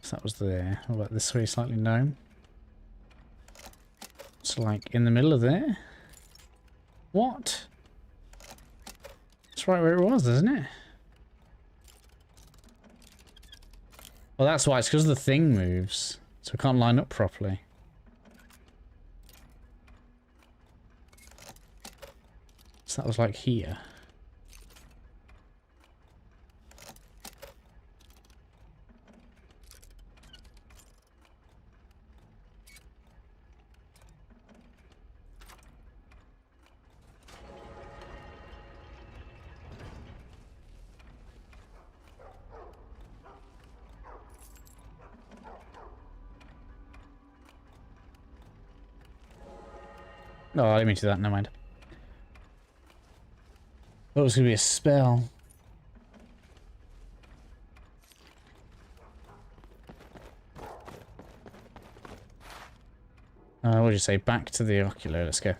So that was there. What about this way? Slightly gnome. So like in the middle of there? What? It's right where it was, isn't it? Well, that's why. It's because the thing moves. So we can't line up properly. So that was like here. Oh, I didn't mean to do that, never mind. Thought it was going to be a spell. What did you say? Back to the ocular, let's go.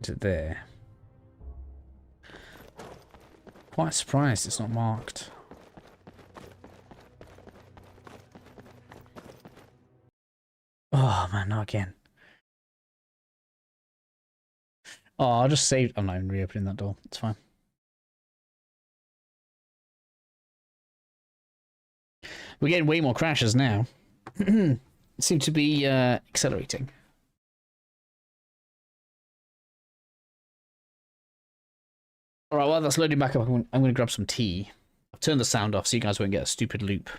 Is it there? Quite surprised it's not marked. Oh man, not again. Oh, I'll just save. I'm not even reopening that door. It's fine. We're getting way more crashes now. Seem to be accelerating. Alright, while that's loading back up, I'm going to grab some tea. I've turned the sound off so you guys won't get a stupid loop.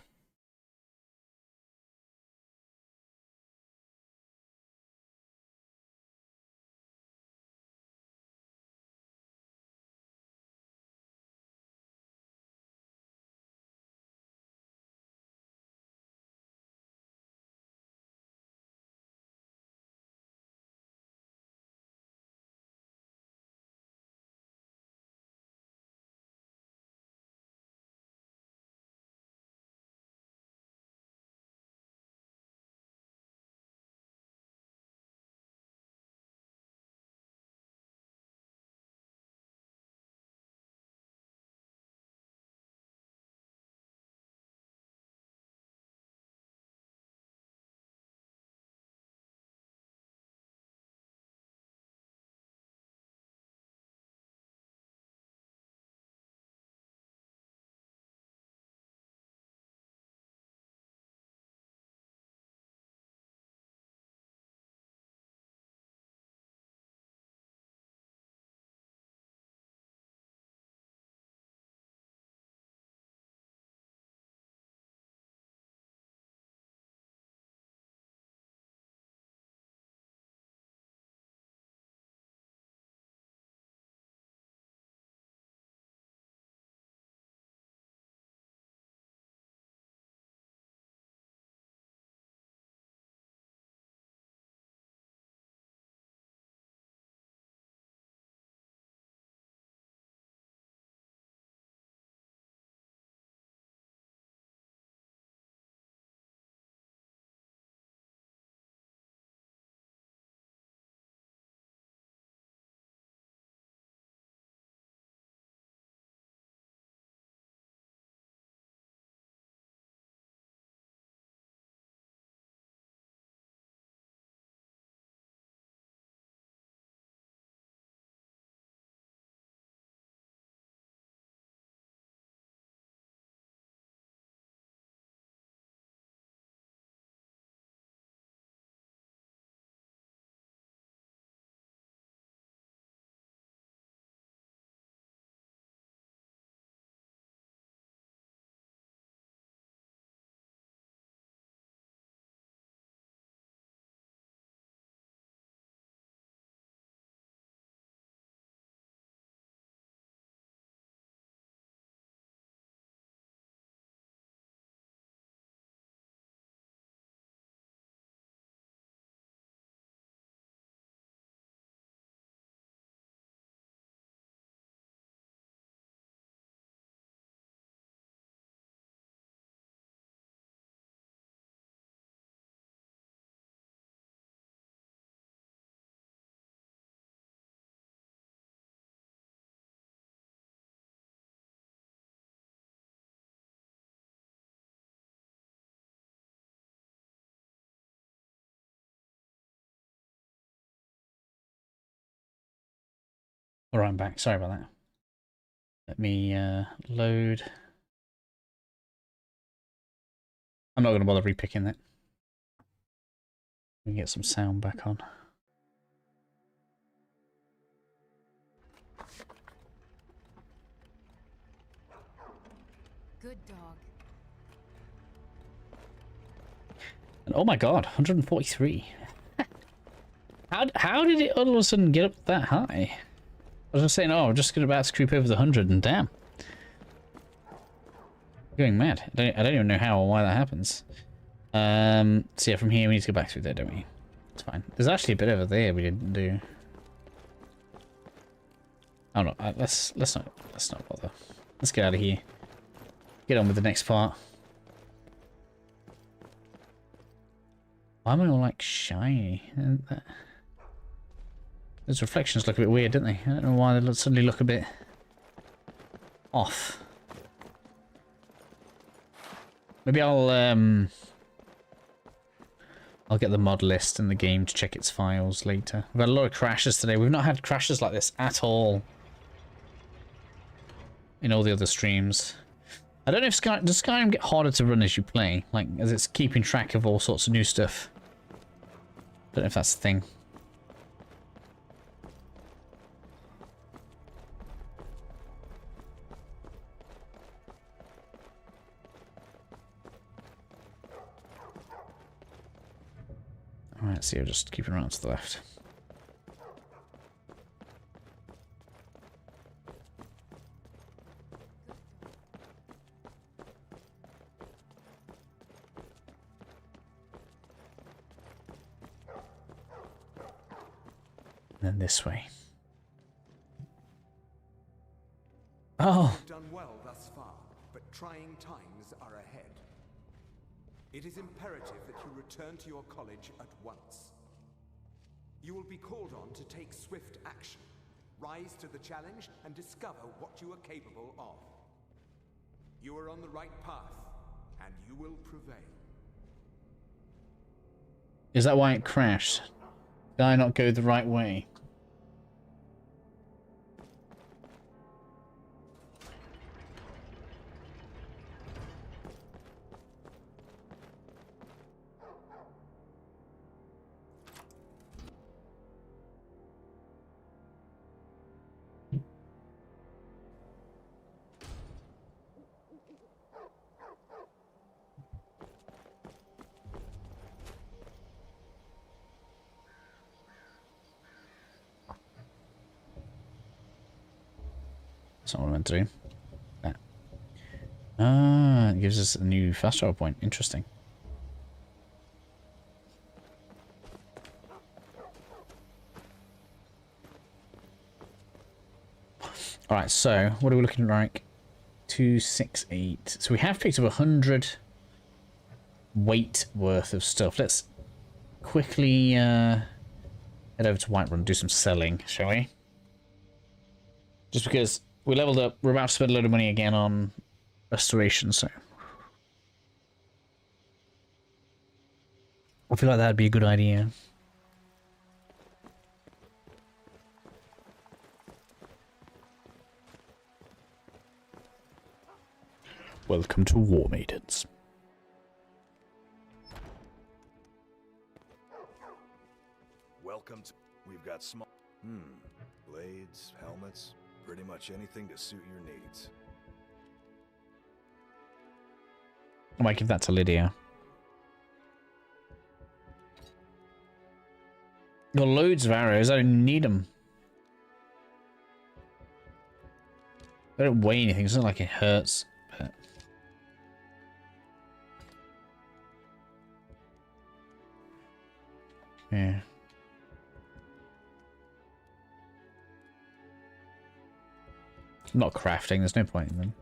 Alright, I'm back. Sorry about that. Let me load. I'm not going to bother repicking that. We can get some sound back on. Good dog. And oh my god, 143. How did it all of a sudden get up that high? I was just saying, oh, I'm just about to creep over the 100 and damn. Going mad. I don't even know how or why that happens. So yeah, from here we need to go back through there, don't we? It's fine. There's actually a bit over there we didn't do. Oh no, let's not bother. Let's get out of here. Get on with the next part. Why am I all like shiny? Those reflections look a bit weird, don't they? I don't know why they suddenly look a bit off. Maybe I'll get the mod list in the game to check its files later. We've had a lot of crashes today. We've not had crashes like this at all in all the other streams. I don't know if does Skyrim get harder to run as you play, like as it's keeping track of all sorts of new stuff. Don't know if that's the thing. Alright, so you're just keeping around to the left. And then this way. Oh! You've done well thus far, but trying times are ahead. It is imperative that you return to your college at once. You will be called on to take swift action, rise to the challenge, and discover what you are capable of. You are on the right path, and you will prevail. Is that why it crashed? Did I not go the right way? That's not what I meant to do. That. Ah, it gives us a new fast travel point. Interesting. Alright, so what are we looking like? 268. So we have picked up 100 weight worth of stuff. Let's quickly head over to Whiterun and do some selling, shall we? Just because we leveled up, we're about to spend a load of money again on restoration, so I feel like that'd be a good idea. Welcome to War Maidens. Welcome to... We've got small... blades, helmets, pretty much anything to suit your needs. I might give that to Lydia. Got loads of arrows, I don't need them. They don't weigh anything, it's not like it hurts. But... yeah. Not crafting, there's no point in them.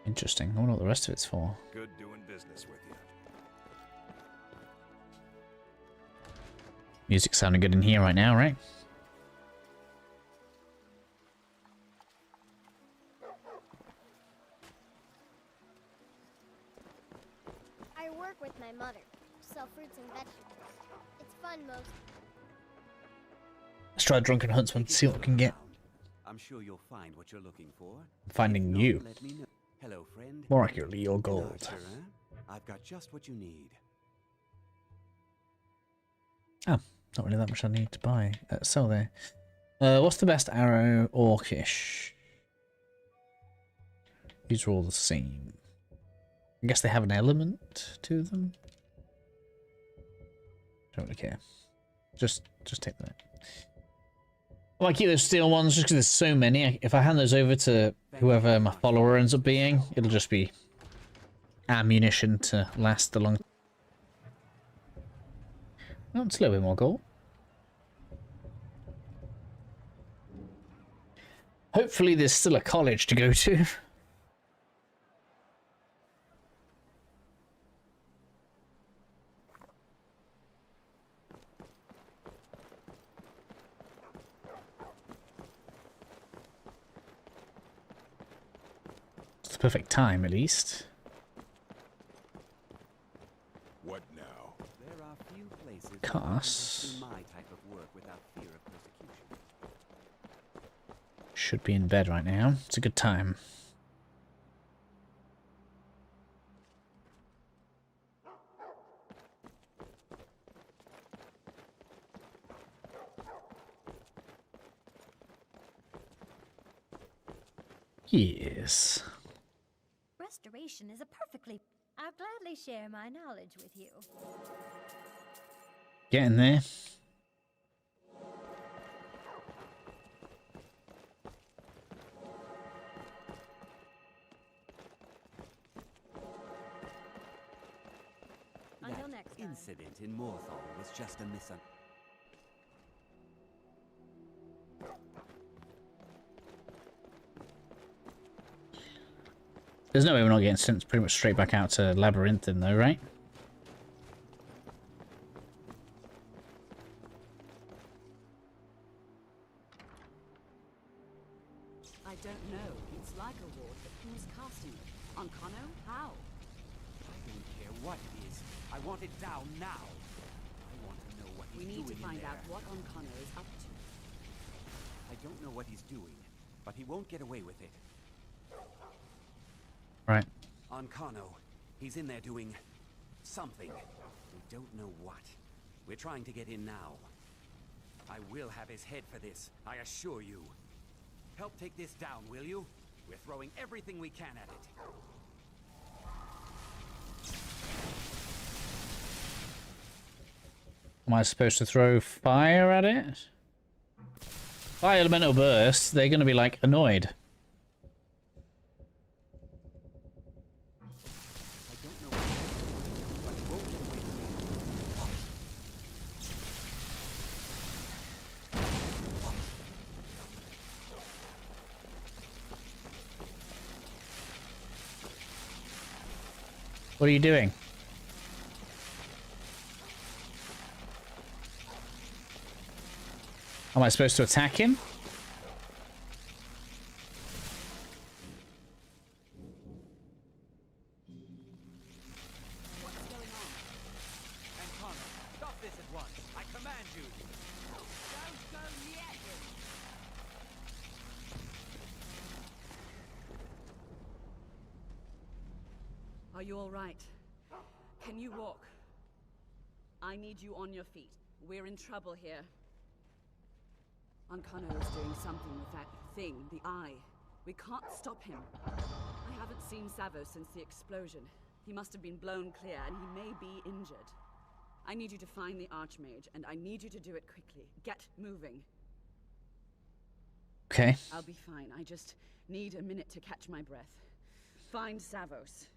Interesting. I wonder what the rest of it's for. Good doing business with you. Music's sounding good in here right now, right? I work with my mother. Sell fruits and vegetables. It's fun most. Let's try Drunken Huntsman to see what we can get. I'm sure you'll find what you're looking for. Finding you. Let me know. Hello, friend. More accurately, your gold. Archer, huh? I've got just what you need. Oh, not really that much I need to buy. Sell there. What's the best arrow? Orcish. These are all the same. I guess they have an element to them. Don't really care. Just take that. I might keep those steel ones just because there's so many. If I hand those over to whoever my follower ends up being, it'll just be ammunition to last a long time. Oh, it's a little bit more gold. Hopefully there's still a college to go to. It's the perfect time, at least. What now? There are few places Cast. do my type of work without fear of persecution. Should be in bed right now. It's a good time. Yes. Restoration is a perfectly... I'll gladly share my knowledge with you. Getting there. Until next time. Incident in Morthal was just a misunderstanding. There's no way we're not getting sent pretty much straight back out to Labyrinthine though, right? I don't know. It's like a ward, but who's casting it? On Conno? How? I don't care what it is. I want it down now. I want to know what he's We doing need to find in there. out what Conno is up to. I don't know what he's doing, but he won't get away with it. Right. On Kano, he's in there doing something. We don't know what. We're trying to get in now. I will have his head for this, I assure you. Help take this down, will you? We're throwing everything we can at it. Am I supposed to throw fire at it? Fire elemental burst, they're going to be like annoyed. What are you doing? Am I supposed to attack him? What's going on? Ancona, stop this at once. I command you. Don't go near him. Are you all right? Can you walk? I need you on your feet. We're in trouble here. Ancano is doing something with that thing, the eye. We can't stop him. I haven't seen Savo since the explosion. He must have been blown clear, and he may be injured. I need you to find the Archmage, and I need you to do it quickly. Get moving. Okay. I'll be fine. I just need a minute to catch my breath. Find Savos.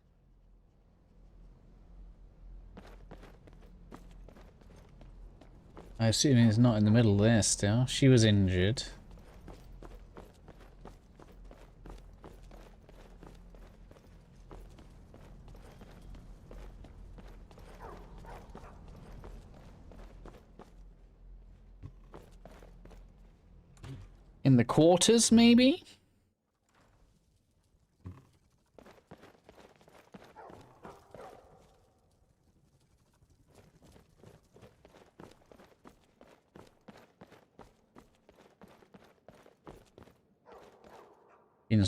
I assume he's not in the middle there still. She was injured. In the quarters, maybe?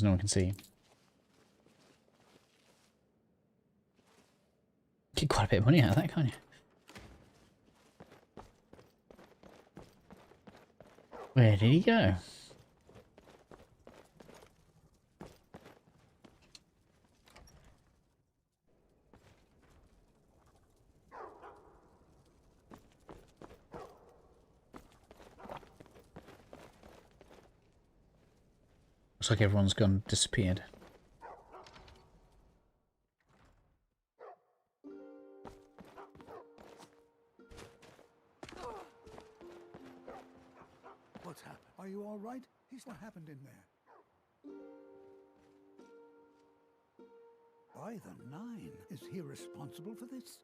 No one can see. Get quite a bit of money out of that, can't you? Where did he go? Looks like everyone's gone disappeared. What's happened? Are you all right? He's what happened in there. By the nine, is he responsible for this?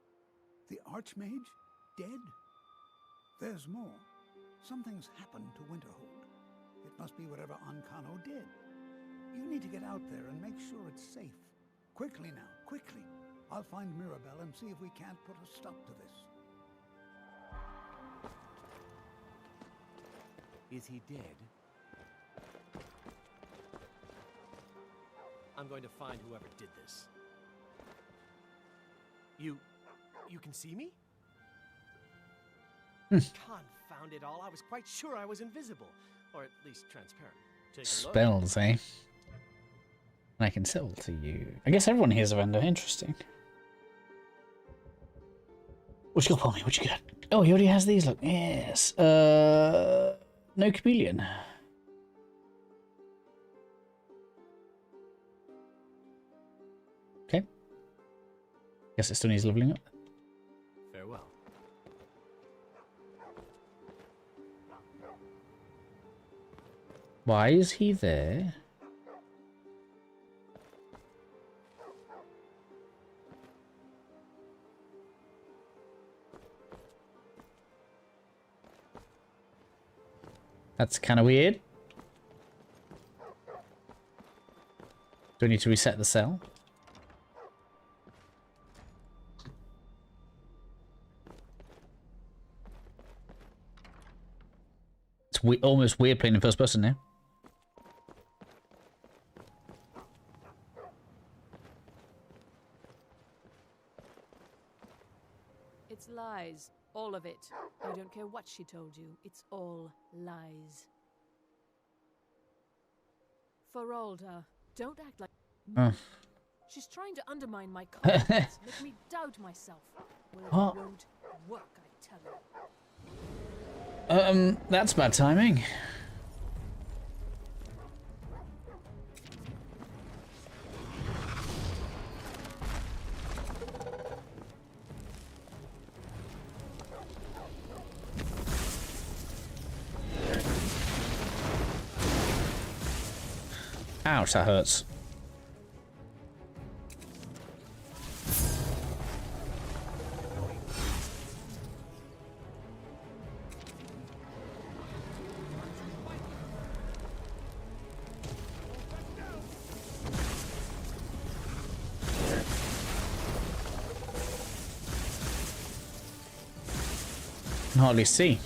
The Archmage dead? There's more. Something's happened to Winterhold. It must be whatever Ancano did. You need to get out there and make sure it's safe. Quickly now, quickly. I'll find Mirabelle and see if we can't put a stop to this. Is he dead? I'm going to find whoever did this. You can see me? Confound it all, I was quite sure I was invisible. Or at least transparent. Take a look. Spells, eh? I can sell to you. I guess everyone here's a vendor. Interesting. What you got for me? What you got? Oh, he already has these. Look, yes. No chameleon. Okay. Guess it still needs leveling up. Farewell. Why is he there? That's kind of weird. Do I need to reset the cell? It's almost weird playing in first person now. It's lies. All of it. I don't care what she told you. It's all lies. Feralda, don't act like... She's trying to undermine my confidence, make me doubt myself. Well, it won't work, I tell you. That's bad timing. Ouch, that hurts. Can hardly see.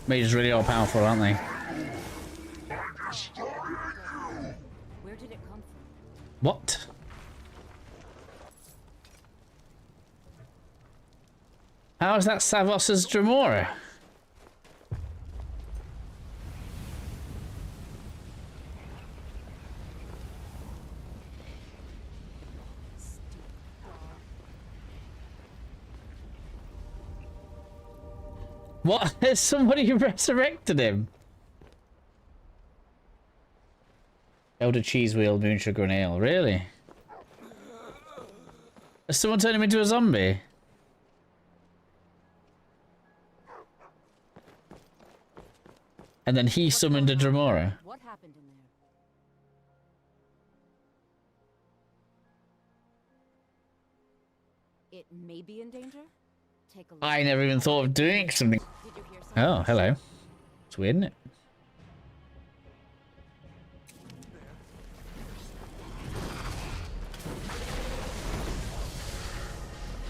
Mages really are powerful, aren't they? Where did it come from? What? How is that Savos's Dremora? What? Has somebody resurrected him? Elder cheese wheel, moon sugar and ale. Really? Has someone turned him into a zombie? And then he summoned a Dremora. What happened in there? It may be in danger? Take a look. I never even thought of doing something. Did you hear something? Oh, hello. It's weird, isn't it?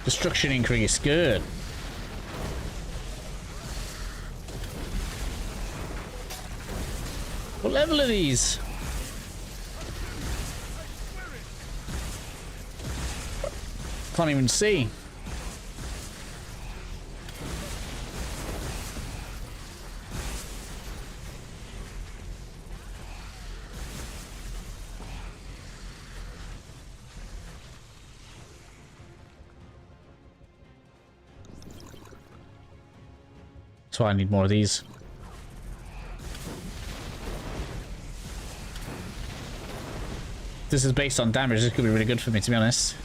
Destruction increase, good. What level are these? Can't even see. That's why I need more of these. this is based on damage, this could be really good for me, to be honest.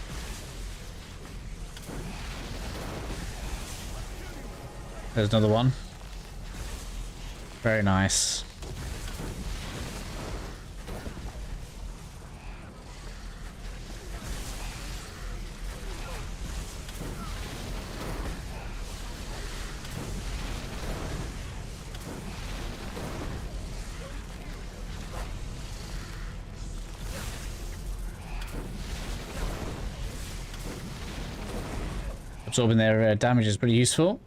There's another one. Very nice. Absorbing their damage is pretty useful.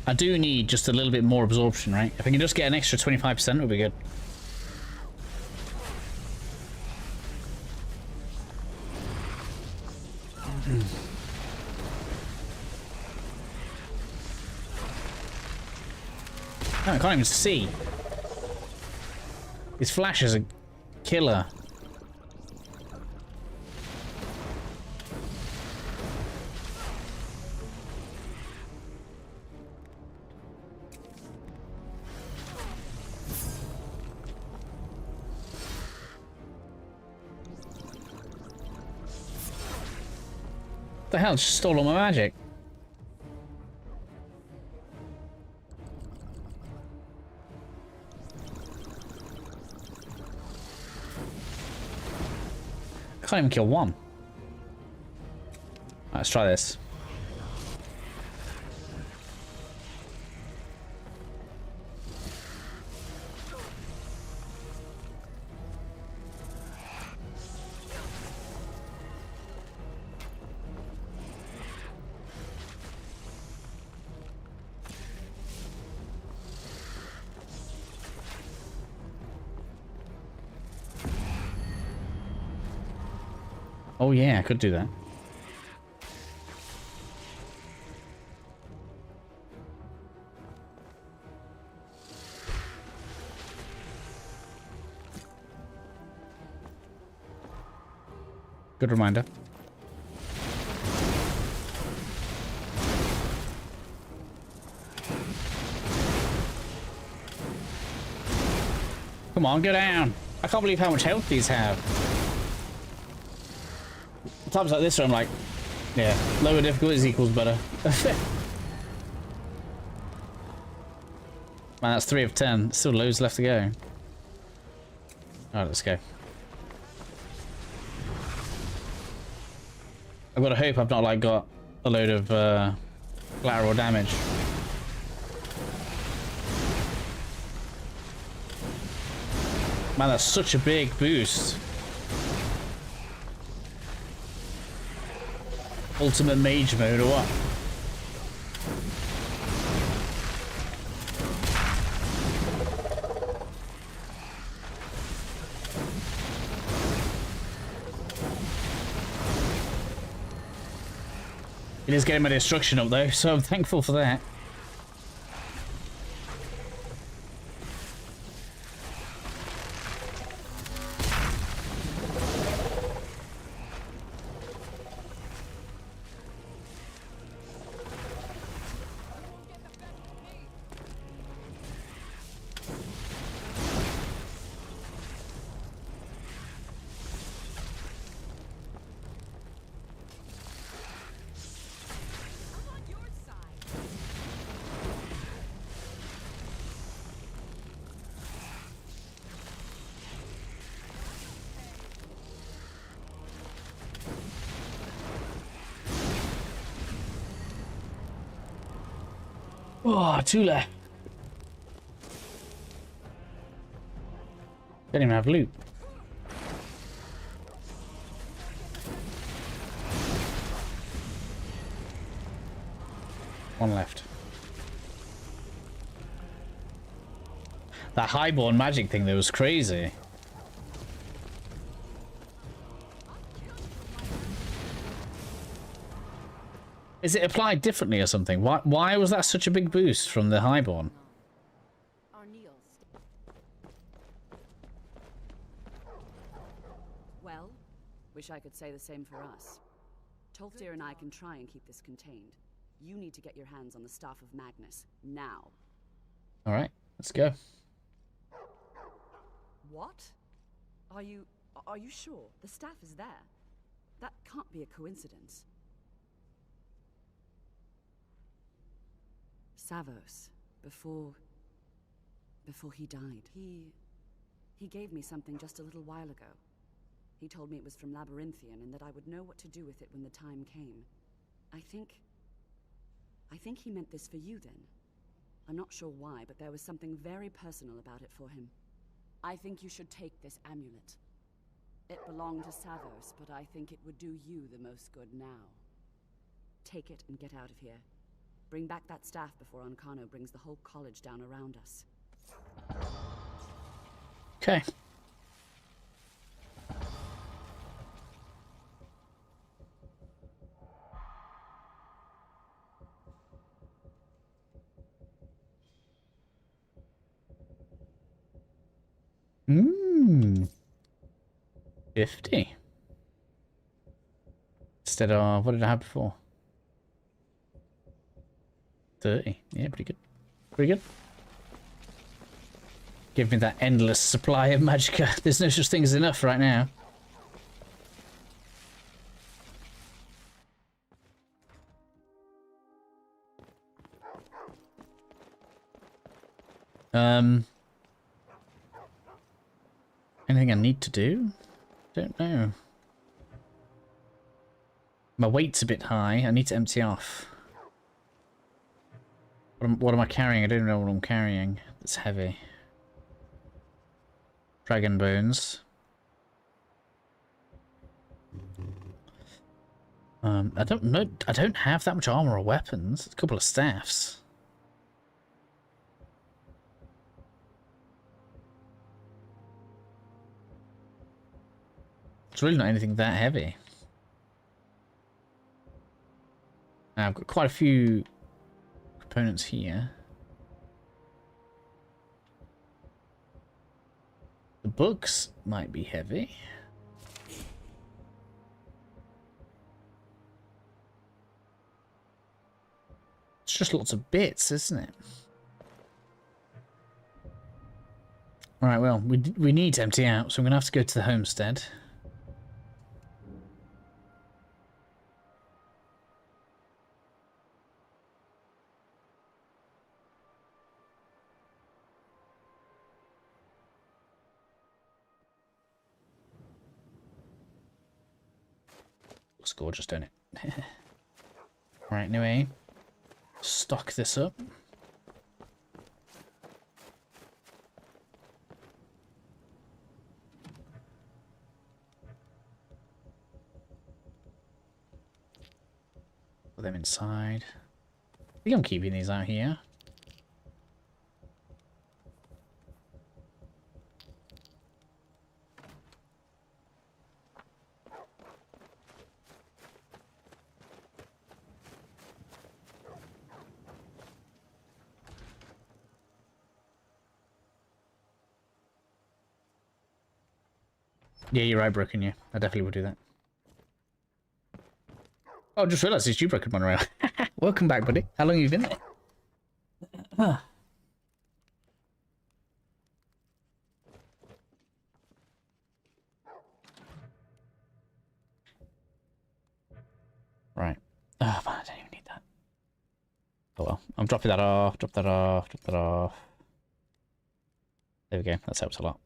I do need just a little bit more absorption, right? If I can just get an extra 25%, it'll be good. No, I can't even see. His flash is a killer. What the hell? Just stole all my magic. I can't even kill one. Let's try this. Oh yeah, I could do that. Good reminder. Come on, go down. I can't believe how much health these have. Times like this where I'm like, yeah, lower difficulties equals better. Man, that's 3 of 10. Still loads left to go. Alright, let's go. I've got to hope I've not like got a load of collateral damage. Man, that's such a big boost. Ultimate mage mode or what? It is getting my destruction up though, so I'm thankful for that. Oh, 2 left. Don't even have loot. One left. That highborn magic thing that was crazy. Is it applied differently or something? Why was that such a big boost from the highborn? Well, wish I could say the same for us. Tolfdir and I can try and keep this contained. You need to get your hands on the Staff of Magnus, now. Alright, let's go. What? Are you sure? The staff is there. That can't be a coincidence. Savos, before he died, he gave me something just a little while ago. He told me it was from Labyrinthian and that I would know what to do with it when the time came. I think he meant this for you then. I'm not sure why, but there was something very personal about it for him. I think you should take this amulet. It belonged to Savos, but I think it would do you the most good now. Take it and get out of here. Bring back that staff before Ancano brings the whole college down around us. Okay. Mmm. 50. Instead of, what did I have before? 30. Yeah, pretty good. Pretty good. Give me that endless supply of magicka. There's no such thing as enough right now. Anything I need to do? Don't know. My weight's a bit high. I need to empty off. What am I carrying? I don't know what I'm carrying. It's heavy. Dragon bones. I don't know. I don't have that much armor or weapons. A couple of staffs. It's really not anything that heavy. Now, I've got quite a few components here. The books might be heavy. It's just lots of bits, isn't it? Alright, well, we need to empty out, so I'm going to have to go to the homestead. Looks gorgeous, don't it? Right, anyway, stock this up. Put them inside. I think I'm keeping these out here. Yeah, you're right, Broken, yeah. I definitely would do that. Oh, I just realised it's you, Broken Monorail. Welcome back, buddy. How long have you been there? Right. Oh, man, I don't even need that. Oh, well. I'm dropping that off, drop that off, drop that off. There we go. That helps a lot.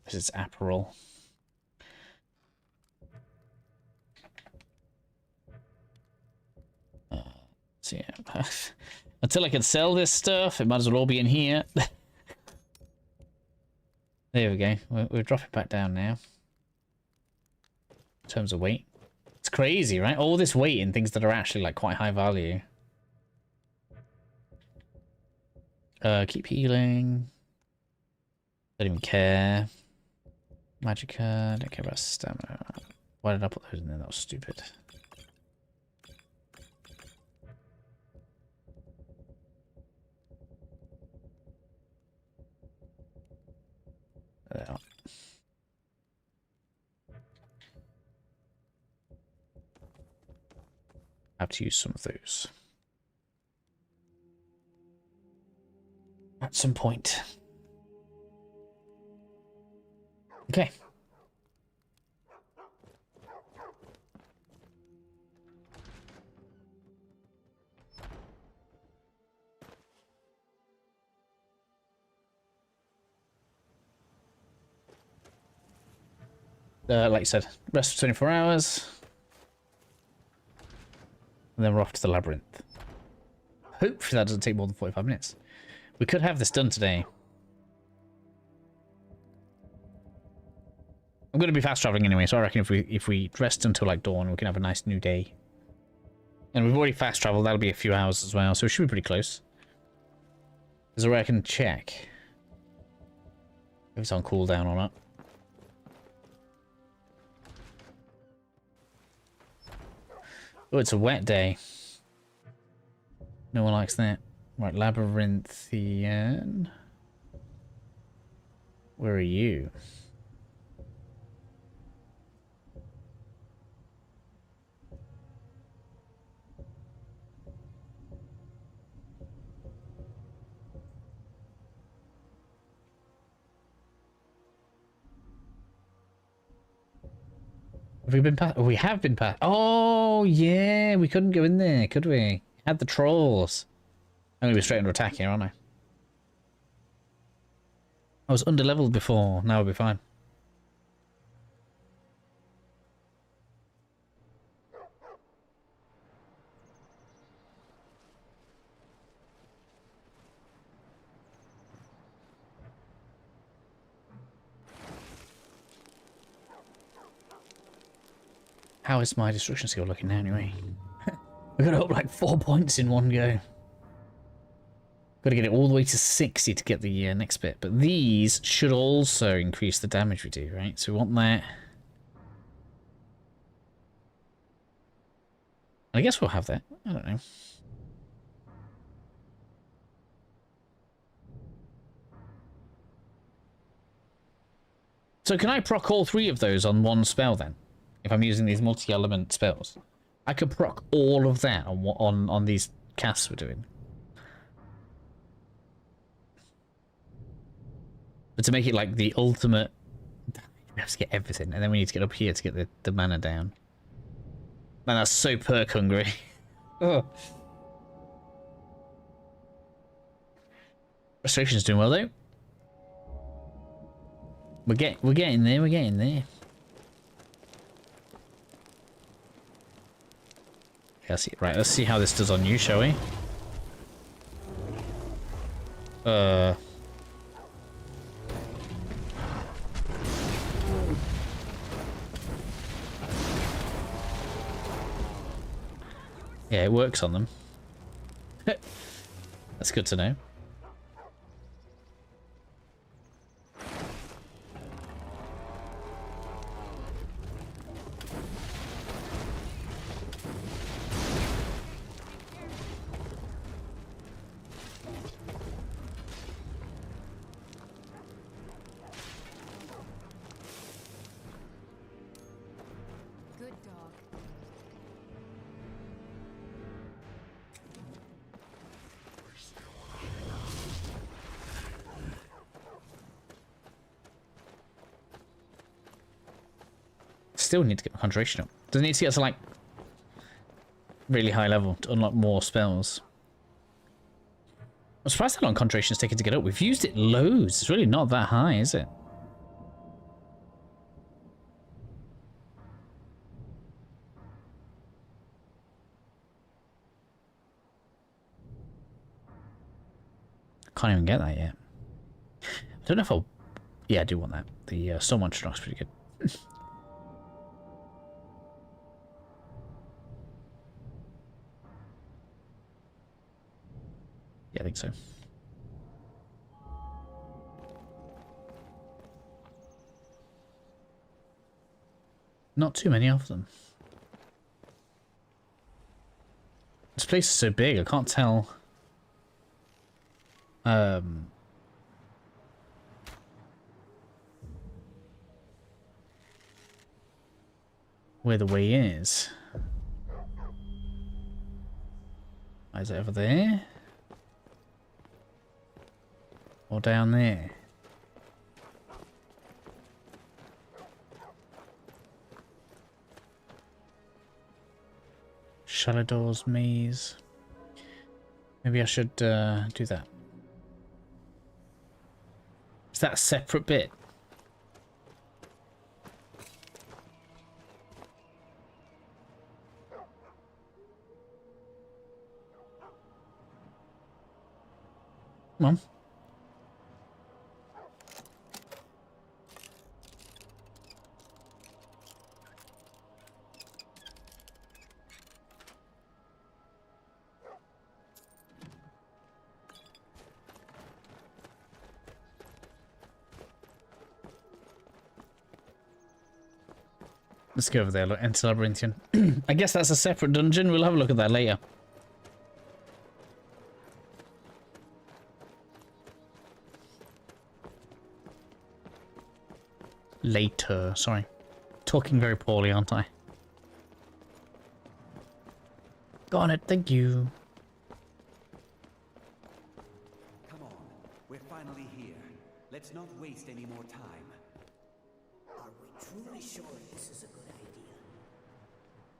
This is apparel. So yeah, until I can sell this stuff, it might as well all be in here. There we go. We'll drop it back down now. In terms of weight. It's crazy, right? All this weight in things that are actually like quite high value. Keep healing. Don't even care. Magicka, don't care about stamina. Why did I put those in there? That was stupid. There. Have to use some of those at some point. Okay. Like I said, rest for 24 hours. And then we're off to the labyrinth. Hopefully that doesn't take more than 45 minutes. We could have this done today. I'm going to be fast traveling anyway, so I reckon if we rest until like dawn, we can have a nice new day. And we've already fast traveled, that'll be a few hours as well, so it should be pretty close. Is there a way I can check if it's on cooldown or not? Oh, it's a wet day. No one likes that. Right, Labyrinthian. Where are you? Have we been past? Oh, we have been past. Oh, yeah. We couldn't go in there, could we? Had the trolls. I'm going to be straight under attack here, aren't I? I was underleveled before. Now we'll be fine. How is my destruction skill looking now, anyway? We got up like 4 points in one go. Got to get it all the way to 60 to get the next bit. But these should also increase the damage we do, right? So we want that. I guess we'll have that. I don't know. So can I proc all three of those on one spell then? If I'm using these multi-element spells, I could proc all of that on these casts we're doing. But to make it like the ultimate, we have to get everything, and then we need to get up here to get the mana down. Man, that's so perk hungry. Oh. Restoration's doing well though. We're getting there. We're getting there. Right, let's see how this does on you, shall we? Yeah, it works on them. That's good to know. Still need to get my Conjuration up. Does it need to get to like really high level to unlock more spells? I'm surprised how long Conjuration is taking to get up. We've used it loads. It's really not that high, is it? Can't even get that yet. I don't know if I'll... Yeah, I do want that. The Storm Monster looks pretty good. Yeah, I think so. Not too many of them. This place is so big, I can't tell. Where the way is. Is it over there? Or down there? Shalador's maze. Maybe I should do that. Is that a separate bit? Come on. Let's go over there, look, enter Labyrinthian. I guess that's a separate dungeon. We'll have a look at that later. Later, sorry. Talking very poorly, aren't I? Go on it, thank you. Come on, we're finally here. Let's not waste any more time. Are we truly sure this is a good idea?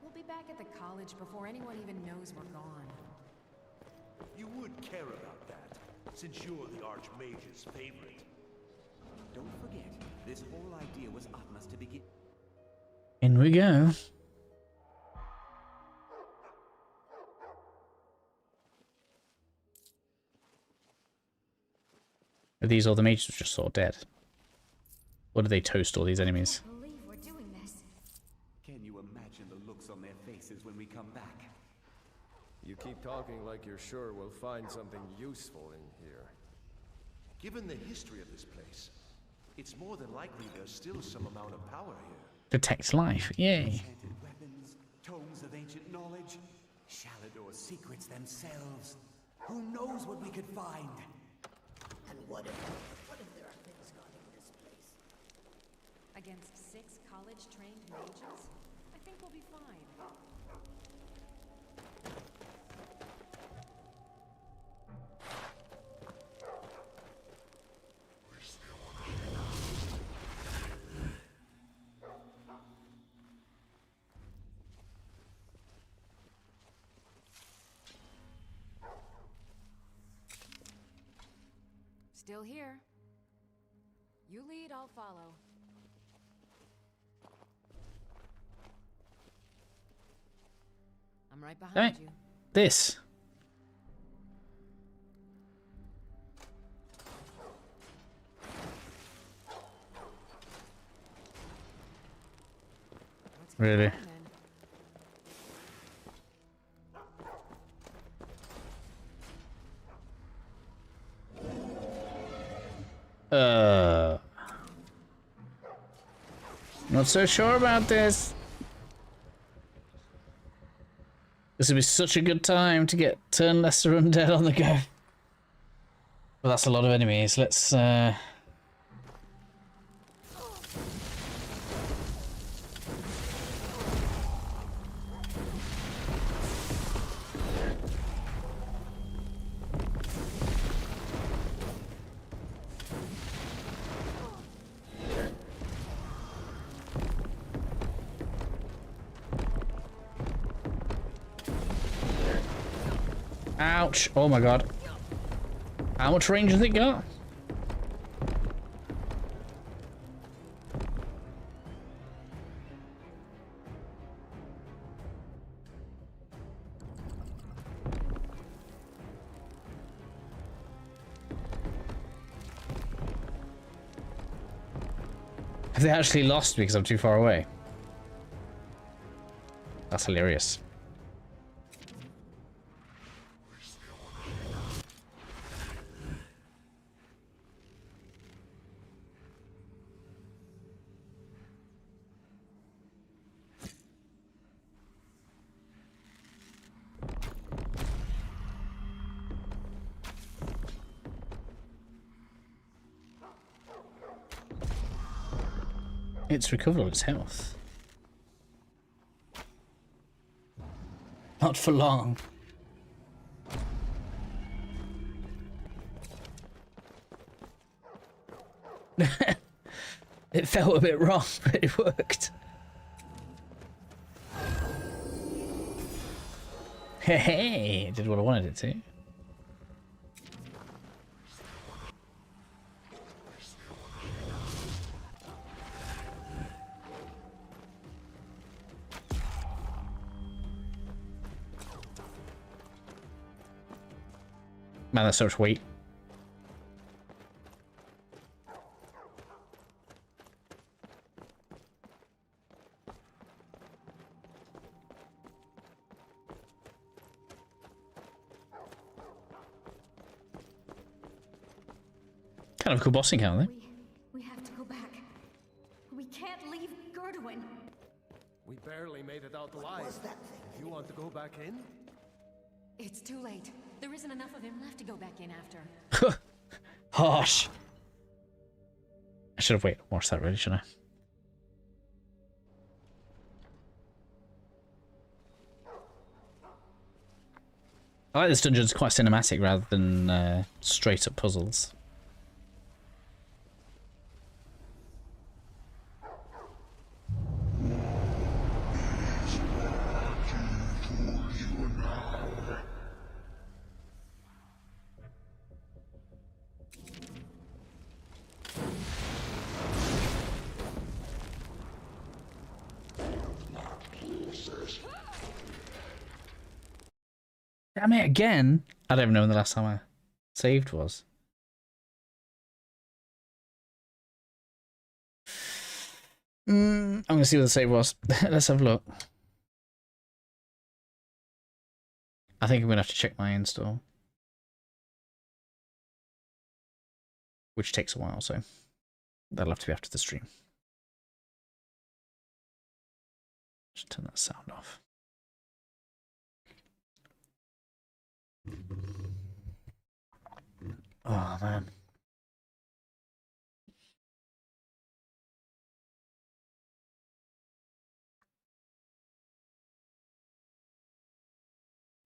We'll be back at the college before anyone even knows we're gone. You would care about that, since you're the Archmage's favorite. Don't forget, this whole idea was Atma's to begin. In we go. Are these all the mages just saw dead? Or do they toast all these enemies? I believe we're doing this. Can you imagine the looks on their faces when we come back? You keep talking like you're sure we'll find something useful in here. Given the history of this place, it's more than likely there's still some amount of power here. Protects life, yay. Enchanted weapons, tomes of ancient knowledge, Shalador's secrets themselves. Who knows what we could find? And what if there are things guarding this place? Against 6 college-trained mages? I think we'll be fine. Still here. You lead, I'll follow. I'm right behind you. This. Really? Not so sure about this. This would be such a good time to get turn lesser undead on the go. Well, that's a lot of enemies. Let's ouch. Oh my god. How much range has it got? Have they actually lost me because I'm too far away? That's hilarious. It's recovered all its health. Not for long. It felt a bit wrong, but it worked. Hey, did what I wanted it to. Man, that's so much weight. Kind of a cool boss encounter, though. We have to go back. We can't leave Gerduin. We barely made it out alive. You want to go back in? It's too late. There isn't enough of him left to go back in after. Harsh. I should have waited and watched that, really, shouldn't I? I like this dungeon. It's quite cinematic rather than straight up puzzles. Damn it again! I don't even know when the last time I saved was. I'm gonna see what the save was. Let's have a look. I think I'm gonna have to check my install. Which takes a while, so that'll have to be after the stream. Just turn that sound off. Oh man.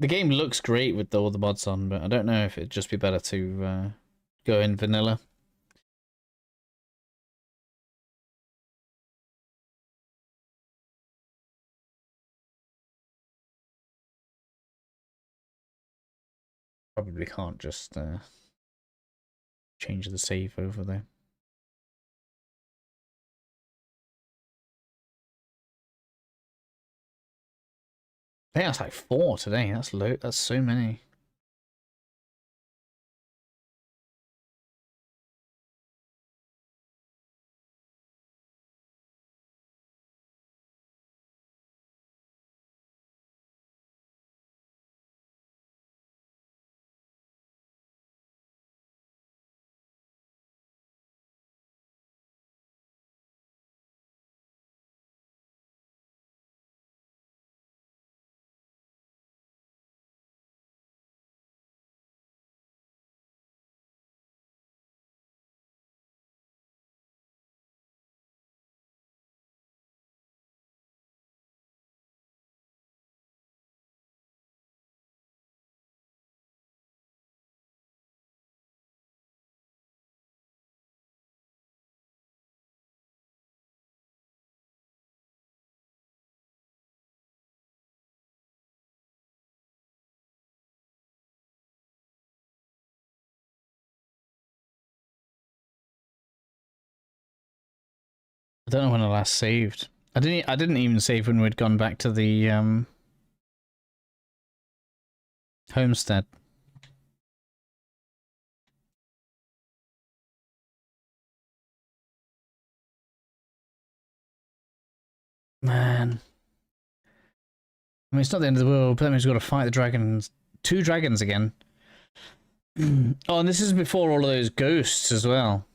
The game looks great with all the mods on, but I don't know if it'd just be better to go in vanilla. Probably can't just change the save over there. I think that's like 4 today. That's low. That's so many. I don't know when I last saved. I didn't even save when we'd gone back to the homestead. Man. I mean, it's not the end of the world, but that means we've got to fight the dragons. 2 dragons again. Oh, and this is before all of those ghosts as well.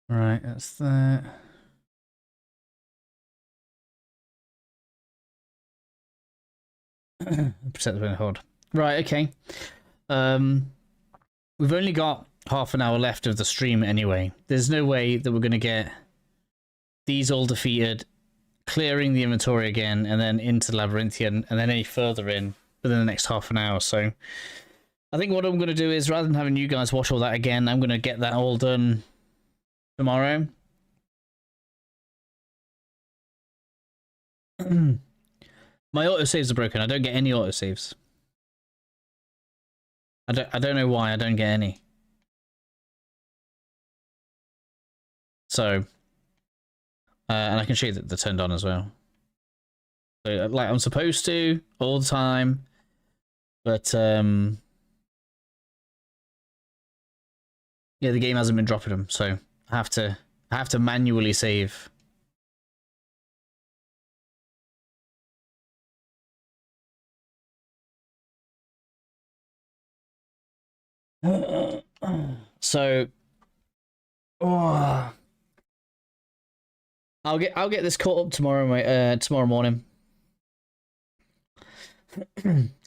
Right, that's that. Protect the hold. Right, okay. We've only got half an hour left of the stream anyway. There's no way that we're going to get these all defeated, clearing the inventory again, and then into Labyrinthian, and then any further in within the next half an hour. So I think what I'm going to do is, rather than having you guys watch all that again, I'm going to get that all done tomorrow. My autosaves are broken. I don't get any autosaves. I don't know why I don't get any. So, and I can show you that they're turned on as well. So, like I'm supposed to all the time, but yeah, the game hasn't been dropping them, so I have to manually save. So, oh, I'll get this caught up tomorrow morning.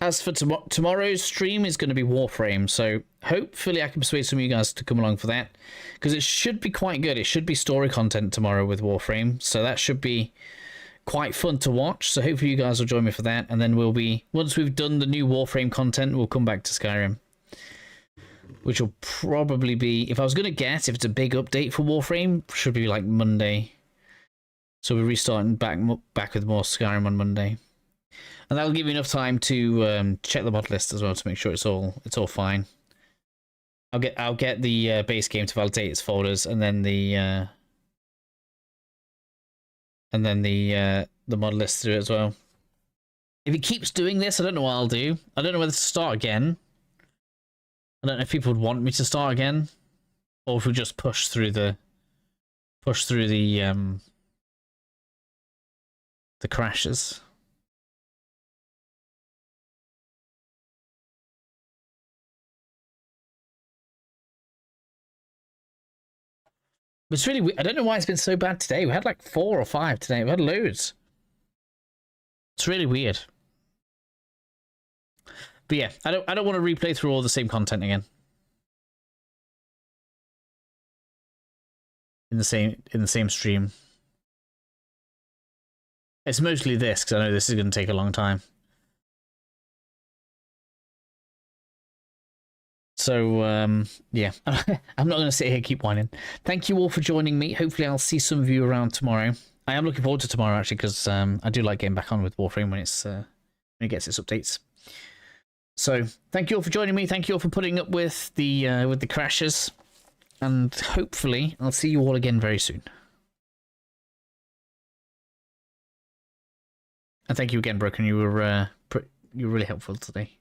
As for tomorrow's stream is going to be Warframe, so hopefully I can persuade some of you guys to come along for that, because it should be quite good. It should be story content tomorrow with Warframe, so that should be quite fun to watch. So hopefully you guys will join me for that, and then once we've done the new Warframe content, we'll come back to Skyrim, which will probably be, if I was going to guess, if it's a big update for Warframe, should be like Monday. So we're restarting back with more Skyrim on Monday. And that'll give you enough time to check the mod list as well to make sure it's all fine. I'll get the base game to validate its folders, and then the mod list through it as well. If it keeps doing this, I don't know what I'll do. I don't know whether to start again. I don't know if people would want me to start again, or if we just push through the crashes. But it's really weird. I don't know why it's been so bad today. We had like 4 or 5 today. We had loads. It's really weird. But yeah, I don't want to replay through all the same content again. In the same stream. It's mostly this, because I know this is going to take a long time. So, yeah, I'm not going to sit here and keep whining. Thank you all for joining me. Hopefully I'll see some of you around tomorrow. I am looking forward to tomorrow, actually, because I do like getting back on with Warframe when it gets its updates. So, thank you all for joining me. Thank you all for putting up with the crashes. And hopefully I'll see you all again very soon. And thank you again, Broken. You were really helpful today.